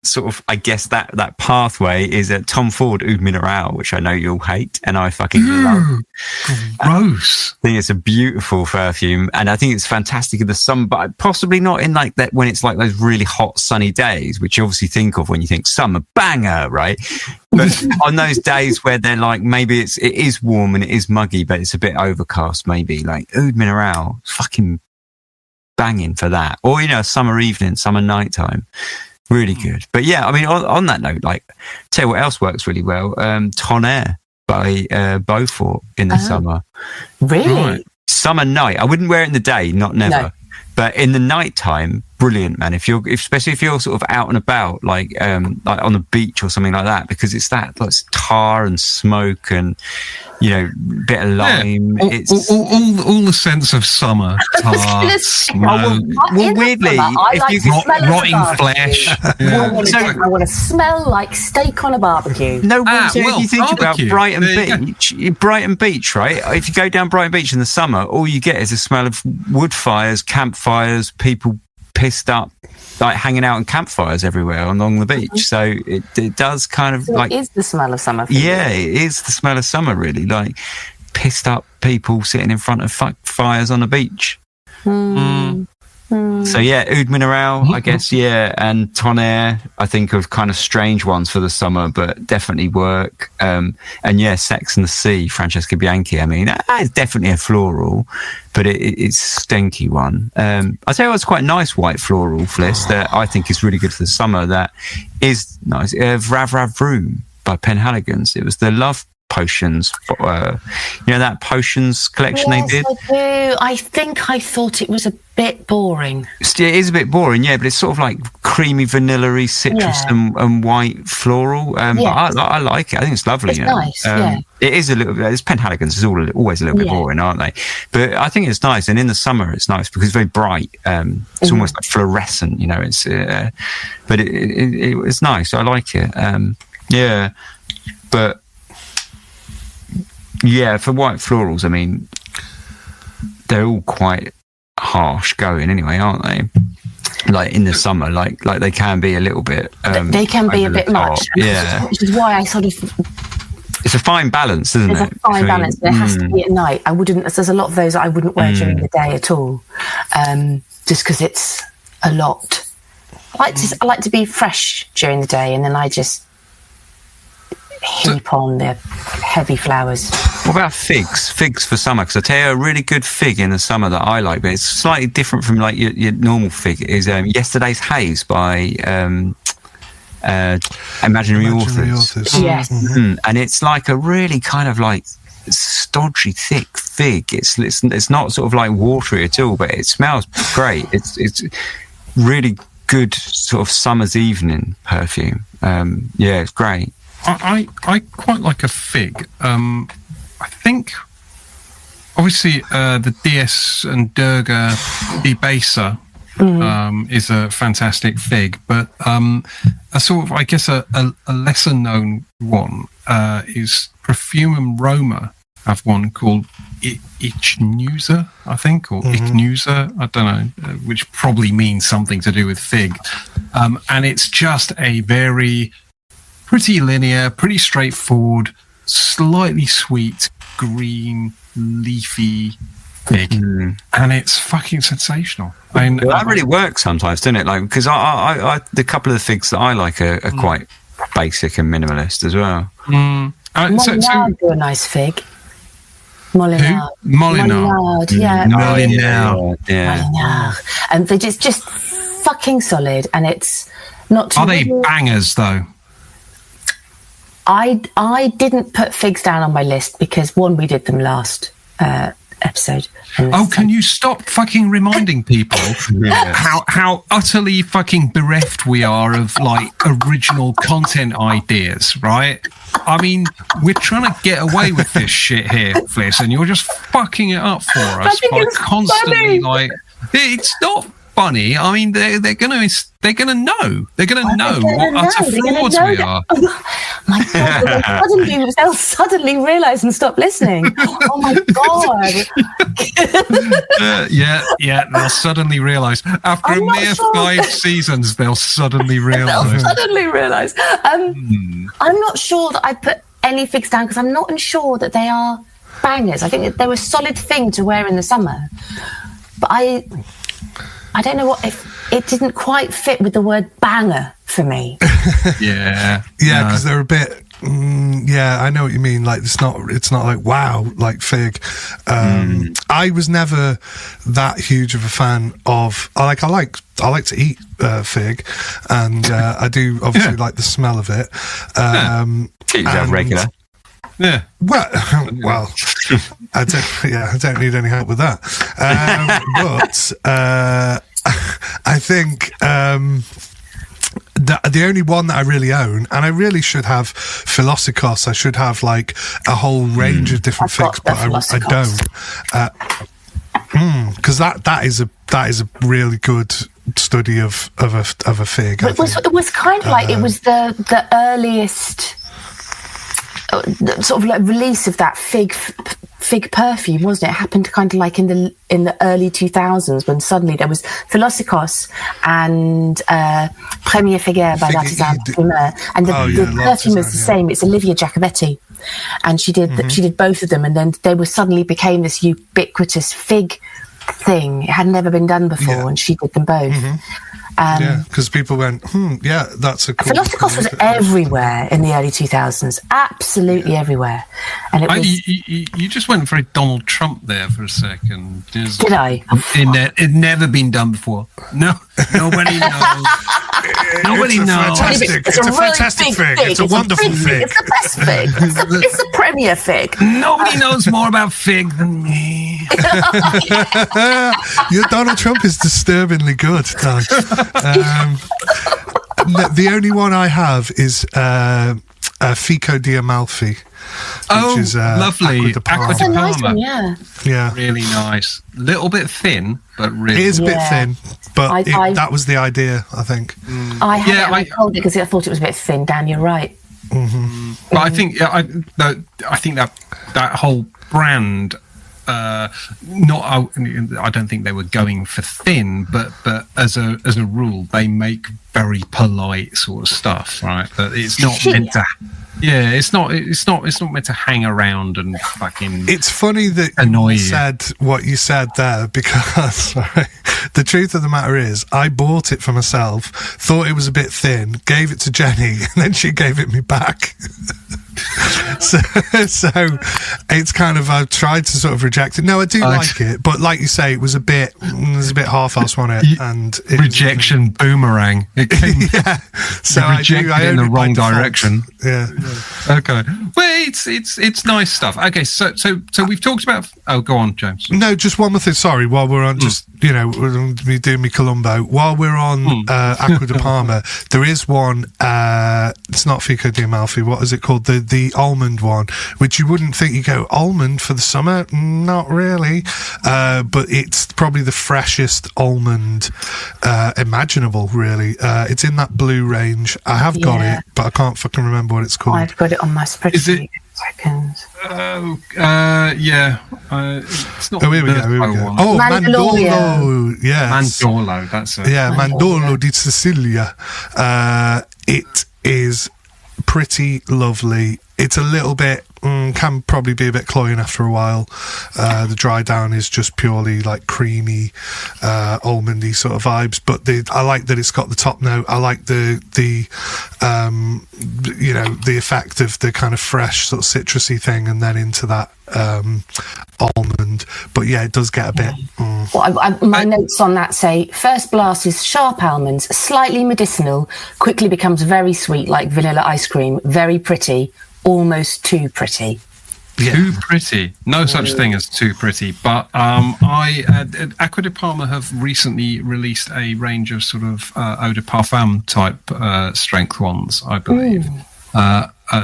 sort of, I guess that pathway is Tom Ford Oud Mineral, which I know you'll hate, and I fucking love. Gross. I think it's a beautiful perfume, and I think it's fantastic in the summer, but possibly not in like that when it's like those really hot sunny days, which you obviously think of when you think summer banger, right? But on those days where they're like, maybe it is warm and it is muggy, but it's a bit overcast, maybe like Oud Mineral, fucking banging for that. Or, you know, summer evening, summer nighttime. Really good. But yeah, I mean, on that note, like, tell you what else works really well. Tonnerre by Beaufort in the summer. Really? Right. Summer night. I wouldn't wear it in the day, not never. No. But in the nighttime, brilliant, man. Especially if you're sort of out and about, like on the beach or something like that, because it's that like tar and smoke and, you know, bit of lime. Yeah. It's all the sense of summer, tar, smoke. Well, weirdly, if you rotting flesh. I want to smell like steak on a barbecue. No, if you think barbecue. about Brighton Beach, right? If you go down Brighton Beach in the summer, all you get is a smell of wood fires, campfires, people pissed up, like hanging out on campfires everywhere along the beach. So it does kind of like... It is the smell of summer. Yeah, it is the smell of summer, really. Like pissed up people sitting in front of fires on the beach. So yeah, Oud Mineral, I guess, yeah, and Tonnerre, I think of kind of strange ones for the summer, but definitely work. And yeah, Sex and the Sea, Francesca Bianchi. I mean, that is definitely a floral, but it's a stinky one. I'll tell you what's quite a nice white floral, Fliss, that I think is really good for the summer. That is nice. Vrav Vrav Vroom by Penhaligon's. It was the Love Potions, you know, that potions collection they did. I do. I think I thought it was a bit boring. It is a bit boring, yeah, but it's sort of like creamy, vanilla-y, citrus and white floral. But I like it. I think it's lovely. It's nice, yeah. It is a little bit. It's Penhaligon's. It's always a little bit boring, aren't they? But I think it's nice, and in the summer it's nice because it's very bright. It's almost like fluorescent, you know. It's but it's nice. I like it. Yeah, but. Yeah, for white florals, I mean, they're all quite harsh going anyway, aren't they? Like in the summer, like they can be a little bit. They can be a bit much. Yeah, which is why I sort of. It's a fine balance, isn't it? There's a fine balance. There has to be at night. I wouldn't. There's a lot of those I wouldn't wear during the day at all, just because it's a lot. I like to be fresh during the day, and then I just heap on the heavy flowers. What about figs? Figs for summer? Because I tell you, a really good fig in the summer that I like, but it's slightly different from like your normal fig, is Yesterday's Haze by Imaginary Authors. Yes. And it's like a really kind of like stodgy, thick fig. It's not sort of like watery at all, but it smells great. It's really good sort of summer's evening perfume. Yeah, it's great. I quite like a fig. I think, obviously, the DS and Durga Debaser is a fantastic fig, but a sort of, I guess, a lesser known one is Perfume and Roma have one called Ichnusa, I think, or Ichnusa, I don't know, which probably means something to do with fig. And it's just a very pretty linear, pretty straightforward, slightly sweet, green, leafy fig, and it's fucking sensational. I mean, that really works sometimes, doesn't it? Like, because I the couple of the figs that I like are quite basic and minimalist as well. Molinard do a nice fig. Molinard. Molinard. Yeah. Yeah. And they're just fucking solid, and it's not too. Are they bangers though? I didn't put figs down on my list because one, we did them last episode. Oh, can you stop fucking reminding people how utterly fucking bereft we are of like original content ideas, right? I mean, we're trying to get away with this shit here, Fliss, and you're just fucking it up for us by constantly like it's not funny. I mean, they're gonna know. They're gonna know what utter frauds we are. My God! They'll suddenly realise and stop listening. Oh my God! Yeah. They'll suddenly realise after a mere 5 seasons. They'll suddenly realise. I'm not sure that I put any figs down because I'm not unsure that they are bangers. I think that they were a solid thing to wear in the summer, but I don't know if it didn't quite fit with the word banger for me. Yeah, because they're a bit. I know what you mean. Like it's not like wow, like fig. I was never that huge of a fan of. I like to eat fig, and I do obviously like the smell of it. Keep yourself regular. Yeah. Well, I don't need any help with that. But I think the only one that I really own, and I really should have Philosikos. I should have like a whole range of different figs, but I don't. Because that is a really good study of a fig. It was kind of like it was the earliest sort of like release of that fig perfume, wasn't it? It happened kind of like in the early 2000s when suddenly there was Philosikos and Premier Figuer by L'Artisan Parfumeur, and the perfume is the same. It's Olivia Giacometti, and she did both of them, and then they suddenly became this ubiquitous fig thing. It had never been done before, and she did them both. Because people went, that's a cool. Philosikos was everywhere in the early 2000s, absolutely everywhere. And it was. You just went very Donald Trump there for a second. Did I? It never been done before. No, nobody knows. Nobody knows. It's a fantastic fig. It's a wonderful fig. It's the best fig. It's the premier fig. Nobody knows more about fig than me. Your Donald Trump is disturbingly good, Dan. The only one I have is Fico di Amalfi. Which is, lovely. That's a nice one, yeah. Really nice. Little bit thin, but really. It is a bit thin, but that was the idea, I think. I told it because I thought it was a bit thin, Dan, you're right. But I think that whole brand. I don't think they were going for thin, but as a rule, they make very polite sort of stuff, right? But it's not meant to. Yeah, it's not meant to hang around and fucking. It's funny that you said what you said there because the truth of the matter is, I bought it for myself, thought it was a bit thin, gave it to Jenny, and then she gave it me back. so it's kind of I've tried to sort of reject it. No, I do like it, but like you say, there's a bit half-assed on it, and rejection boomerang. It came, so I in the wrong direction. Yeah. Okay. Well, it's nice stuff. Okay, so we've talked about. Oh, go on, James. No, just one more thing. Sorry, while we're on, just we're doing me Columbo. While we're on Acqua di Parma, there is one. It's not Fico di Amalfi. What is it called? The almond one, which you wouldn't think you go almond for the summer. Not really, but it's probably the freshest almond imaginable. Really, it's in that blue range. I have got it, but I can't fucking remember what it's called. I've got it on my spreadsheet. Is it? Seconds. It's not. Oh, here we go. Oh, Mandorlo. Yes. Mandorlo. That's it. Yeah, Mandorlo di Sicilia. It is pretty lovely. It's a little bit can probably be a bit cloying after a while. The dry down is just purely like creamy, almondy sort of vibes. But I like that it's got the top note. I like the effect of the kind of fresh sort of citrusy thing, and then into that almond. But yeah, it does get a bit. Well, my notes on that say first blast is sharp almonds, slightly medicinal, quickly becomes very sweet like vanilla ice cream, very pretty. Almost too pretty. Yeah. Too pretty. No such thing as too pretty. But Acqua di Parma have recently released a range of sort of eau de parfum type strength ones, I believe.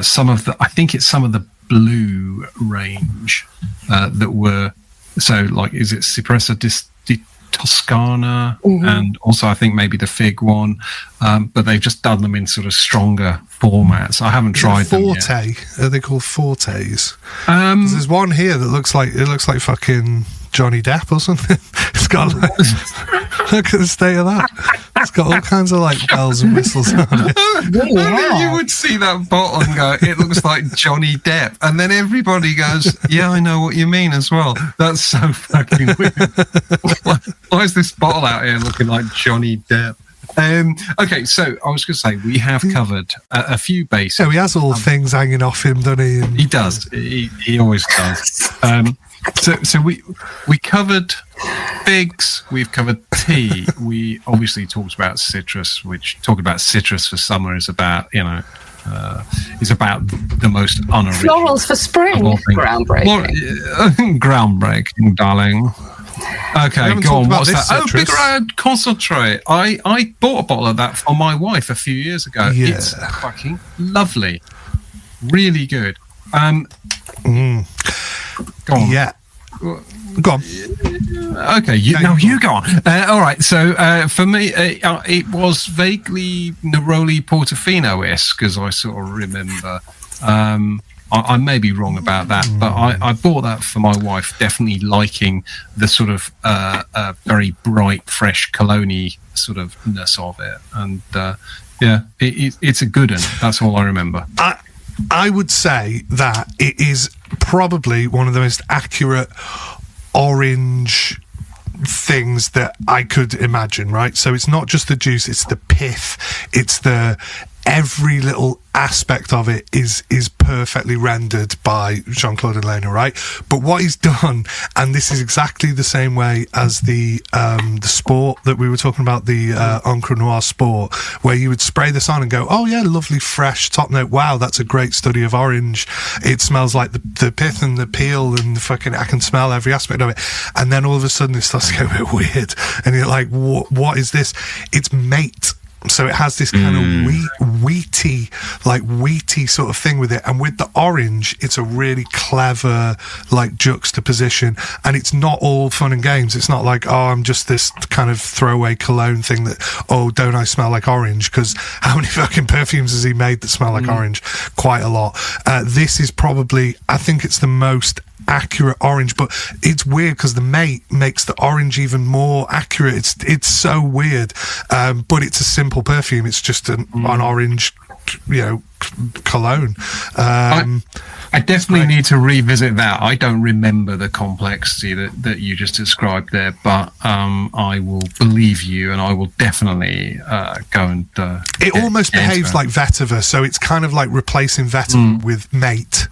Some of the blue range that were so like, is it Cipressa di Toscana, and also I think maybe the fig one, but they've just done them in sort of stronger formats. I haven't tried them yet. Forte? Are they called Fortes? There's one here that looks like fucking Johnny Depp or something. It's got like, look at the state of that. It's got all kinds of like bells and whistles on it. You would see that bottle and go, it looks like Johnny Depp, and then everybody goes, yeah, I know what you mean as well. That's so fucking weird. Why is this bottle out here looking like Johnny Depp? Okay, so I was going to say we have covered a few basics. So he has all things hanging off him, doesn't he? He does. He always does. So we covered figs. We've covered tea. We obviously talked about citrus, which talking about citrus for summer is about is about the most unoriginal. Florals for spring. Groundbreaking. Groundbreaking, darling. Okay, go on. What's that? Citrus. Oh, Big Red Concentrate. I bought a bottle of that for my wife a few years ago. Yeah. It's fucking lovely. Really good. Go on. Yeah. Go on. Okay, you go on. All right, so for me, it was vaguely Neroli Portofino-esque, as I sort of remember. I may be wrong about that, but I bought that for my wife, definitely liking the sort of very bright, fresh cologne-y sort of ness of it. And it's a good one. That's all I remember. I would say that it is probably one of the most accurate orange things that I could imagine, right? So it's not just the juice, it's the pith, it's the every little aspect of it is perfectly rendered by Jean-Claude and Lena, right? But what he's done, and this is exactly the same way as the Sport that we were talking about, the Encre Noire Sport, where you would spray this on and go, oh yeah, lovely, fresh, top note, wow, that's a great study of orange. It smells like the pith and the peel and the fucking, I can smell every aspect of it. And then all of a sudden it starts to get a bit weird. And you're like, what is this? It's mate. So it has this kind of wheaty sort of thing with it, and with the orange, it's a really clever like juxtaposition, and it's not all fun and games. It's not like, oh, I'm just this kind of throwaway cologne thing that, oh, don't I smell like orange? Because how many fucking perfumes has he made that smell like orange? Quite a lot. This is probably, I think it's the most accurate orange, but it's weird because the mate makes the orange even more accurate. It's so weird, but it's a simple perfume. It's just an orange, cologne. I definitely need to revisit that. I don't remember the complexity that you just described there, but I will believe you, and I will definitely go and. It almost behaves like vetiver, so it's kind of like replacing vetiver with mate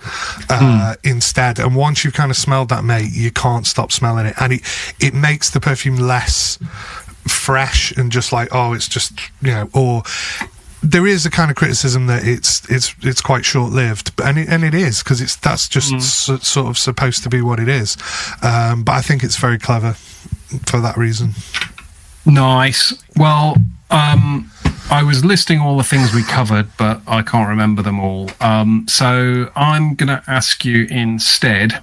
instead. And once you've kind of smelled that mate, you can't stop smelling it, and it makes the perfume less fresh and just like, oh, it's just or. There is a kind of criticism that it's quite short-lived, and it is, because that's just sort of supposed to be what it is. But I think it's very clever for that reason. Nice. Well, I was listing all the things we covered, but I can't remember them all. So I'm going to ask you instead.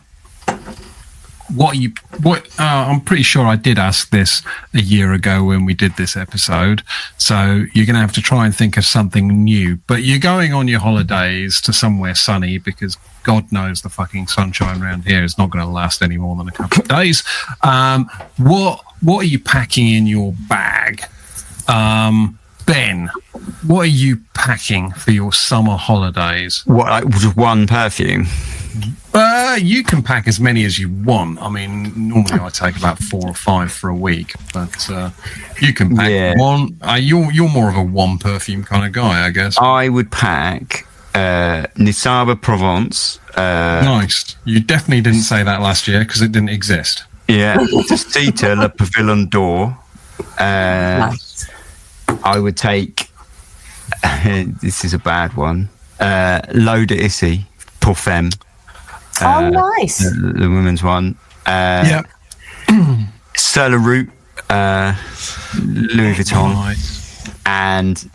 I'm pretty sure I did ask this a year ago when we did this episode, so you're going to have to try and think of something new. But you're going on your holidays to somewhere sunny, because God knows the fucking sunshine around here is not going to last any more than a couple of days. What are you packing in your bag? Ben, what are you packing for your summer holidays? What, like just one perfume? You can pack as many as you want. I mean, normally I take about 4 or 5 for a week, but you can pack one. You're more of a one perfume kind of guy, I guess. I would pack Nisaba Provence. Nice. You definitely didn't say that last year because it didn't exist. Yeah. Testita Le Pavillon d'Or. Nice. I would take. This is a bad one. L'Eau de Issy pour Femme. Oh, nice. The women's one. Yeah. Sur la Route, Louis Vuitton. Nice. And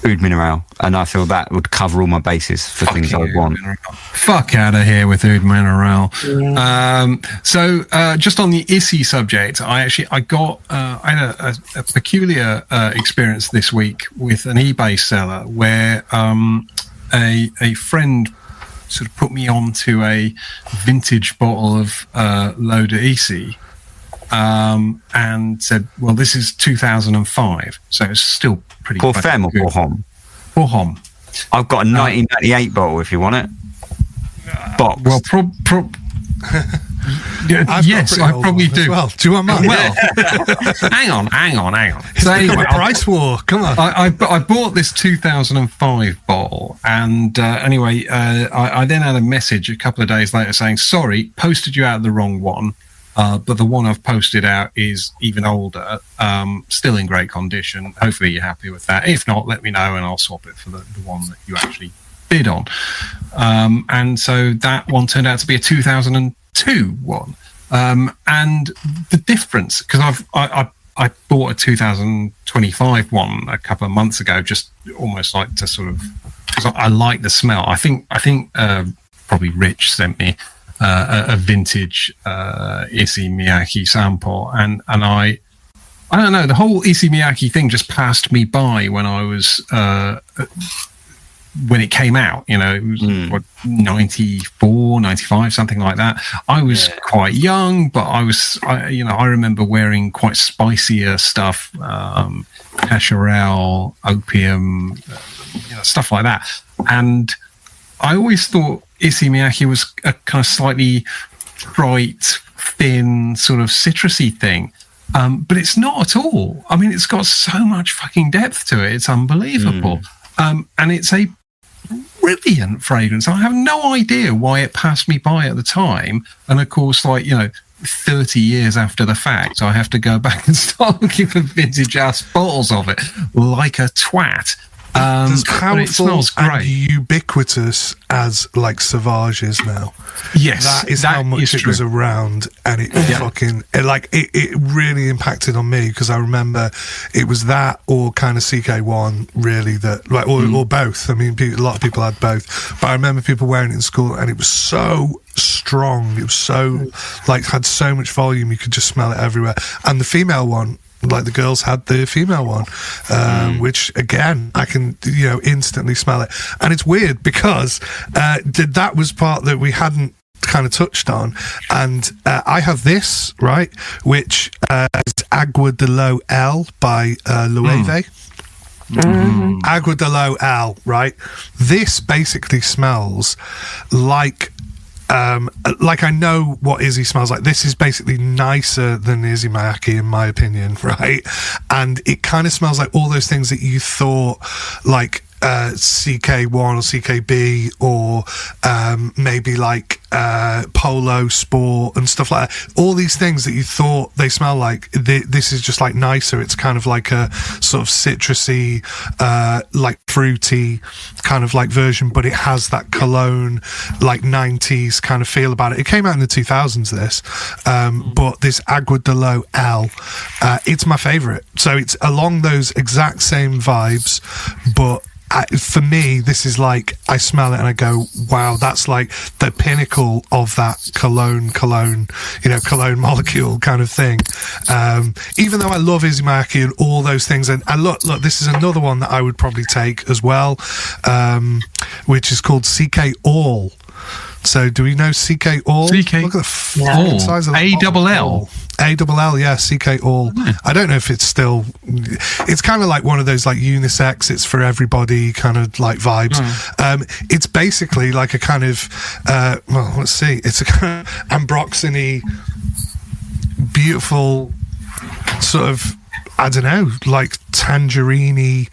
Oud Mineral, and I feel that would cover all my bases for things I would want. Fuck out of here with Oud Mineral. So just on the Issy subject, I had a peculiar experience this week with an eBay seller where a friend sort of put me onto a vintage bottle of L'Eau d'Issy. And said, well, this is 2005, so it's still pretty Pour Femme or Pour Homme? Pour Homme. I've got a 1998 bottle if you want it. Box. Well, yes, I probably do. Well, do you want mine? Well, hang on. So anyway, price war. Come on. I bought this 2005 bottle, and anyway, I then had a message a couple of days later saying, sorry, posted you out the wrong one. But the one I've posted out is even older, still in great condition. Hopefully you're happy with that. If not, let me know and I'll swap it for the one that you actually bid on. And so that one turned out to be a 2002 one. And the difference, because I bought a 2025 one a couple of months ago, just almost like to sort of, because I like the smell. I think probably Rich sent me a vintage Issey Miyake sample, and I don't know, the whole Issey Miyake thing just passed me by when I was when it came out, you know, it was what, 94, 95, something like that. I was quite young, but I remember wearing quite spicier stuff, Cacharel, Opium, stuff like that. And I always thought Issey Miyake was a kind of slightly trite, thin, sort of citrusy thing. But it's not at all. I mean, it's got so much fucking depth to it. It's unbelievable. And it's a brilliant fragrance. I have no idea why it passed me by at the time. And of course, 30 years after the fact, I have to go back and start looking for vintage ass bottles of it like a twat. As powerful it smells great and ubiquitous as Sauvage is now. Yes, that is how much it was around, and it really impacted on me, because I remember it was that or kind of CK1 really that or both. I mean, a lot of people had both, but I remember people wearing it in school, and it was so strong. It was so had so much volume, you could just smell it everywhere. And the female one, the girls had the female one, which again I can instantly smell it. And it's weird because that was part that we hadn't kind of touched on, and I have this which is Agua de Lo L by Loewe. Agua de Lo L, right? This basically smells like I know what Issey smells like. This is basically nicer than Issey Miyake, in my opinion, right? And it kind of smells like all those things that you thought, CK1 or CKB, or maybe Polo Sport and stuff like that. All these things that you thought they smell like, this is just nicer. It's kind of like a sort of citrusy, fruity kind of version, but it has that cologne 90s kind of feel about it. It came out in the 2000s, this, but this Agua de Lo L, it's my favorite. So it's along those exact same vibes, but for me, this is I smell it and I go, wow, that's the pinnacle of that cologne molecule kind of thing. Even though I love Issey Miyake and all those things, and look, this is another one that I would probably take as well, which is called CK All. So, do we know CK All? CK Look at the size of the A-double-L. A-double-L, yeah, CK All. I don't know if it's still... It's kind of like one of those unisex, it's for everybody kind of vibes. It's basically a kind of... let's see. It's a kind of ambroxany, beautiful sort of, I don't know, tangerine-y,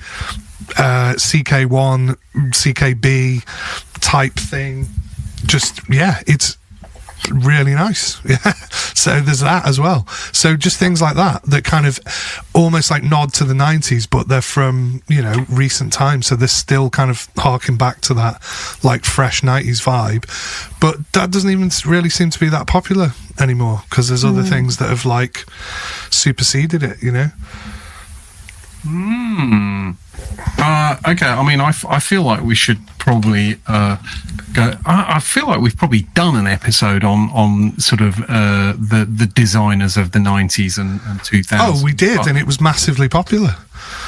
CK1, CKB type thing. Just, it's really nice. Yeah. So there's that as well. So just things like that kind of almost nod to the 90s, but they're from, recent times. So they're still kind of harking back to that fresh 90s vibe. But that doesn't even really seem to be that popular anymore, because there's other things that have superseded it, Okay. I mean, I feel like we should probably go. I feel like we've probably done an episode on sort of the designers of the 90s and 2000s. Oh, we did, and it was massively popular.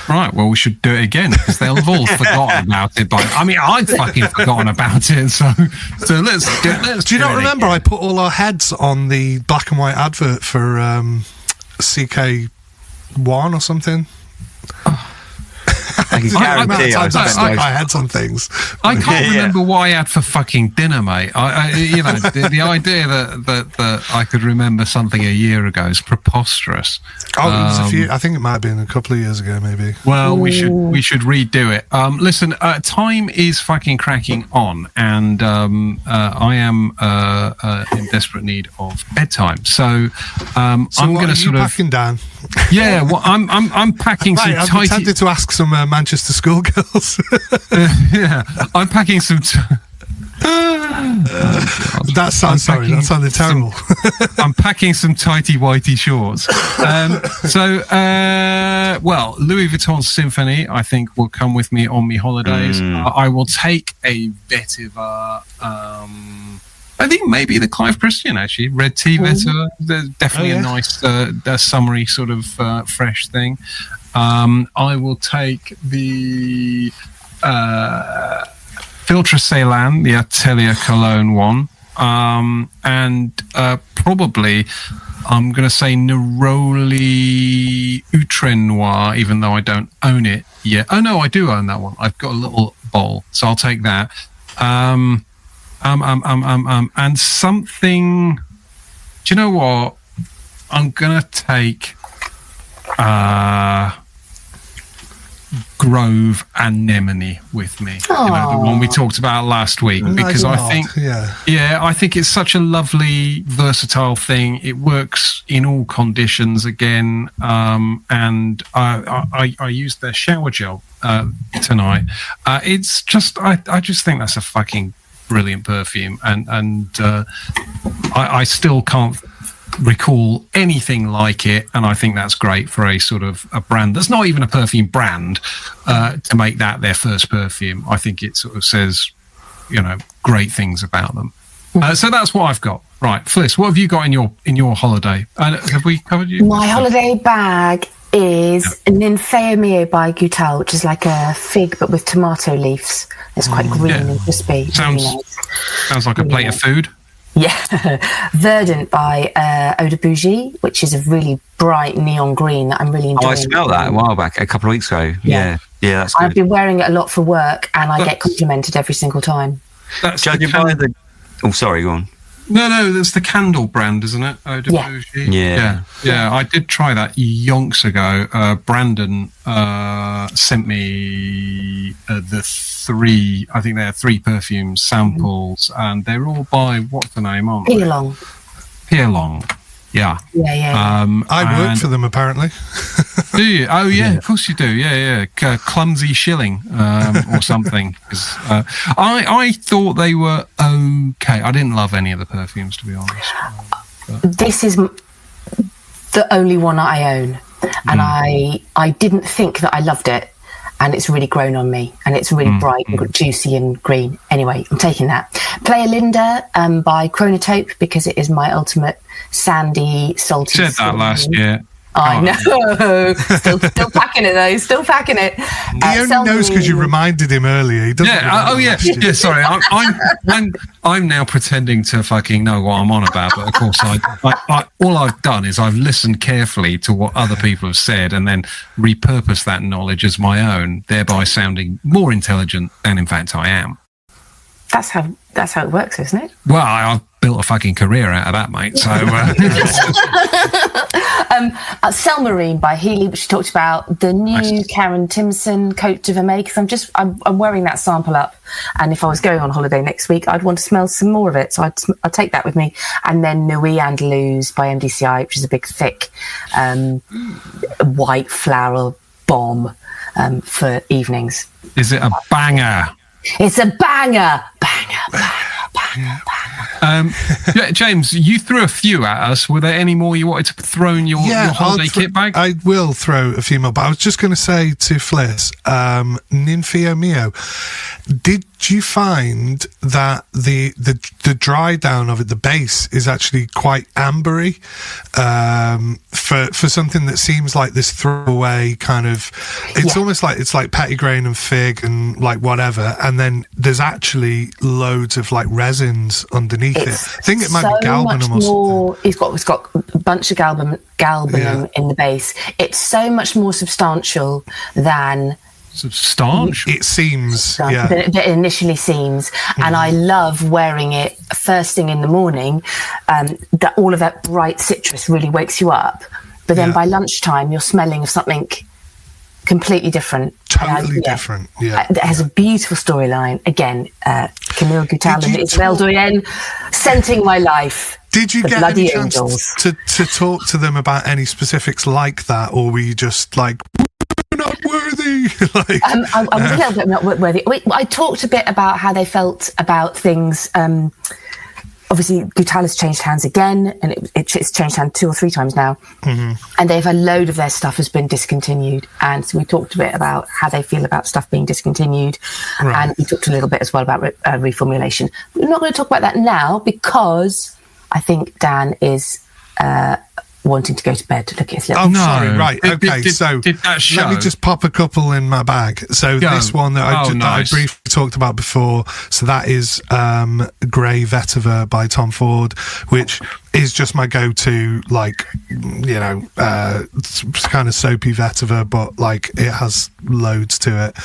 Right, well, we should do it again because they'll have all forgotten about it. I'd fucking forgotten about it. So let's do you not remember? Again. I put all our heads on the black and white advert for CK1 or something. I guarantee I stuck my heads on things. I can't remember why I had for fucking dinner, mate. The idea that I could remember something a year ago is preposterous. Oh, it was a few. I think it might have been a couple of years ago, maybe. Well, we should redo it. Listen, time is fucking cracking on, and I am in desperate need of bedtime. So I'm going to sort of packing down. Yeah, well, I'm packing some I'm tighty. tempted to ask some Manchester schoolgirls. Yeah, I'm packing some. That sounded terrible. I'm packing some tighty whitey shorts. Well, Louis Vuitton Symphony, I think, will come with me on me holidays. I will take a vetiver. I think maybe the Clive Christian, actually. Red tea vetiver. There's definitely a nice summery sort of fresh thing. I will take the Filtre Ceylan, the Atelier Cologne one. And probably I'm going to say Neroli Outre Noir, even though I don't own it yet. Oh, no, I do own that one. I've got a little bowl, so I'll take that. And something. Do you know what? I'm gonna take Grove Anemone with me. You know, the one we talked about last week, because I think, I think it's such a lovely, versatile thing. It works in all conditions again, and I used their shower gel tonight. It's just, I just think that's a fucking brilliant perfume, and I still can't recall anything like it, and I think that's great for a sort of a brand that's not even a perfume brand to make that their first perfume. I think it sort of says, you know, great things about them. So that's what I've got. Right, Fliss, what have you got in your holiday? Have we covered you? My holiday bag is Ninfeo Mio by Goutal, which is like a fig but with tomato leaves. It's quite green and crispy. Sounds like a plate of food. Yeah. Verdant by Eau de Bougie, which is a really bright neon green that I'm really enjoying. I smelled that a while back, a couple of weeks ago. Yeah, that's good. I've been wearing it a lot for work, and I get complimented every single time. Judging by the... Oh, sorry, go on. No, that's the candle brand, isn't it? Eau de Bougie. Yeah. I did try that yonks ago. Brandon sent me the three. I think there are 3 perfume samples, and they're all by what's the name on? Pierlong. Yeah. I work for them, apparently. Do you? Oh, yeah, of course you do. Yeah. Clumsy Shilling or something. I thought they were okay. I didn't love any of the perfumes, to be honest. This is the only one I own, and I didn't think that I loved it, and it's really grown on me, and it's really bright and juicy and green. Anyway, I'm taking that. Playa Linda by Chronotope, because it is my ultimate sandy, salty. Said that last year. I know. Still packing it though. Still packing it. He only knows because you reminded him earlier. He doesn't. Yeah. Yeah. Sorry. I'm now pretending to fucking know what I'm on about, but of course, all I've done is I've listened carefully to what other people have said and then repurposed that knowledge as my own, thereby sounding more intelligent than in fact I am. That's how it works, isn't it? Well, I've built a fucking career out of that, mate. So, Selmarine by Healy, which she talked about the new Karen Timson Cote de Vermeil, because I'm wearing that sample up, and if I was going on holiday next week, I'd want to smell some more of it, so I'd take that with me. And then Nuit Andalouse by MDCI, which is a big thick white floral bomb for evenings. Is it a banger? It's a banger. Banger. James, you threw a few at us. Were there any more you wanted to throw in your holiday kit bag? I will throw a few more, but I was just going to say to Fliss, Ninfeo Mio, did you find that the dry down of it, the base, is actually quite ambery for something that seems like this throwaway kind of? It's almost like it's like petitgrain and fig and like whatever, and then there's actually loads of like resins underneath it. I think it might be galbanum or something. It's got a bunch of galbanum in the base. It's so much more substantial than. Substantial. It seems, that it initially seems, and I love wearing it first thing in the morning. That all of that bright citrus really wakes you up, but then by lunchtime you're smelling of something completely different. Totally different. Yeah, it has a beautiful storyline. Again, Camille Goutal and Isabelle Doyen, scenting my life. Did you get any chance angels. to talk to them about any specifics like that, or were you just like, not worthy? I was a little bit not worthy. I talked a bit about how they felt about things. Obviously, Goutal has changed hands again, and it's changed hands 2 or 3 times now. Mm-hmm. And they've a load of their stuff has been discontinued. And so we talked a bit about how they feel about stuff being discontinued. Right. And we talked a little bit as well about reformulation. We're not going to talk about that now because I think Dan is wanting to go to bed. Look at his little... Oh, no. Sorry, right. Okay, so did that show? Let me just pop a couple in my bag. So this one that I briefly talked about before, so that is Grey Vetiver by Tom Ford, which is just my go-to, like, you know, it's kind of soapy vetiver, but like it has loads to it.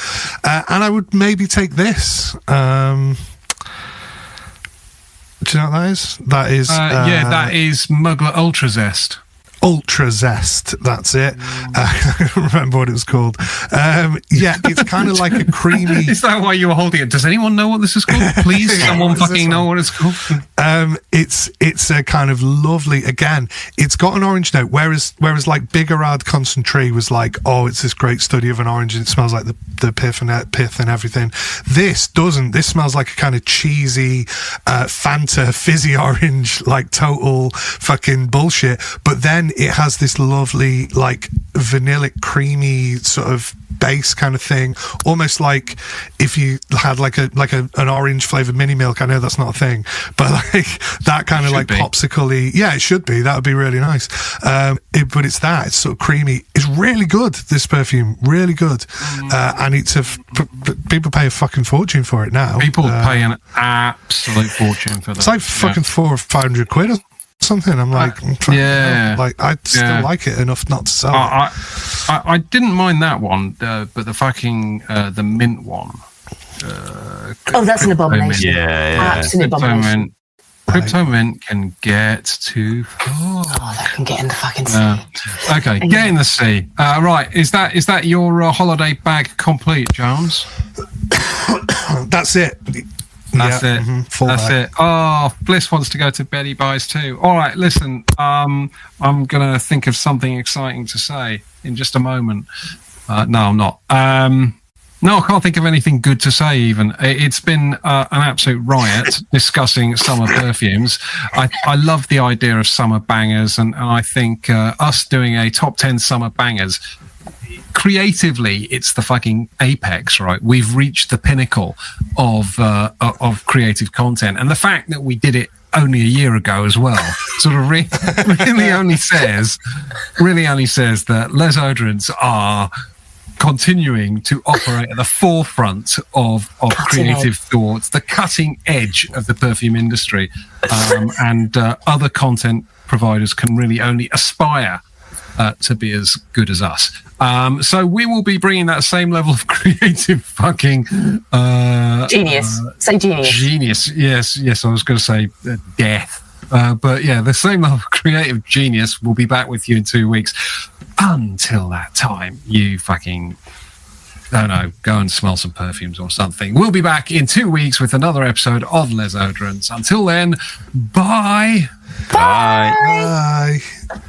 And I would maybe take this. Do you know what that is? That is Mugler Ultra Zest. Ultra Zest, that's it. I don't remember what it was called. It's kind of like a creamy... Is that why you were holding it? Does anyone know what this is called? Please, someone fucking know what it's called. It's a kind of lovely... Again, it's got an orange note, whereas like Bigarade Concentré was like, oh, it's this great study of an orange and it smells like the pith and everything. This doesn't. This smells like a kind of cheesy Fanta fizzy orange, like total fucking bullshit. But then it has this lovely, like, vanillic, creamy sort of base kind of thing, almost like if you had like an orange flavored mini milk. I know that's not a thing, but like that kind of like popsicle-y. Yeah, it should be. That would be really nice. But it's sort of creamy. It's really good, this perfume, really good. And it's people pay a fucking fortune for it now. People pay an absolute fortune for that. It's like fucking 400 or 500 quid or something. I'm like, I still like it enough not to sell it. I didn't mind that one, but the fucking the mint one. That's an abomination. Absolute abomination. Crypto mint can get too far. Oh, that can get in the fucking sea. Okay, get in the sea. Right, is that your holiday bag complete, Jones? That's it. That's it. Mm-hmm. That's it. Oh, Fliss wants to go to bed. He buys too. All right, listen. I'm gonna think of something exciting to say in just a moment. No, I'm not. No, I can't think of anything good to say even. It's been an absolute riot discussing summer perfumes. I love the idea of summer bangers, and I think us doing a top 10 summer bangers, creatively, it's the fucking apex, right? We've reached the pinnacle of creative content. And the fact that we did it only a year ago as well sort of really only says that Les Oderants are continuing to operate at the forefront of creative thoughts, the cutting edge of the perfume industry, and other content providers can really only aspire to be as good as us. So we will be bringing that same level of creative fucking genius. Say genius. Genius. Yes. I was going to say death. But yeah, the same level of creative genius will be back with you in 2 weeks. Until that time, you fucking, I don't know, go and smell some perfumes or something. We'll be back in 2 weeks with another episode of Les Oderants. Until then, bye. Bye. Bye.